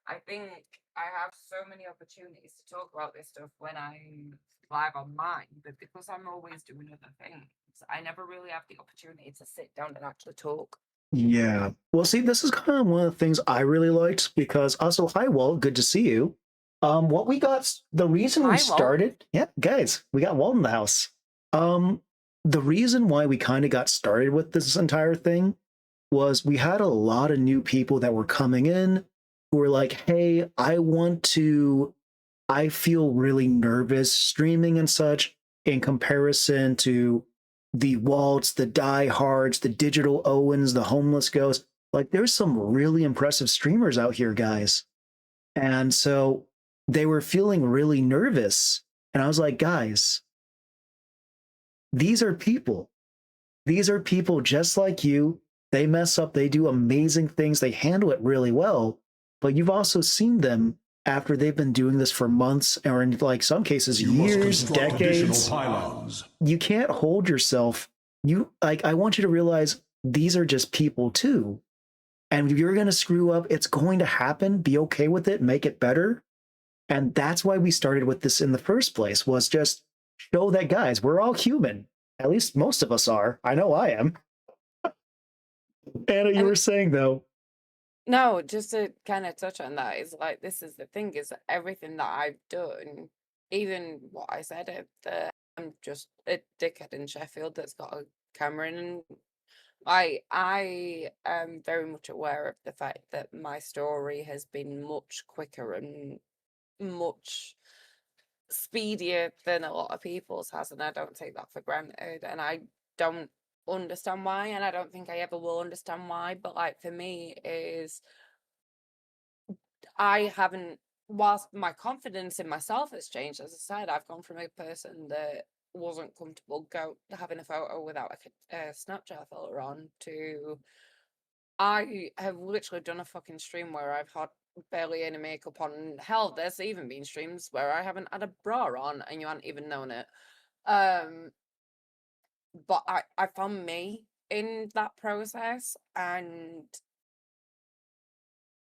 I think I have so many opportunities to talk about this stuff when I'm live on mine, but because I'm always doing other things, I never really have the opportunity to sit down and actually talk. Yeah. Well, see, this is kind of one of the things I really liked because also, hi, Walt, good to see you. What we got, the reason we Hi, Walt. started, yeah, guys, we got Walt in the house. Um, the reason why we kind of got started with this entire thing was we had a lot of new people that were coming in who were like, hey, I feel really nervous streaming and such. in comparison to the Waltz, the diehards, the digital Owens, the homeless ghosts. Like there's some really impressive streamers out here, guys. And so they were feeling really nervous. And I was like, guys, these are people. These are people just like you. They mess up, they do amazing things, they handle it really well. But you've also seen them after they've been doing this for months, or in like some cases, You must years, construct additional decades. pylons. You can't hold yourself. You like, I want you to realize these are just people too. And if you're going to screw up, it's going to happen. Be okay with it, make it better. And that's why we started with this in the first place, was just show that, guys, we're all human. At least most of us are. I know I am. Anna, you And were saying though. no, just to kind of touch on that is like, this is the thing, is that everything that I've done, even what I said, I'm just a dickhead in Sheffield that's got a camera in, and I am very much aware of the fact that my story has been much quicker and much speedier than a lot of people's has, and I don't take that for granted, and I don't understand why, and I don't think I ever will understand why. But like for me is, I haven't, whilst my confidence in myself has changed, as I said, I've gone from a person that wasn't comfortable having a photo without a Snapchat filter on to, I have literally done a fucking stream where I've had barely any makeup on. Hell, there's even been streams where I haven't had a bra on and you haven't even known it. Um, but I found me in that process, and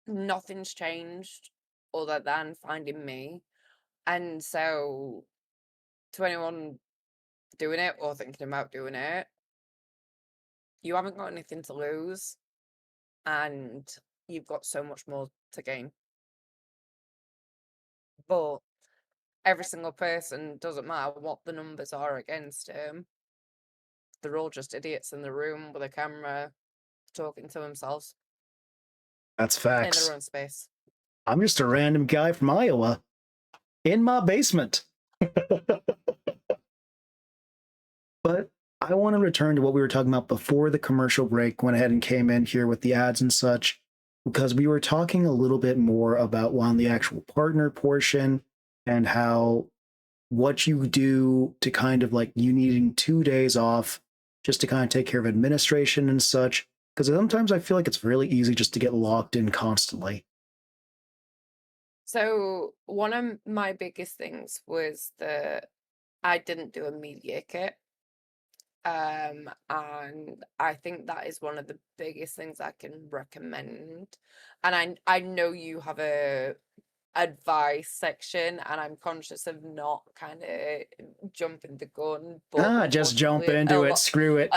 nothing's changed other than finding me. And so, to anyone doing it or thinking about doing it, you haven't got anything to lose, and you've got so much more to gain. But every single person, doesn't matter what the numbers are against him, they're all just idiots in the room with a camera talking to themselves That's in their facts. own space. I'm just a random guy from Iowa in my basement. But I want to return to what we were talking about before the commercial break, went ahead and came in here with the ads and such, because we were talking a little bit more about one, the actual partner portion, and how what you do to kind of like you needing 2 days off just to kind of take care of administration and such. Because sometimes I feel like it's really easy just to get locked in constantly. So, one of my biggest things was that I didn't do a media kit. And I think that is one of the biggest things I can recommend. And I know you have a advice section, and I'm conscious of not kind of jumping the gun, but Just jump unfortunately into it, screw it.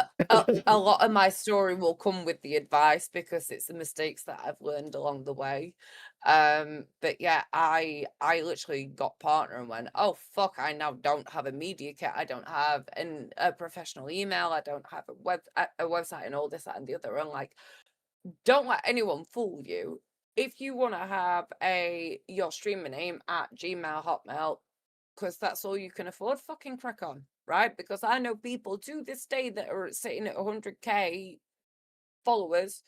a lot of my story will come with the advice because it's the mistakes that I've learned along the way. But yeah, I literally got partner and went, oh fuck, I now don't have a media kit, I don't have a professional email, I don't have a website and all this, that and the other. And like, don't let anyone fool you. If you want to have your streamer name at Gmail, Hotmail, because that's all you can afford, fucking crack on, right? Because I know people to this day that are sitting at 100k followers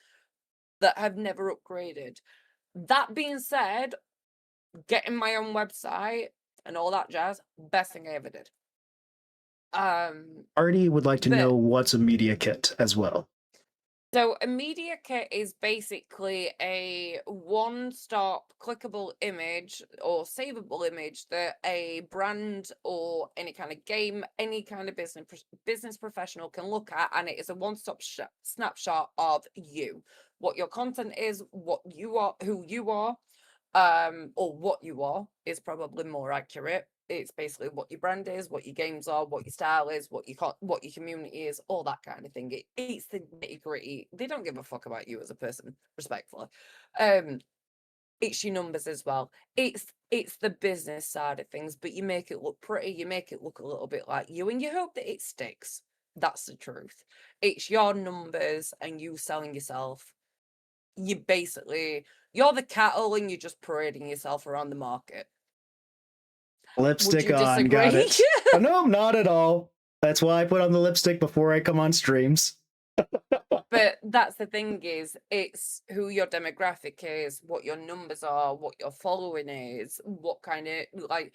that have never upgraded. That being said, getting my own website and all that jazz, best thing I ever did. Artie would like to But know what's a media kit as well. so a media kit is basically a one-stop clickable image or savable image that a brand or any kind of game, any kind of business professional can look at, and it is a one-stop snapshot of you, what your content is, what you are, who you are, or what you are is probably more accurate. It's basically what your brand is, what your games are, what your style is, what your community is, all that kind of thing. It's the nitty gritty. They don't give a fuck about you as a person, respectfully. It's your numbers as well. It's the business side of things, but you make it look pretty. You make it look a little bit like you, and you hope that it sticks. That's the truth. It's your numbers and you selling yourself. You're the cattle and you're just parading yourself around the market. Would Lipstick you on, got disagree? it. Oh, no, not at all. That's why I put on the lipstick before I come on streams. But that's the thing is, it's who your demographic is, what your numbers are, what your following is, what kind of like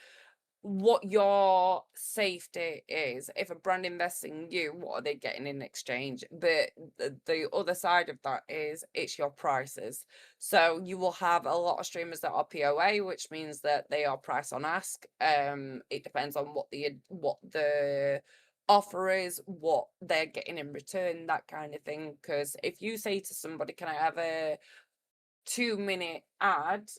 what your safety is. If a brand invests in you, what are they getting in exchange? But the other side of that is it's your prices. So you will have a lot of streamers that are POA, which means that they are price on ask. It depends on what the offer is, what they're getting in return, that kind of thing. Because if you say to somebody, "Can I have a 2-minute ad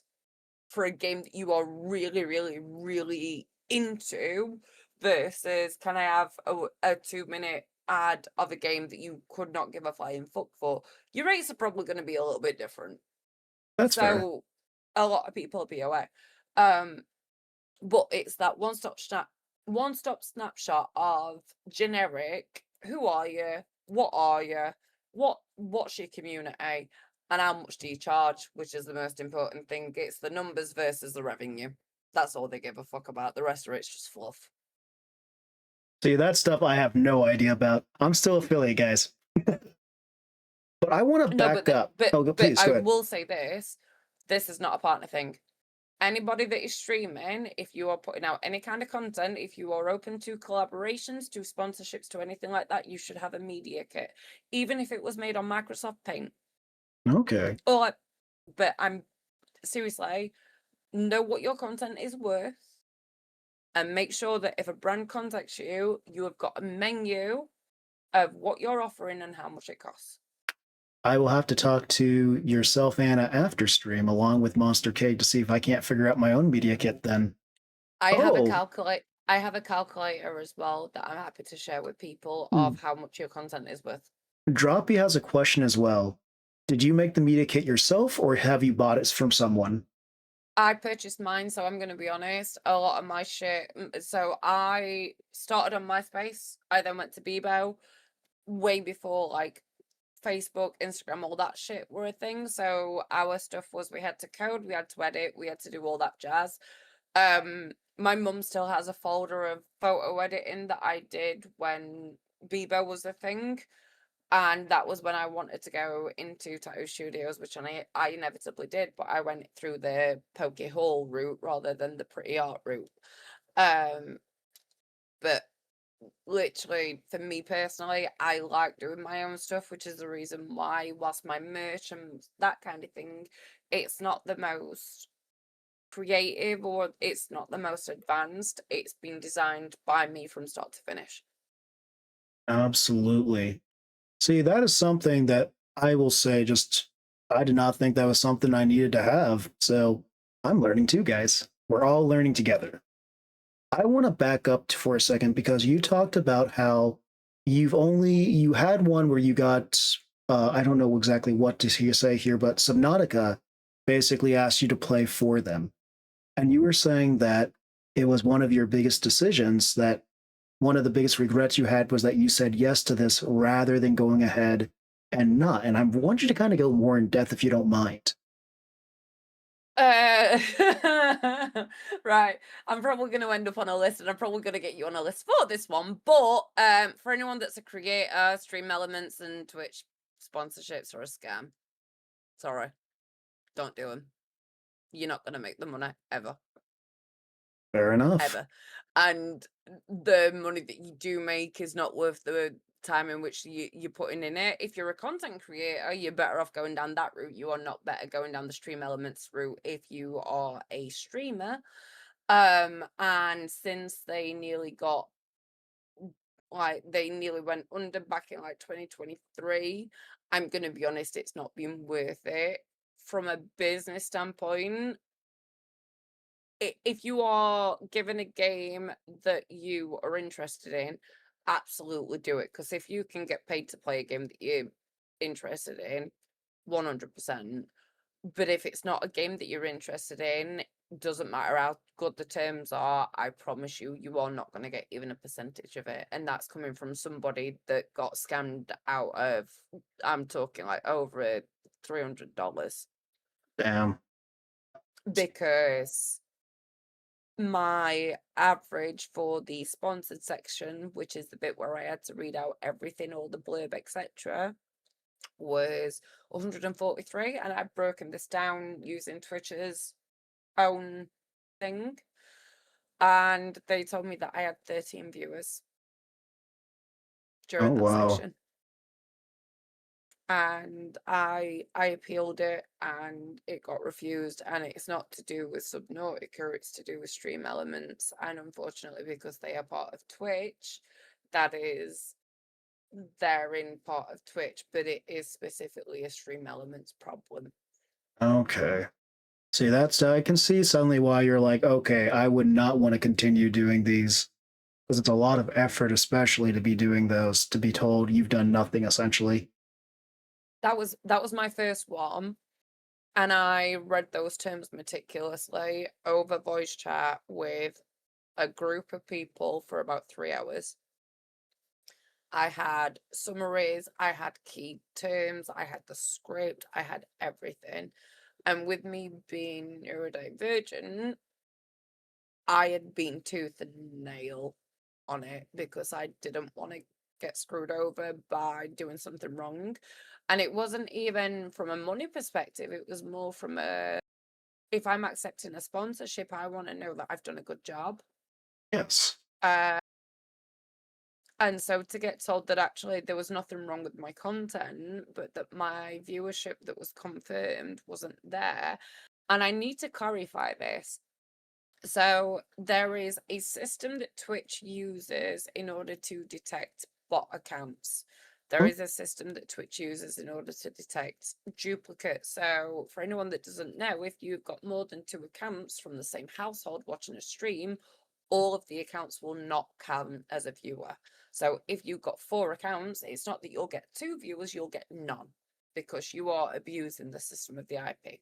for a game that you are really, really, really into," versus "Can I have a 2-minute ad of a game that you could not give a flying fuck for," your rates are probably going to be a little bit different. That's fair. So a lot of people be away. But it's that one-stop snapshot of generic. Who are you? What are you? What's your community? And how much do you charge? Which is the most important thing. It's the numbers versus the revenue. That's all they give a fuck about. The rest of it's just fluff. See, that stuff I have no idea about. I'm still affiliate, guys. But I want to No, back up. Oh, but please, I go ahead. will say this. This is not a partner thing. Anybody that is streaming, if you are putting out any kind of content, if you are open to collaborations, to sponsorships, to anything like that, you should have a media kit, even if it was made on Microsoft Paint. Okay. But I'm seriously, know what your content is worth, and make sure that if a brand contacts you, you have got a menu of what you're offering and how much it costs. I will have to talk to yourself, Anna, after stream, along with Monster Cake, to see if I can't figure out my own media kit then. I have a calculator as well that I'm happy to share with people of how much your content is worth. Droppy has a question as well. Did you make the media kit yourself, or have you bought it from someone? I purchased mine, so I'm going to be honest. A lot of my shit. So I started on MySpace. I then went to Bebo way before like Facebook, Instagram, all that shit were a thing. So our stuff was we had to code, we had to edit, we had to do all that jazz. My mum still has a folder of photo editing that I did when Bebo was a thing. And that was when I wanted to go into tattoo studios, which I inevitably did, but I went through the Poke Hall route rather than the pretty art route. But literally, for me personally, I like doing my own stuff, which is the reason why, whilst my merch and that kind of thing, it's not the most creative or it's not the most advanced, it's been designed by me from start to finish. Absolutely. See, that is something that I will say just, I did not think that was something I needed to have. So I'm learning too, guys. We're all learning together. I want to back up for a second because you talked about how you had one where you got, I don't know exactly what to say here, but Subnautica basically asked you to play for them. And you were saying that it was one of your biggest decisions, that one of the biggest regrets you had was that you said yes to this rather than going ahead and not. And I want you to kind of go more in depth if you don't mind. Uh, right. I'm probably going to end up on a list, and I'm probably going to get you on a list for this one. But for anyone that's a creator, Stream Elements and Twitch sponsorships are a scam. Sorry, don't do them. You're not going to make the money ever. Fair enough. Ever. And the money that you do make is not worth the time in which you're putting in it. If you're a content creator, you're better off going down that route. You are not better going down the Stream Elements route if you are a streamer. And since they nearly went under back in like 2023, I'm gonna be honest, it's not been worth it. From a business standpoint, if you are given a game that you are interested in, absolutely do it. Because if you can get paid to play a game that you're interested in, 100%. But if it's not a game that you're interested in, doesn't matter how good the terms are, I promise you, you are not going to get even a percentage of it. And that's coming from somebody that got scammed out of, I'm talking like over $300. Damn. Because my average for the sponsored section, which is the bit where I had to read out everything, all the blurb, etc., was 143, and I've broken this down using Twitch's own thing, and they told me that I had 13 viewers Oh, during that wow. section. And I appealed it, and it got refused, and it's not to do with Subnautica, it's to do with Stream Elements, and unfortunately, because they are part of Twitch, that is they're in part of Twitch, but it is specifically a Stream Elements problem. Okay. See, I can see suddenly why you're like, okay, I would not want to continue doing these because it's a lot of effort, especially to be doing those, to be told you've done nothing essentially. That was my first one, and I read those terms meticulously over voice chat with a group of people for about 3 hours. I had summaries, I had key terms, I had the script, I had everything. And with me being neurodivergent, I had been tooth and nail on it because I didn't want to get screwed over by doing something wrong. And it wasn't even from a money perspective, it was more from if I'm accepting a sponsorship, I want to know that I've done a good job. Yes. And so to get told that actually there was nothing wrong with my content, but that my viewership that was confirmed wasn't there. And I need to clarify this. So there is a system that Twitch uses in order to detect bot accounts. There is a system that Twitch uses in order to detect duplicates. So for anyone that doesn't know, if you've got more than 2 accounts from the same household watching a stream, all of the accounts will not count as a viewer. So if you've got 4 accounts, it's not that you'll get 2 viewers, you'll get none, because you are abusing the system of the IP.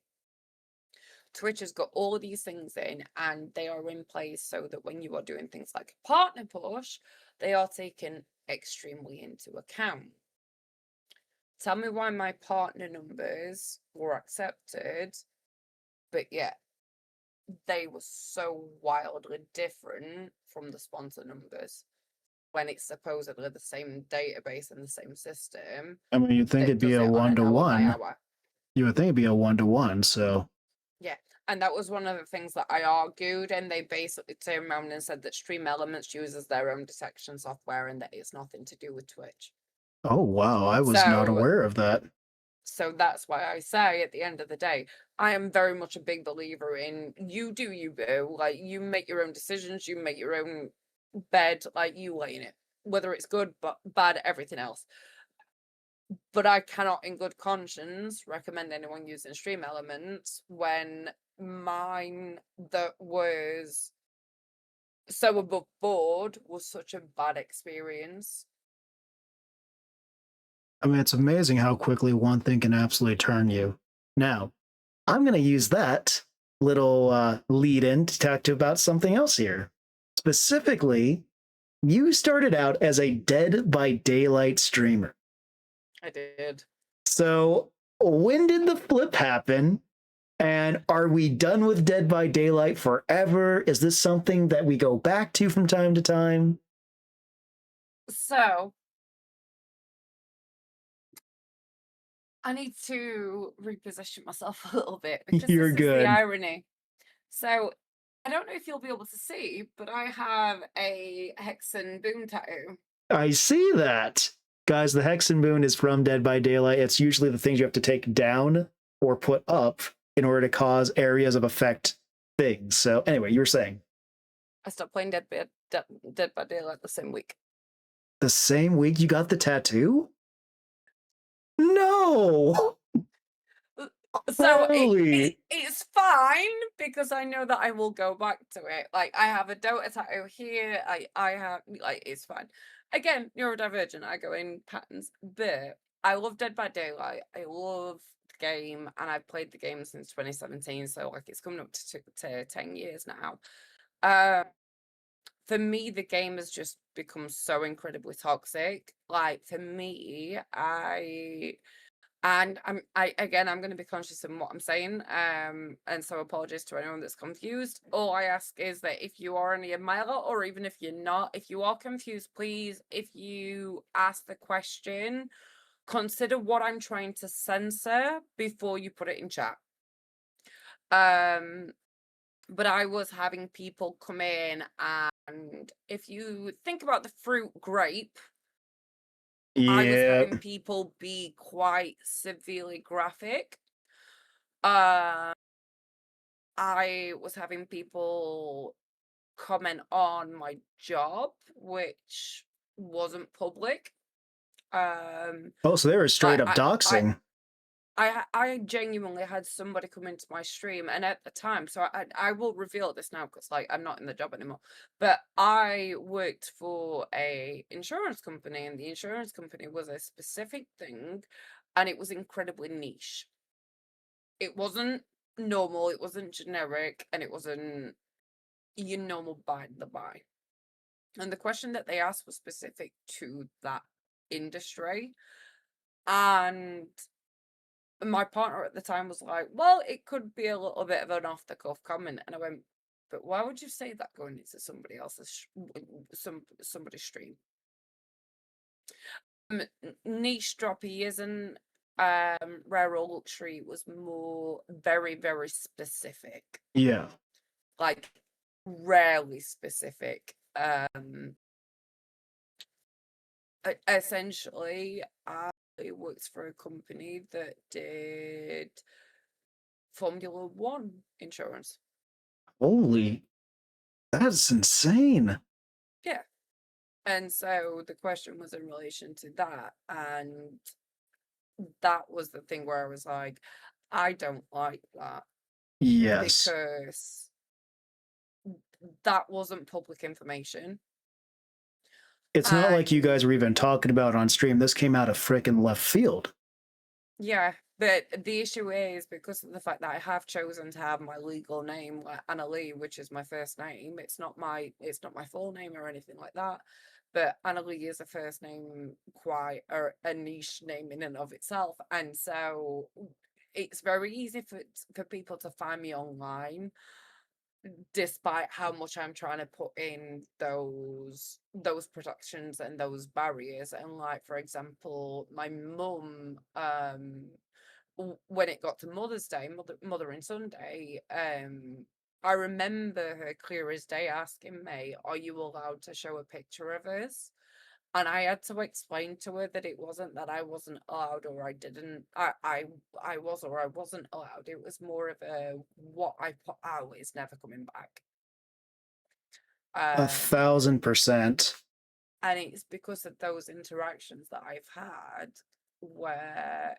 Twitch has got all of these things in, and they are in place so that when you are doing things like a partner push, they are taken extremely into account. Tell me why my partner numbers were accepted, but yet they were so wildly different from the sponsor numbers when it's supposedly the same database and the same system. I mean, you'd think that it'd be does a it on an hour by 1-to-1. hour. You would think it'd be a 1-to-1, so. Yeah, and that was one of the things that I argued, and they basically turned around and said that Stream Elements uses their own detection software and that it's nothing to do with Twitch. Oh, wow. I was not aware of that. So that's why I say at the end of the day, I am very much a big believer in you do you boo. Like, you make your own decisions, you make your own bed, like, you lay in it, whether it's good, but bad, everything else. But I cannot in good conscience recommend anyone using Stream Elements when mine that was so above board was such a bad experience. I mean, it's amazing how quickly one thing can absolutely turn you. Now, I'm going to use that little lead in to talk to about something else here. Specifically, you started out as a Dead by Daylight streamer. I did. So, when did the flip happen? And are we done with Dead by Daylight forever? Is this something that we go back to from time to time? So I need to reposition myself a little bit because You're this is good. the irony. So I don't know if you'll be able to see, but I have a hex and boom tattoo. I see that. Guys, the hex and boon is from Dead by Daylight. It's usually the things you have to take down or put up in order to cause areas of effect things. So anyway, you were saying. I stopped playing Dead by Daylight the same week. The same week you got the tattoo? No! So Holy. it's fine because I know that I will go back to it. Like, I have a Dota tattoo here. I have, like, it's fine. Again, neurodivergent, I go in patterns, but I love Dead by Daylight. I love the game, and I've played the game since 2017, so like it's coming up to 10 years now. For me, the game has just become so incredibly toxic. Like, for me, And I'm going to be conscious in what I'm saying. And so apologies to anyone that's confused. All I ask is that if you are an admirer, or even if you're not, if you are confused, please, if you ask the question, consider what I'm trying to censor before you put it in chat. But I was having people come in, and if you think about the fruit grape, I was Yeah. having people be quite severely graphic. I was having people comment on my job, which wasn't public. Oh, so they were straight Like up doxing. I genuinely had somebody come into my stream, and at the time, so I will reveal this now because like I'm not in the job anymore. But I worked for a insurance company, and the insurance company was a specific thing, and it was incredibly niche. It wasn't normal, it wasn't generic, and it wasn't your normal by the by. And the question that they asked was specific to that industry. And my partner at the time was like, well, it could be a little bit of an off the cuff comment. And I went, but why would you say that going into somebody else's somebody's stream? Niche droppy isn't. Rare or luxury was more very, very specific. Yeah. Like rarely specific. Essentially, I worked for a company that did Formula One insurance. Holy, that's insane. Yeah. And so the question was in relation to that. And that was the thing where I was like, I don't like that Yes. because that wasn't public information. It's not like you guys And were even talking about it on stream. This came out of frickin' left field. yeah, but the issue is because of the fact that I have chosen to have my legal name, like Anna Lee, which is my first name. It's not my full name or anything like that. But Anna Lee is a first name, quite a niche name in and of itself, and so it's very easy for people to find me online, despite how much I'm trying to put in those protections and those barriers. And like for example, my mum, when it got to Mother's Day, Mothering Sunday, I remember her clear as day asking me, "Are you allowed to show a picture of us?" And I had to explain to her that it wasn't that I wasn't allowed or I didn't. I was or I wasn't allowed. It was more of a what I put out is never coming back. 1,000%. And it's because of those interactions that I've had where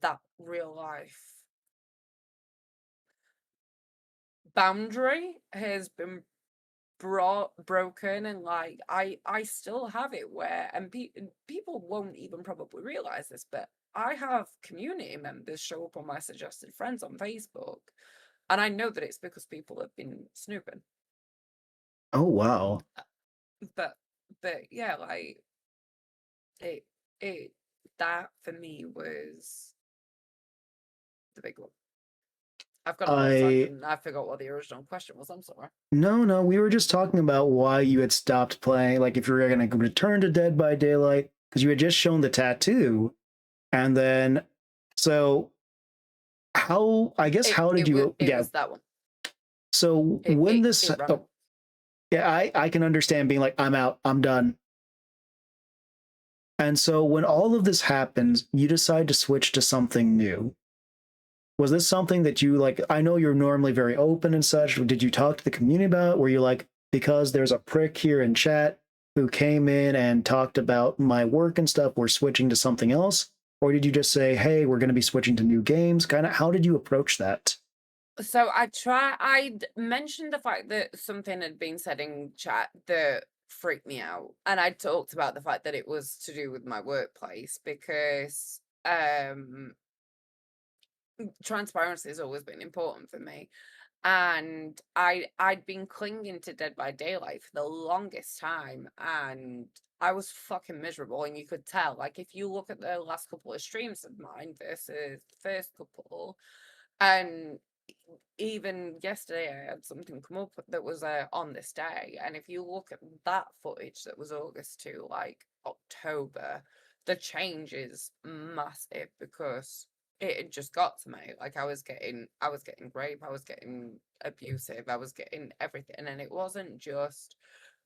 that real life boundary has been broken. And like I still have it where, and people won't even probably realize this, but I have community members show up on my suggested friends on Facebook, and I know that it's because people have been snooping. Oh, wow. But yeah, like it that for me was the big one. I've got a lot of tangent and I forgot what the original question was. I'm sorry. No, we were just talking about why you had stopped playing, like if you were going to return to Dead by Daylight, because you had just shown the tattoo. And then, so how did you, It yeah. was that one. So when this, It ran. yeah, I can understand being like, I'm out, I'm done. And so when all of this happens, you decide to switch to something new. Was this something that you like? I know you're normally very open and such. Did you talk to the community about it? Were you like, because there's a prick here in chat who came in and talked about my work and stuff, we're switching to something else? Or did you just say, hey, we're going to be switching to new games? Kind of, how did you approach that? So I'd mentioned the fact that something had been said in chat that freaked me out. And I talked about the fact that it was to do with my workplace because transparency has always been important for me. And I'd been clinging to Dead by Daylight for the longest time, and I was fucking miserable, and you could tell. Like, if you look at the last couple of streams of mine versus the first couple, and even yesterday I had something come up that was on this day, and if you look at that footage that was August to like October, the change is massive because it had just got to me. Like, I was getting rape, I was getting abusive, I was getting everything, and it wasn't just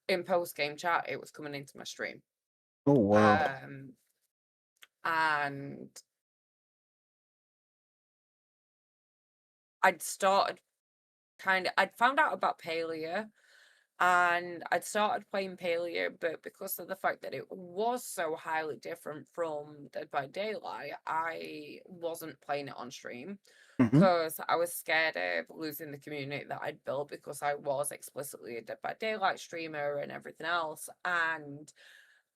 in post game chat, it was coming into my stream. Oh wow. And I'd started I'd found out about Palea, and I'd started playing Palea, but because of the fact that it was so highly different from Dead by Daylight, I wasn't playing it on stream Hmm. because I was scared of losing the community that I'd built because I was explicitly a Dead by Daylight streamer and everything else. And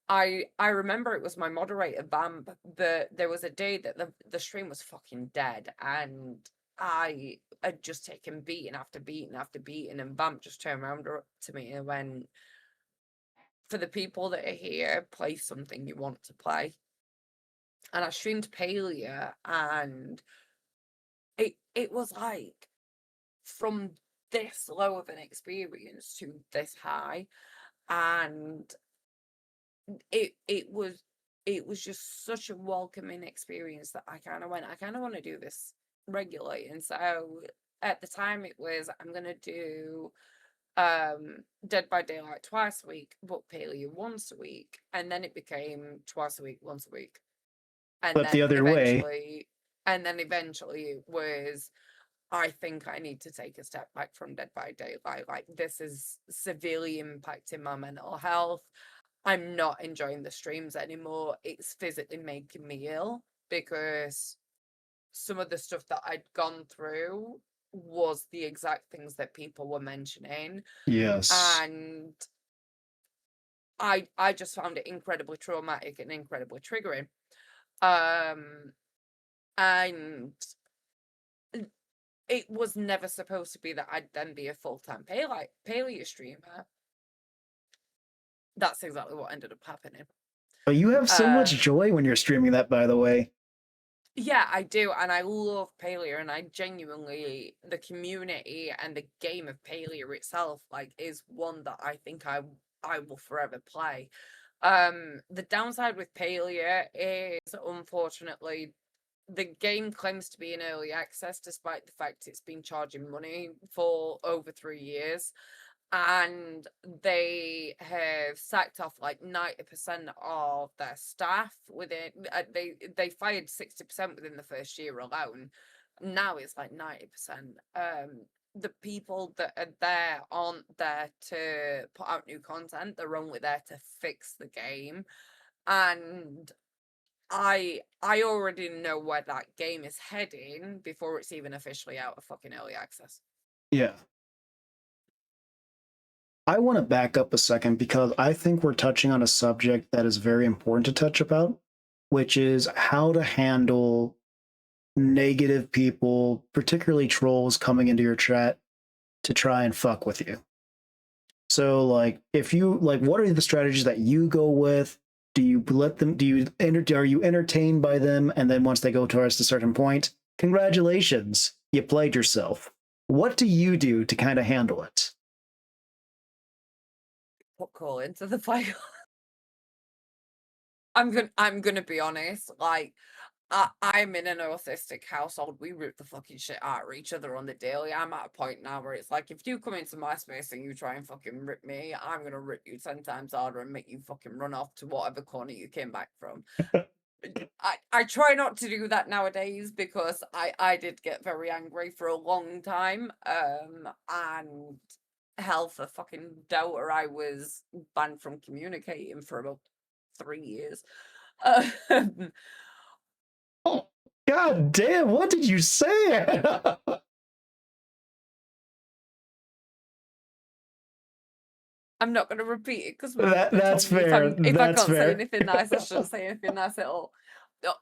I remember it was my moderator Bamb, but there was a day that the stream was fucking dead, and I had just taken beating after beating after beating, and Bamp just turned around to me and went, "For the people that are here, play something you want to play." And I streamed Palea, and it was like from this low of an experience to this high, and it was just such a welcoming experience that I kind of went, I kind of want to do this regularly. And so at the time it was, I'm gonna do Dead by Daylight twice a week, but Paleo once a week, and then it became twice a week, once a week, and But the other way. then eventually it was, I think I need to take a step back from Dead by Daylight. Like, this is severely impacting my mental health. I'm not enjoying the streams anymore. It's physically making me ill because some of the stuff that I'd gone through was the exact things that people were mentioning. Yes. And I just found it incredibly traumatic and incredibly triggering. Um and it was never supposed to be that I'd then be a full-time paleo streamer. That's exactly what ended up happening. But you have so much Um joy when you're streaming that, by the way. Yeah, I do, and I love Paleo, and I genuinely, the community and the game of Paleo itself, like, is one that I think I will forever play. The downside with Paleo is, unfortunately, the game claims to be in early access, despite the fact it's been charging money for over 3 years, and they have sacked off like 90% of their staff within they fired 60% within the first year alone. Now it's like 90%. The people that are there aren't there to put out new content, they're only there to fix the game. And I already know where that game is heading before it's even officially out of fucking early access. Yeah. I want to back up a second because I think we're touching on a subject that is very important to touch about, which is how to handle negative people, particularly trolls coming into your chat to try and fuck with you. So like if you like what are the strategies that you go with? Do you let them are you entertained by them and then once they go towards a certain point, congratulations, you played yourself. What do you do to kind of handle it? Put call into the file. I'm gonna be honest, like, I'm in an autistic household. We rip the fucking shit out of each other on the daily. I'm at a point now where it's like, if you come into my space and you try and fucking rip me, I'm gonna rip you 10 times harder and make you fucking run off to whatever corner you came back from. I try not to do that nowadays because I did get very angry for a long time. And hell, for fucking Dota, I was banned from communicating for about 3 years. Um, Oh, god damn, what did you say? I'm not going to repeat it because That's told me fair. if I That's can't say fair. anything nice, I shouldn't say anything nice at all.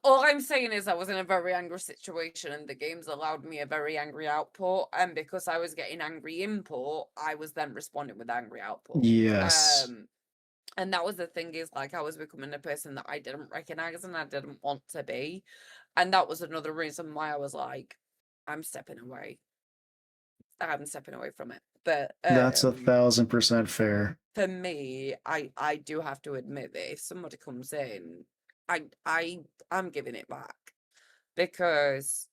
All I'm saying is I was in a very angry situation and the games allowed me a very angry output. And because I was getting angry input, I was then responding with angry output. Yes. And that was the thing, is like I was becoming a person that I didn't recognize and I didn't want to be. And that was another reason why I was like, I'm stepping away. I'm stepping away from it. But That's 1,000% fair. for me, I do have to admit that if somebody comes in, I'm giving it back, because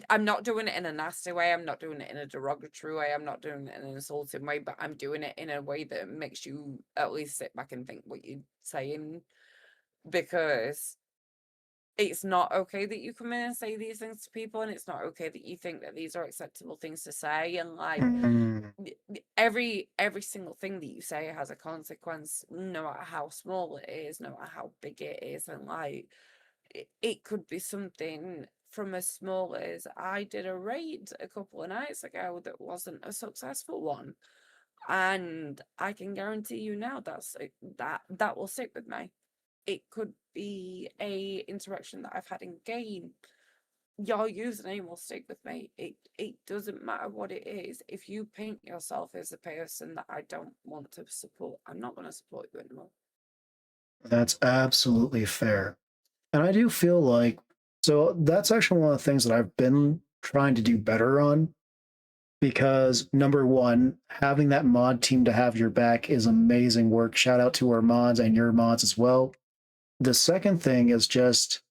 I'm not doing it in a nasty way. I'm not doing it in a derogatory way. I'm not doing it in an insulting way, but I'm doing it in a way that makes you at least sit back and think what you're saying, because it's not okay that you come in and say these things to people, and it's not okay that you think that these are acceptable things to say. And like Mm, every single thing that you say has a consequence, no matter how small it is, no matter how big it is. And like it could be something from as small as I did a raid a couple of nights ago that wasn't a successful one, and I can guarantee you now that will stick with me. It could be a interaction that I've had in game. Your username will stick with me. It doesn't matter what it is. If you paint yourself as a person that I don't want to support, I'm not going to support you anymore. that's absolutely fair. And I do feel like, so that's actually one of the things that I've been trying to do better on, because number one, having that mod team to have your back is amazing work. Shout out to our mods and your mods as well. The second thing is just,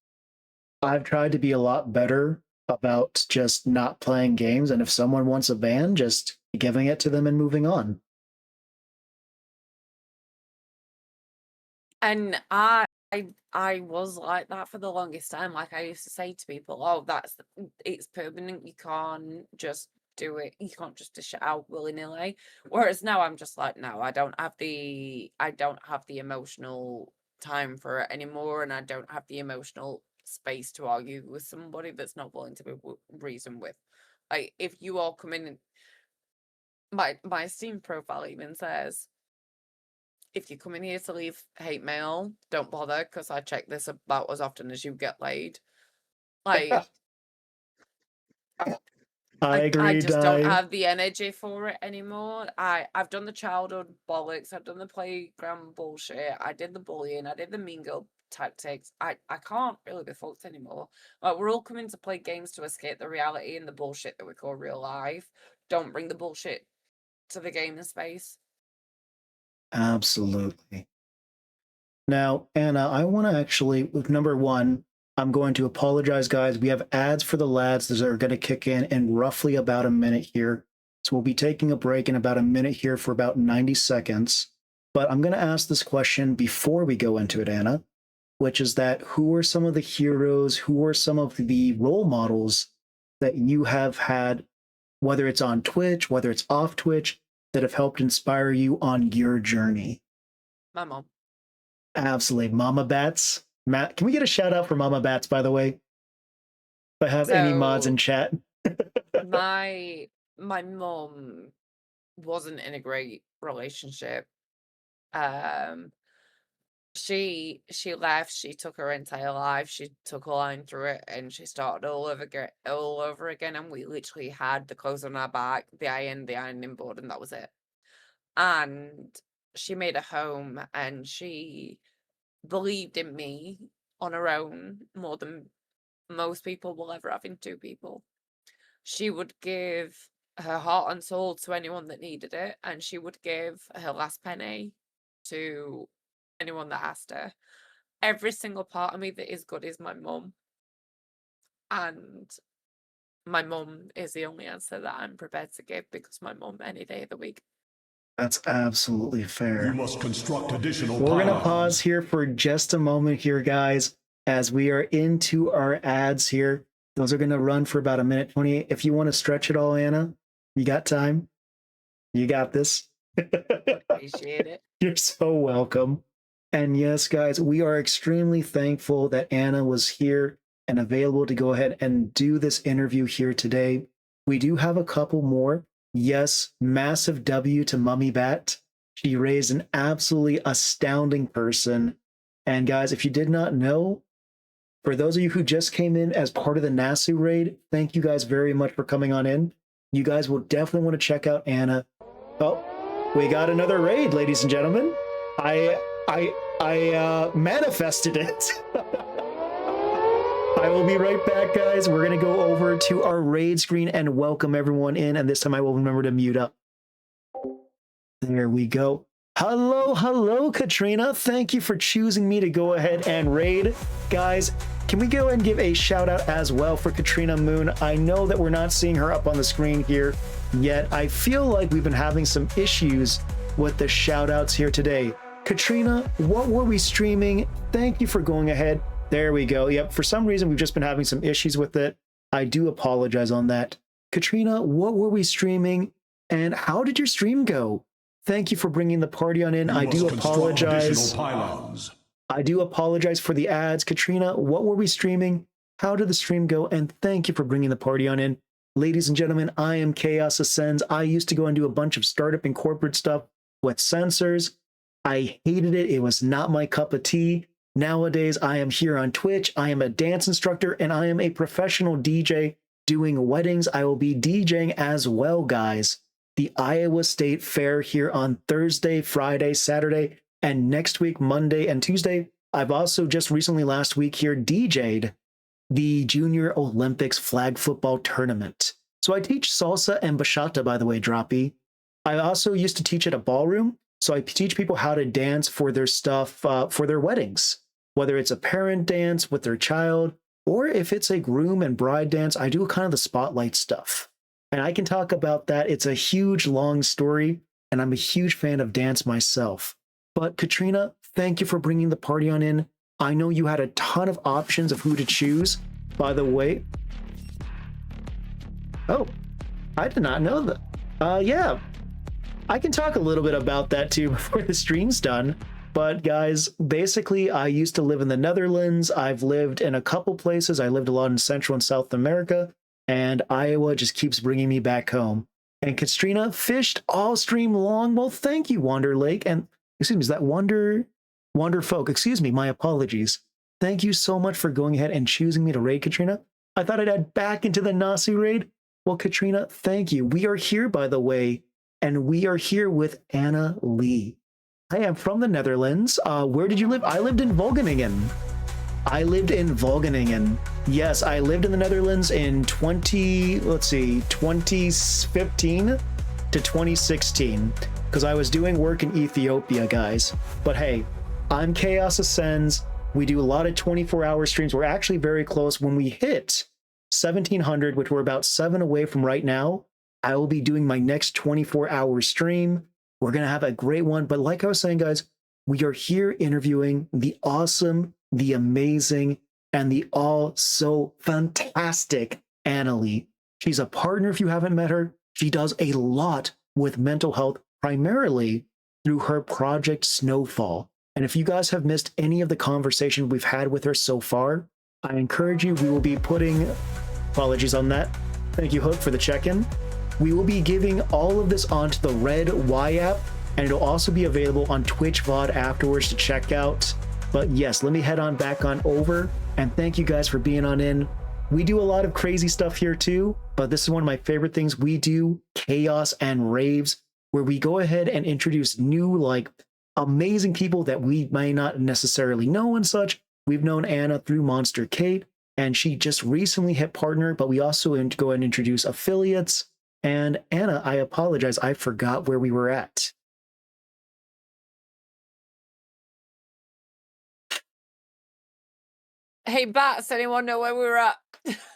I've tried to be a lot better about just not playing games. And if someone wants a ban, just giving it to them and moving on. And I was like that for the longest time. Like I used to say to people, "Oh, it's permanent. You can't just do it. You can't just dish it out willy-nilly." Whereas now I'm just like, no, I don't have the emotional time for it anymore, and I don't have the emotional space to argue with somebody that's not willing to be reasoned with. Like if you all come in, my Steam profile even says, if you come in here to leave hate mail, don't bother, because I check this about as often as you get laid. Like, I I agree, just don't Di. have the energy for it anymore. I've done the childhood bollocks, I've done the playground bullshit, I did the bullying, I did the mean girl tactics. I can't really be fucked anymore. Like, we're all coming to play games to escape the reality and the bullshit that we call real life. Don't bring the bullshit to the gaming space. Absolutely. Now, Anna, I want to actually, with number one, I'm going to apologize, guys. We have ads for the lads that are going to kick in roughly about a minute here. So we'll be taking a break in about a minute here for about 90 seconds. But I'm going to ask this question before we go into it, Anna, which is that who are some of the heroes, who are some of the role models that you have had, whether it's on Twitch, whether it's off Twitch, that have helped inspire you on your journey? My mom. Absolutely. Mama Bats. Matt, can we get a shout out for Mama Bats, by the way? If I have any mods in So chat. my mom wasn't in a great relationship. Um, she left. She took her entire life. She took a line through it, and she started all over again. And we literally had the clothes on our back, the ironing board, and that was it. And she made a home, and she believed in me on her own more than most people will ever have in two people. She would give her heart and soul to anyone that needed it, and she would give her last penny to anyone that asked her. Every single part of me that is good is my mum, and my mum is the only answer that I'm prepared to give, because my mum any day of the week. That's absolutely You fair. must construct additional We're going to pylons. pause here for just a moment here, guys, as we are into our ads here. Those are going to run for about a minute 28. If you want to stretch it all, Anna, you got time? You got this. Appreciate it. You're so welcome. And yes, guys, we are extremely thankful that Anna was here and available to go ahead and do this interview here today. We do have a couple more. Yes, massive W to Mummy Bat. She raised an absolutely astounding person. And guys, if you did not know, for those of you who just came in as part of the Nasu raid, thank you guys very much for coming on in. You guys will definitely want to check out Anna. Oh, we got another raid, ladies and gentlemen. I manifested it. I will be right back, guys. We're going to go over to our raid screen and welcome everyone in. And this time I will remember to mute up. There we go. Hello, hello, Katrina. Thank you for choosing me to go ahead and raid. Guys, can we go and give a shout out as well for Katrina Moon? I know that we're not seeing her up on the screen here yet. I feel like we've been having some issues with the shout outs here today. Katrina, what were we streaming? Thank you for going ahead. There we go. Yep, for some reason we've just been having some issues with it. I do apologize on that. Katrina, what were we streaming and how did your stream go? Thank you for bringing the party on in. I do apologize. I do apologize for the ads. Katrina, what were we streaming? How did the stream go? And thank you for bringing the party on in. Ladies and gentlemen, I am Chaos Ascends. I used to go and do a bunch of startup and corporate stuff with sensors. I hated it. It was not my cup of tea. Nowadays, I am here on Twitch. I am a dance instructor and I am a professional DJ doing weddings. I will be DJing as well, guys. The Iowa State Fair here on Thursday, Friday, Saturday, and next week, Monday and Tuesday. I've also just recently last week here DJ'd the Junior Olympics flag football tournament. So I teach salsa and bachata, by the way, Droppy. I also used to teach at a ballroom. So I teach people how to dance for their stuff, for their weddings, whether it's a parent dance with their child, or if it's a groom and bride dance, I do kind of the spotlight stuff. And I can talk about that. It's a huge, long story, and I'm a huge fan of dance myself. But Katrina, thank you for bringing the party on in. I know you had a ton of options of who to choose. By the way, oh, I did not know that. Yeah, I can talk a little bit about that too before the stream's done. But guys, basically, I used to live in the Netherlands. I've lived in a couple places. I lived a lot in Central and South America. And Iowa just keeps bringing me back home. And Katrina fished all stream long. Well, thank you, Wander Lake. And excuse me, is that Wander Folk? Excuse me, my apologies. Thank you so much for going ahead and choosing me to raid, Katrina. I thought I'd add back into the Nasu raid. Well, Katrina, thank you. We are here, by the way, and we are here with Anna Lee. I am from the Netherlands. Where did you live? I lived in Wageningen. Yes, I lived in the Netherlands in 2015 to 2016, because I was doing work in Ethiopia, guys. But hey, I'm Chaos Ascends. We do a lot of 24-hour streams. We're actually very close. When we hit 1700, which we're about 7 away from right now, I will be doing my next 24-hour stream. We're going to have a great one. But like I was saying, guys, we are here interviewing the awesome, the amazing, and the all so fantastic Anna Lee. She's a partner if you haven't met her. She does a lot with mental health, primarily through her project Snowfall. And if you guys have missed any of the conversation we've had with her so far, I encourage you, we will be putting, apologies on that. Thank you, Hook, for the check-in. We will be giving all of this onto the Red Y app, and it'll also be available on Twitch VOD afterwards to check out. But yes, let me head on back on over, and thank you guys for being on in. We do a lot of crazy stuff here too, but this is one of my favorite things. We do Chaos and Raves, where we go ahead and introduce new, like, amazing people that we may not necessarily know and such. We've known Anna through Monster Kate, and she just recently hit partner, but we also go and introduce affiliates. And Anna, I apologize, I forgot where we were at. Hey, Bats, anyone know where we were at?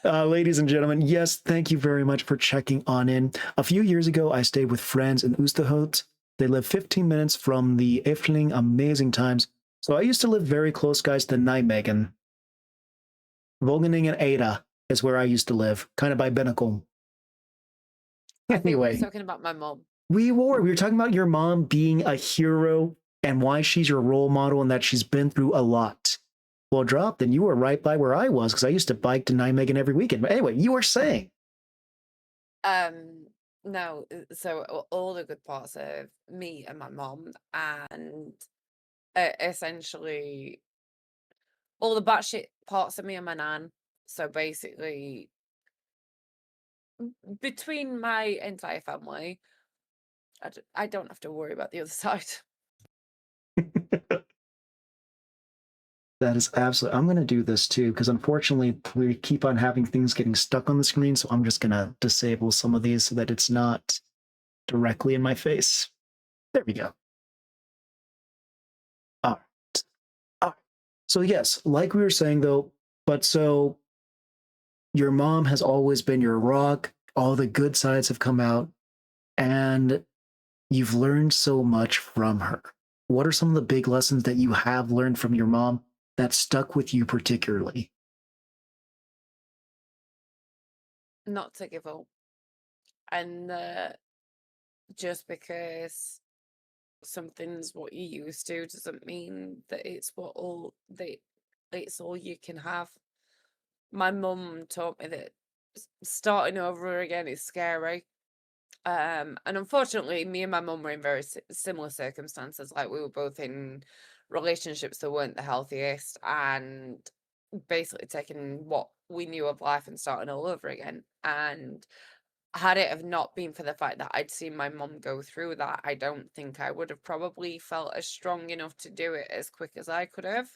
Ladies and gentlemen, yes, thank you very much for checking on in. A few years ago, I stayed with friends in Oosterhout. They live 15 minutes from the Efteling, amazing times. So I used to live very close, guys, to Nijmegen. Wageningen Ada is where I used to live, kind of by Bennekom. Anyway, we were talking about my mom. We were talking about your mom being a hero and why she's your role model and that she's been through a lot. Well, Drop, then you were right by where I was, because I used to bike to Nijmegen every weekend. But anyway, you were saying. No, so all the good parts of me and my mom, and essentially all the batshit parts of me and my nan. So basically, between my entire family, I don't have to worry about the other side. That is absolutely. I'm going to do this too because unfortunately we keep on having things getting stuck on the screen. So I'm just going to disable some of these so that it's not directly in my face. There we go. All right. All right. So yes, like we were saying though, but so your mom has always been your rock. All the good sides have come out, and you've learned so much from her. What are some of the big lessons that you have learned from your mom that stuck with you particularly? Not to give up. And just because something's what you used to doesn't mean that it's all you can have. My mum taught me that starting over again is scary. And unfortunately, me and my mum were in very similar circumstances. Like we were both in relationships that weren't the healthiest, and basically taking what we knew of life and starting all over again. And had it have not been for the fact that I'd seen my mum go through that, I don't think I would have probably felt as strong enough to do it as quick as I could have.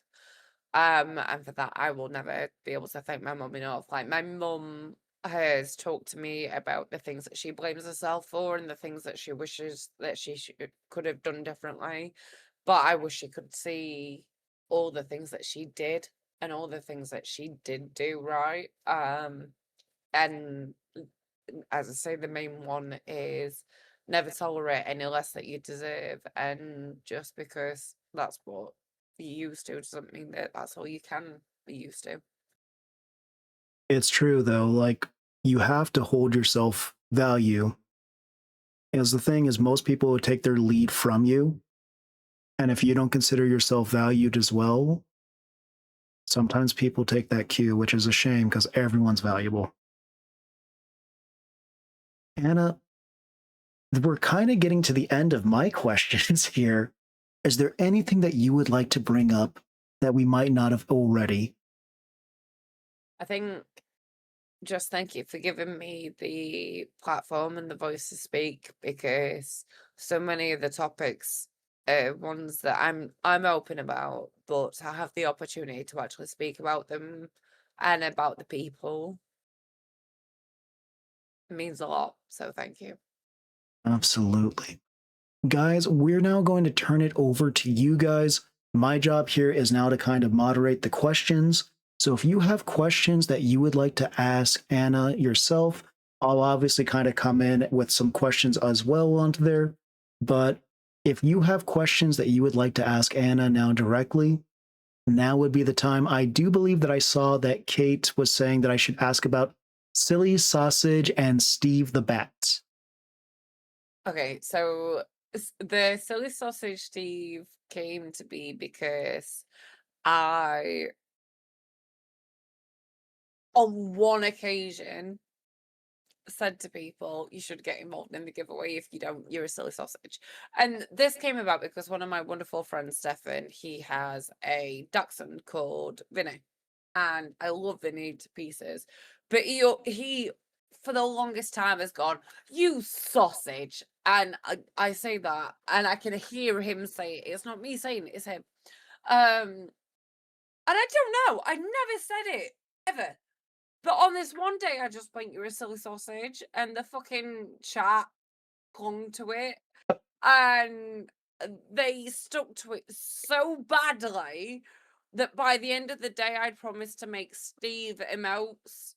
And for that, I will never be able to thank my mum enough. Like my mum has talked to me about the things that she blames herself for and the things that she wishes that could have done differently. But I wish she could see all the things that she did and all the things that she did do right. And as I say, the main one is never tolerate any less that you deserve. And just because that's what you used to doesn't mean that that's all you can be used to. It's true though, like you have to hold yourself value. As the thing is, most people would take their lead from you. And if you don't consider yourself valued as well, sometimes people take that cue, which is a shame because everyone's valuable. Anna, we're kind of getting to the end of my questions here. Is there anything that you would like to bring up that we might not have already? I think just thank you for giving me the platform and the voice to speak, because so many of the topics are ones that I'm open about, but to have the opportunity to actually speak about them and about the people means a lot. So thank you. Absolutely. Guys, we're now going to turn it over to you guys. My job here is now to kind of moderate the questions. So if you have questions that you would like to ask Anna yourself, I'll obviously kind of come in with some questions as well onto there. But if you have questions that you would like to ask Anna now directly, now would be the time. I do believe that I saw that Kate was saying that I should ask about Silly Sausage and Steve the Bat. Okay, so the silly sausage Steve came to be because I, on one occasion, said to people, you should get involved in the giveaway. If you don't, you're a silly sausage. And this came about because one of my wonderful friends, Stefan, he has a dachshund called Vinny. And I love Vinny to pieces. But he for the longest time has gone, you sausage. And I say that, and I can hear him say it. It's not me saying it, it's him. And I don't know. I never said it ever. But on this one day, I just went, you're a silly sausage, and the fucking chat clung to it, and they stuck to it so badly that by the end of the day, I'd promised to make Steve emotes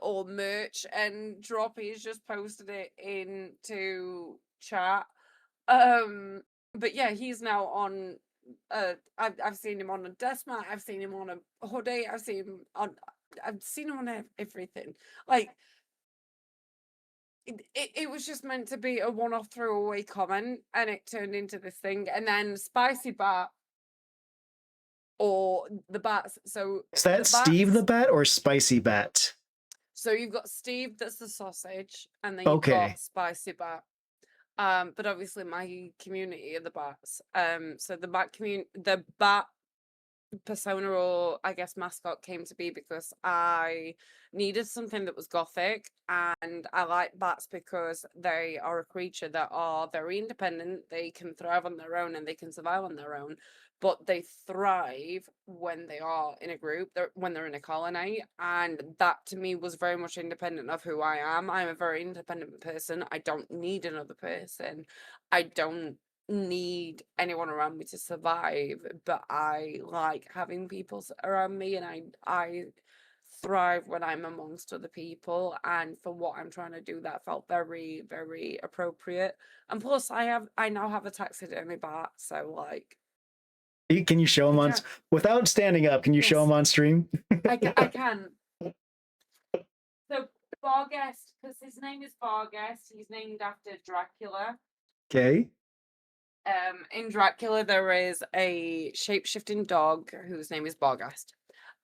or merch, and Droppy's just posted it into chat. But yeah, he's now on. I've seen him on a desk mat. I've seen him on a hoodie. I've seen him on everything. Like it was just meant to be a one-off throwaway comment, and it turned into this thing. And then Spicy Bat or the bats. So Is that the Steve the bats. Bat or Spicy Bat? So you've got Steve, that's the sausage, and then you've Okay. got Spicy Bat. But obviously my community are the bats. So the bat persona, or I guess mascot, came to be because I needed something that was gothic, and I like bats because they are a creature that are very independent. They can thrive on their own and they can survive on their own, but they thrive when they are in a group, when they're in a colony, and that to me was very much independent of who I am. I'm a very independent person. I don't need another person. I don't need anyone around me to survive, but I like having people around me, and I thrive when I'm amongst other people, and for what I'm trying to do, that felt very, very appropriate. And plus I now have a taxidermy bat, so like Can you show him on, yeah, without standing up, can you show yes, him on stream? I can. So Barghest, because his name is Barghest, he's named after Dracula. Okay. In Dracula, there is a shape-shifting dog whose name is Barghast,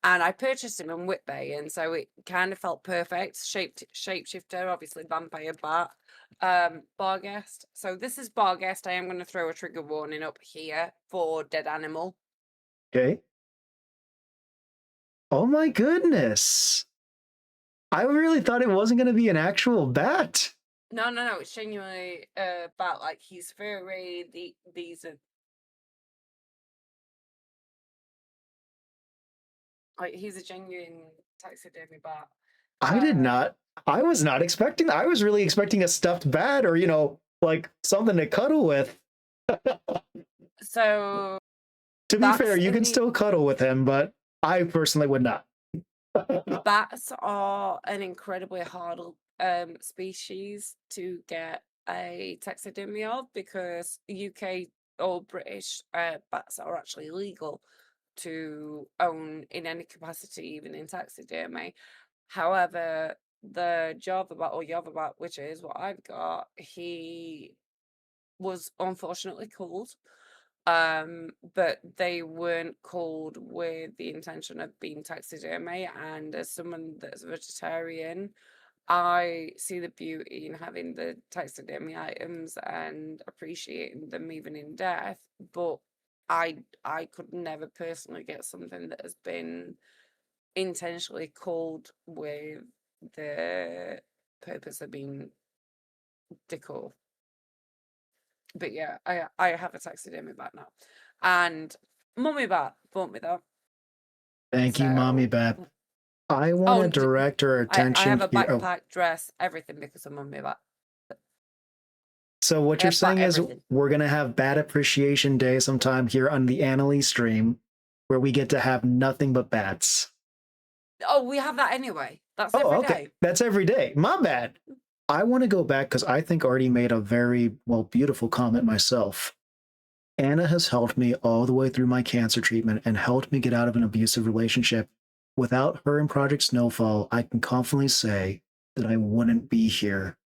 and I purchased him in Whitbay, and so it kind of felt perfect. Shapeshifter, obviously vampire bat, Barghast. So this is Barghast. I am going to throw a trigger warning up here for dead animal. Okay. Oh my goodness. I really thought it wasn't going to be an actual bat. No, it's genuinely bat. Like, he's furry. These are like, he's a genuine taxidermy bat. I did not. I was not expecting. I was really expecting a stuffed bat or, like something to cuddle with. So To be fair, you can still cuddle with him, but I personally would not. bats are an incredibly hard species to get a taxidermy of, because UK or British bats are actually illegal to own in any capacity, even in taxidermy. However, the Java bat, or Java bat, which is what I've got, he was unfortunately culled. But they weren't culled with the intention of being taxidermy, and as someone that's a vegetarian, I see the beauty in having the taxidermy items and appreciating them even in death, but I could never personally get something that has been intentionally culled with the purpose of being decor. But yeah, I have a taxidermy bat now, and mummy bat bought me that. Thank you, Mommy So Bat. I oh, want to and direct our I have attention a here. Oh, backpack, dress, everything because of mummy bat. so what I you're have bat saying is everything. we're gonna have Bat Appreciation Day sometime here on the Annalise stream, where we get to have nothing but bats. Oh, we have that anyway. That's Oh, every okay. day. That's every day. My bad. I want to go back because I think Artie made a very, well, beautiful comment myself. Anna has helped me all the way through my cancer treatment and helped me get out of an abusive relationship. Without her and Project Snowfall, I can confidently say that I wouldn't be here.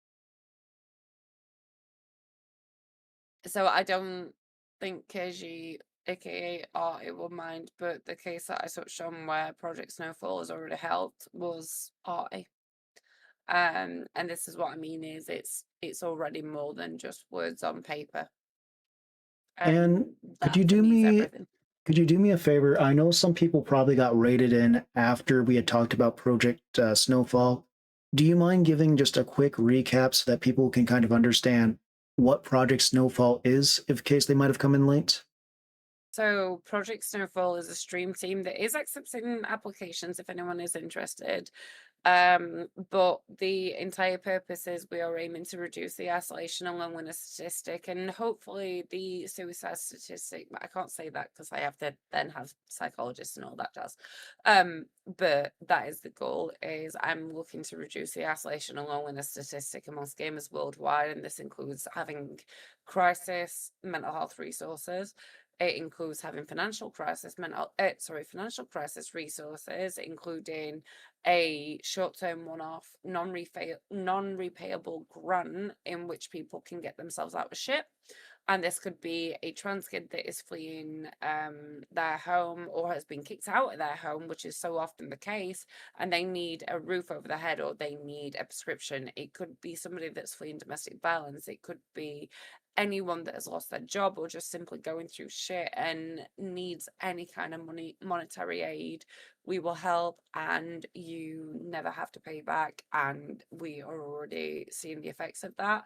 So I don't think KG, aka Artie, will mind, but the case that I touched on where Project Snowfall has already helped was Artie. And this is what I mean is it's already more than just words on paper. And That for me is everything. could you do me a favor? I know some people probably got rated in after we had talked about Project Snowfall. Do you mind giving just a quick recap so that people can kind of understand what Project Snowfall is, in case they might have come in late? So Project Snowfall is a stream team that is accepting applications if anyone is interested. But the entire purpose is we are aiming to reduce the isolation and loneliness statistic, and hopefully the suicide statistic. But I can't say that because I have to then have psychologists and all that jazz. But that is the goal. Is I'm looking to reduce the isolation and loneliness statistic amongst gamers worldwide, and this includes having crisis mental health resources. It includes having financial crisis resources, including a short-term one-off non-repayable grant in which people can get themselves out of shit. And this could be a trans kid that is fleeing their home or has been kicked out of their home, which is so often the case, and they need a roof over their head or they need a prescription. It could be somebody that's fleeing domestic violence. It could be anyone that has lost their job or just simply going through shit and needs any kind of monetary aid. We will help, and you never have to pay back, and we are already seeing the effects of that.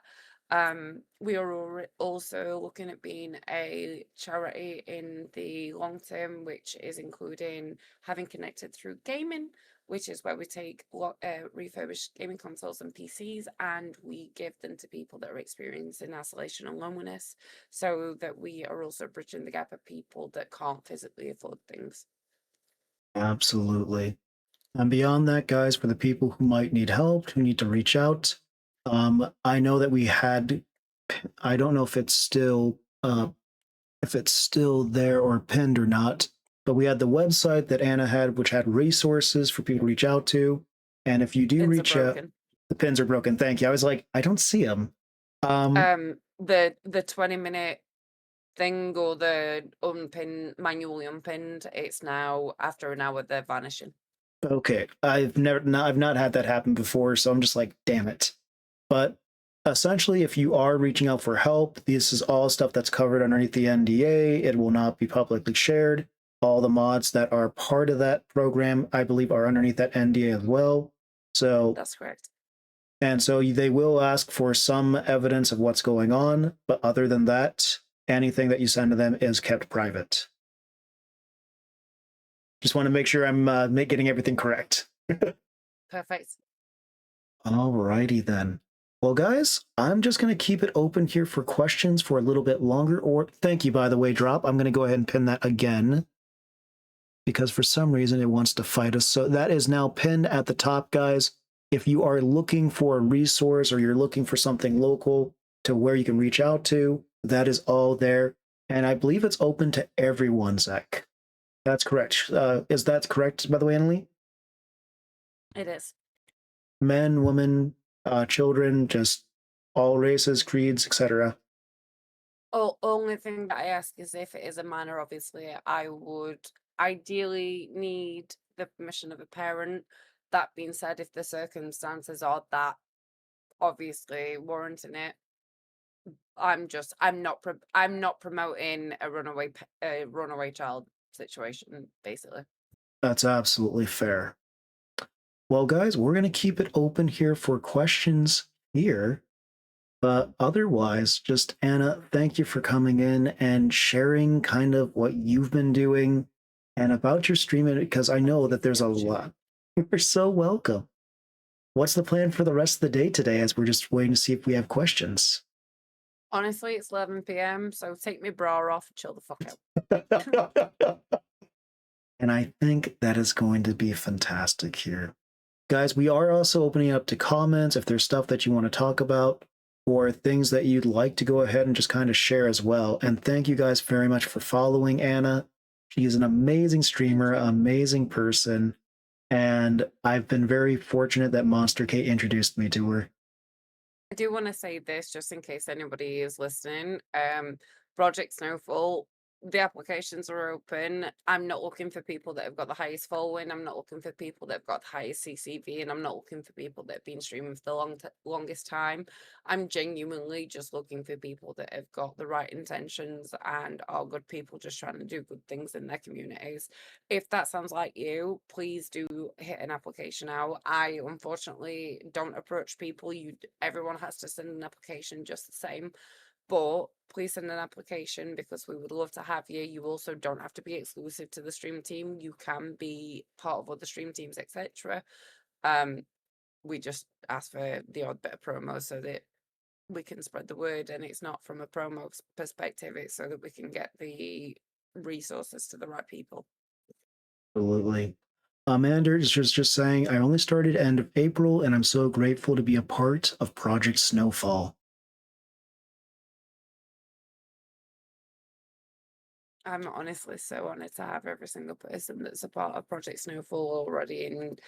We are also looking at being a charity in the long term, which is including having connected through gaming, which is where we take refurbished gaming consoles and PCs and we give them to people that are experiencing isolation and loneliness, so that we are also bridging the gap of people that can't physically afford things. Absolutely. And beyond that, guys, for the people who might need help, who need to reach out, I know that we had, I don't know if it's still there or pinned or not, but we had the website that Anna had, which had resources for people to reach out to. And if you do Pins are reach out, broken. the pins are broken. Thank you. I was like, I don't see them. The 20-minute thing or the manually unpinned, it's now after an hour they're vanishing. Okay, I've not had that happen before, so I'm just like, damn it. But essentially, if you are reaching out for help, this is all stuff that's covered underneath the NDA. It will not be publicly shared. All the mods that are part of that program, I believe, are underneath that NDA as well. So That's correct. and so they will ask for some evidence of what's going on, but other than that, anything that you send to them is kept private. Just want to make sure I'm getting everything correct. Perfect. Alrighty then. Well, guys, I'm just going to keep it open here for questions for a little bit longer. Or thank you, by the way, Drop. I'm going to go ahead and pin that again because for some reason it wants to fight us. So that is now pinned at the top, guys. If you are looking for a resource or you're looking for something local to where you can reach out to, that is all there. And I believe it's open to everyone, Zach. That's correct. Is that correct, by the way, Annalie? It is. Men, women, children, just all races, creeds, etc. Only thing that I ask is if it is a minor, obviously, I would ideally need the permission of a parent. That being said, if the circumstances are that obviously warranting it, I'm not promoting a runaway child situation, basically. That's absolutely fair. Well, guys, we're going to keep it open here for questions here. But otherwise, just Anna, thank you for coming in and sharing kind of what you've been doing and about your streaming, because I know that there's a lot. You're so welcome. What's the plan for the rest of the day today as we're just waiting to see if we have questions? Honestly, it's 11 p.m., so take my bra off and chill the fuck out. And I think that is going to be fantastic here. Guys, we are also opening up to comments if there's stuff that you want to talk about or things that you'd like to go ahead and just kind of share as well. And thank you guys very much for following Anna. She is an amazing streamer, amazing person, and I've been very fortunate that Monster Kate introduced me to her. I do want to say this just in case anybody is listening. Project Snowfall, the applications are open. I'm not looking for people that have got the highest following. I'm not looking for people that have got the highest CCV, and I'm not looking for people that have been streaming for the longest time. I'm genuinely just looking for people that have got the right intentions and are good people just trying to do good things in their communities. If that sounds like you, please do hit an application out. I unfortunately don't approach people. Everyone has to send an application just the same. But please send an application because we would love to have you. You also don't have to be exclusive to the stream team. You can be part of other stream teams, etc. We just ask for the odd bit of promo so that we can spread the word, and it's not from a promo perspective, it's so that we can get the resources to the right people. Absolutely. Amanda is just saying, I only started end of April, and I'm so grateful to be a part of Project Snowfall. I'm honestly so honored to have every single person that's a part of Project Snowfall already. And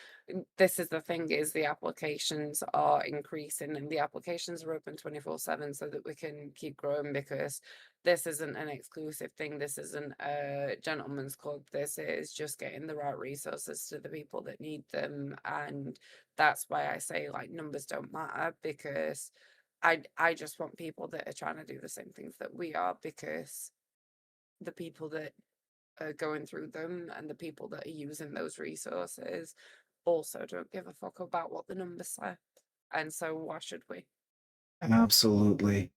this is the thing, is the applications are increasing and the applications are open 24/7 so that we can keep growing, because this isn't an exclusive thing. This isn't a gentleman's club. This is just getting the right resources to the people that need them. And that's why I say, like, numbers don't matter, because I just want people that are trying to do the same things that we are, because the people that are going through them and the people that are using those resources also don't give a fuck about what the numbers say. And so why should we? Absolutely.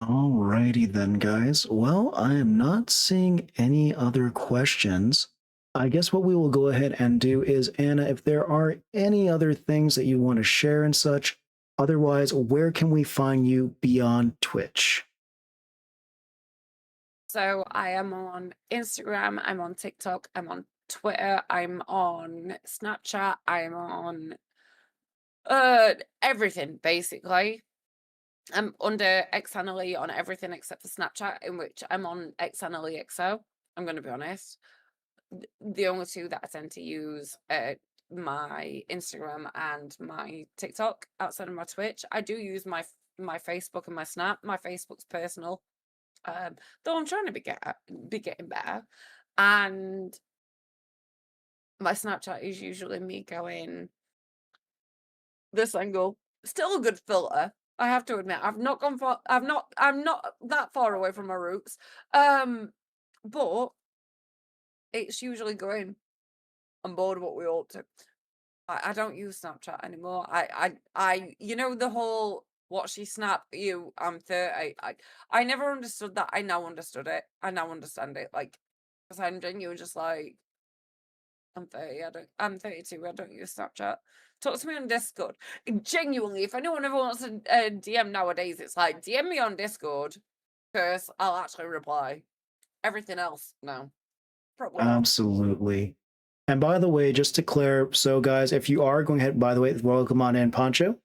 Alrighty then, guys. Well, I am not seeing any other questions. I guess what we will go ahead and do is, Anna, if there are any other things that you want to share and such, otherwise, where can we find you beyond Twitch? So I am on Instagram, I'm on TikTok, I'm on Twitter, I'm on Snapchat, I'm on everything basically. I'm under XNLE on everything except for Snapchat, in which I'm on XNLE XO. I'm going to be honest. The only two that I tend to use are my Instagram and my TikTok outside of my Twitch. I do use my Facebook and my Snap. My Facebook's personal, though I'm trying to be getting better. And my Snapchat is usually me going this angle. Still a good filter, I have to admit. I'm not that far away from my roots. But it's usually going, I'm bored of what we ought to. I don't use Snapchat anymore. You know, the whole what she snap you, I'm 30. I never understood that. I now understood it. I now understand it. Like, because I'm genuinely just like, I'm 30. I'm 32. I don't use Snapchat. Talk to me on Discord. Genuinely, if anyone ever wants to DM nowadays, it's like, DM me on Discord, because I'll actually reply. Everything else, no. Probably not. Absolutely. And by the way, just to clear, so guys, if you are going ahead, by the way, welcome on in, Pancho.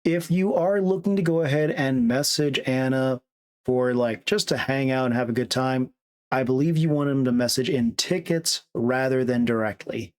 If you are looking to go ahead and message Anna for like just to hang out and have a good time, I believe you want him to message in tickets rather than directly.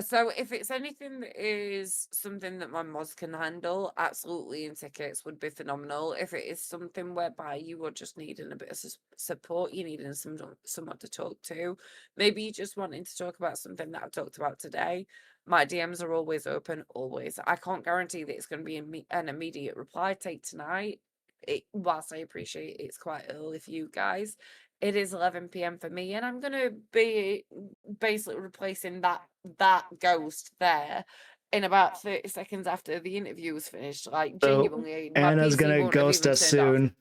So if it's anything that is something that my mods can handle, absolutely, in tickets would be phenomenal. If it is something whereby you are just needing a bit of support, you needing someone to talk to, maybe you just wanting to talk about something that I've talked about today, my DMs are always open, always. I can't guarantee that it's going to be an immediate reply take tonight. Whilst I appreciate it's quite early for you guys, it is 11 p.m. for me, and I'm gonna be basically replacing that ghost there in about 30 seconds after the interview was finished. Like, So genuinely, my Anna's PC gonna won't have ghost even us turned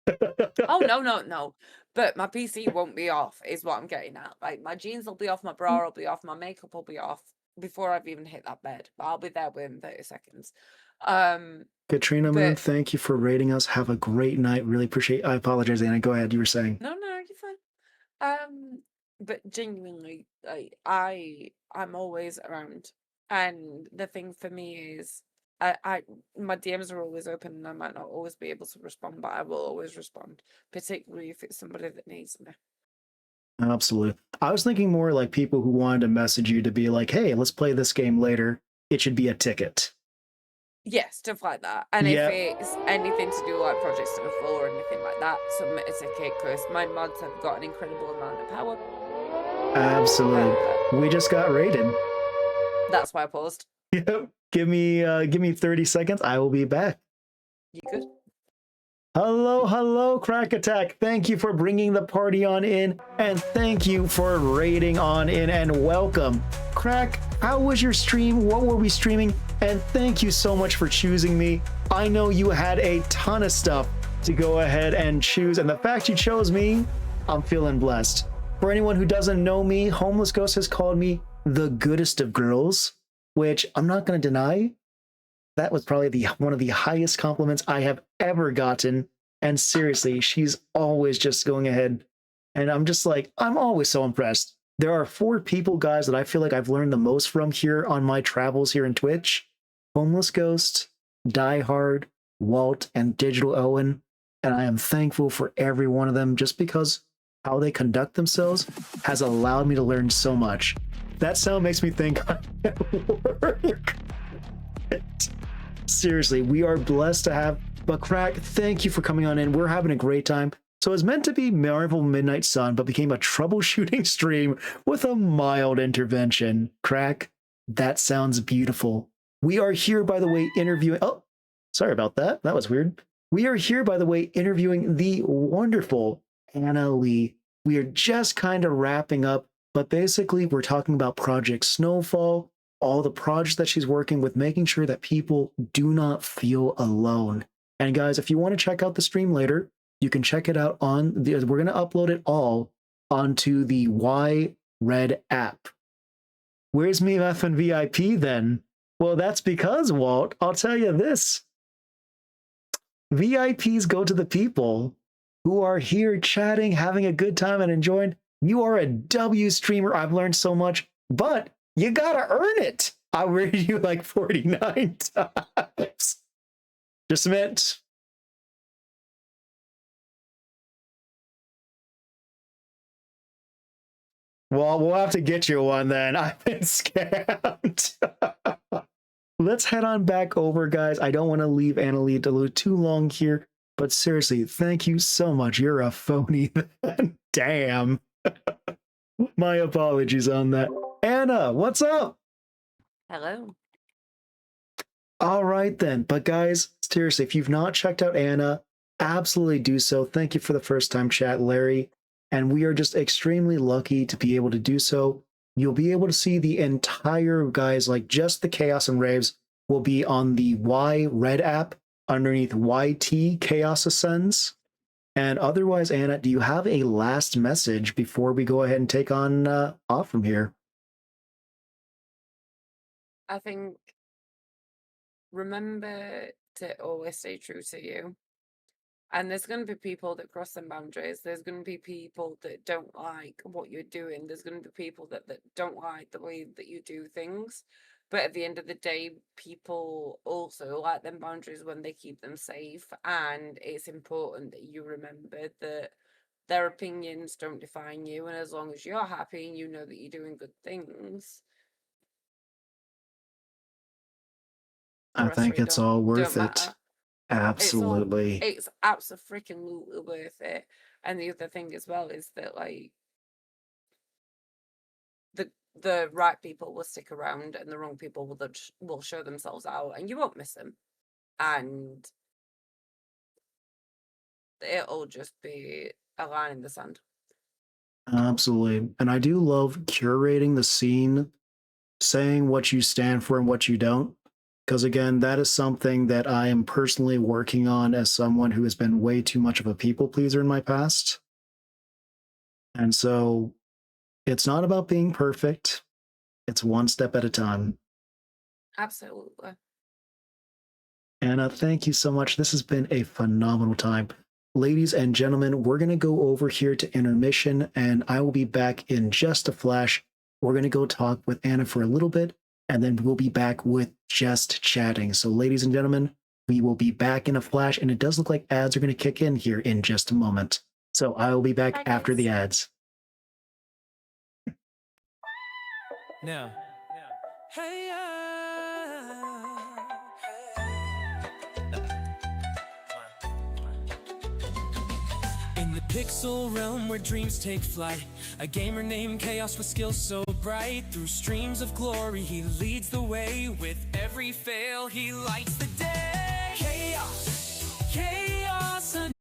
off. soon. Oh, no. But my PC won't be off, is what I'm getting at. Like, my jeans will be off, my bra will be off, my makeup will be off before I've even hit that bed. But I'll be there within 30 seconds. Katrina Moon, thank you for rating us. Have a great night. Really appreciate. I apologize, Anna. Go ahead. You were saying. No, you're fine. But genuinely, like, I'm always around, and the thing for me is, I my DMs are always open, and I might not always be able to respond, but I will always respond, particularly if it's somebody that needs me. Absolutely. I was thinking more like people who wanted to message you to be like, "Hey, let's play this game later." It should be a ticket. Yeah, stuff like that. And if it's anything to do like Project Snowfall or anything like that, submit a ticket, because my mods have got an incredible amount of power. Absolutely. We just got raided. That's why I paused. Yep. Give me 30 seconds. I will be back. You good? Hello, Crack Attack. Thank you for bringing the party on in, and thank you for raiding on in, and welcome. Crack, how was your stream? What were we streaming? And thank you so much for choosing me. I know you had a ton of stuff to go ahead and choose, and the fact you chose me, I'm feeling blessed. For anyone who doesn't know me, Homeless Ghost has called me the goodest of girls, which I'm not going to deny. That was probably one of the highest compliments I have ever gotten. And seriously, she's always just going ahead. And I'm just like, I'm always so impressed. There are 4 people, guys, that I feel like I've learned the most from here on my travels here in Twitch. Homeless Ghost, Die Hard, Walt, and Digital Owen. and I am thankful for every one of them just because how they conduct themselves has allowed me to learn so much. That sound makes me think I'm at work. Seriously, we are blessed to have. But Crack, thank you for coming on in. We're having a great time. So it was meant to be Marvel Midnight Sun, but became a troubleshooting stream with a mild intervention. Crack, that sounds beautiful. We are here, by the way, interviewing. Oh, sorry about that. That was weird. We are here, by the way, interviewing the wonderful Anna Lee. We are just kind of wrapping up, but basically, we're talking about Project Snowfall, all the projects that she's working with, making sure that people do not feel alone. And guys, if you want to check out the stream later, you can check it out on the, we're going to upload it all onto the Y Red app. Where's me effing VIP then? Well, that's because, Walt, I'll tell you this. VIPs go to the people who are here chatting, having a good time and enjoying. You are a W streamer. I've learned so much, but you gotta earn it. I rated you like 49 times. Just a minute. Well, we'll have to get you one then. I've been scammed. Let's head on back over, guys. I don't want to leave Annalie too long here, but seriously, thank you so much. You're a phony. Damn. My apologies on that. Anna, what's up? Hello. All right then. But guys, seriously, if you've not checked out Anna, absolutely do so. Thank you for the first time chat, Larry. And we are just extremely lucky to be able to do so. You'll be able to see the entire, guys, like just the Chaos and Raves will be on the Y Red app underneath YT Chaos Ascends. And otherwise, Anna, do you have a last message before we go ahead and take on off from here? I think remember to always stay true to you. And there's going to be people that cross them boundaries. There's going to be people that don't like what you're doing. There's going to be people that don't like the way that you do things. But at the end of the day, people also like them boundaries when they keep them safe. And it's important that you remember that their opinions don't define you. And as long as you're happy and you know that you're doing good things, I think it's all worth it. Absolutely. It's absolutely worth it. And the other thing as well is that like the right people will stick around and the wrong people will show themselves out and you won't miss them. And it'll just be a line in the sand. Absolutely. And I do love curating the scene, saying what you stand for and what you don't. Because again, that is something that I am personally working on as someone who has been way too much of a people pleaser in my past. And so it's not about being perfect. It's one step at a time. Absolutely. Anna, thank you so much. This has been a phenomenal time. Ladies and gentlemen, we're going to go over here to intermission, and I will be back in just a flash. We're going to go talk with Anna for a little bit, and then we'll be back with just chatting. So ladies and gentlemen, we will be back in a flash, and it does look like ads are going to kick in here in just a moment. So I will be back after the ads. Now, hey, in the pixel realm where dreams take flight, a gamer named Chaos with skills so bright. Through streams of glory he leads the way. With every fail he lights the day. Chaos, chaos.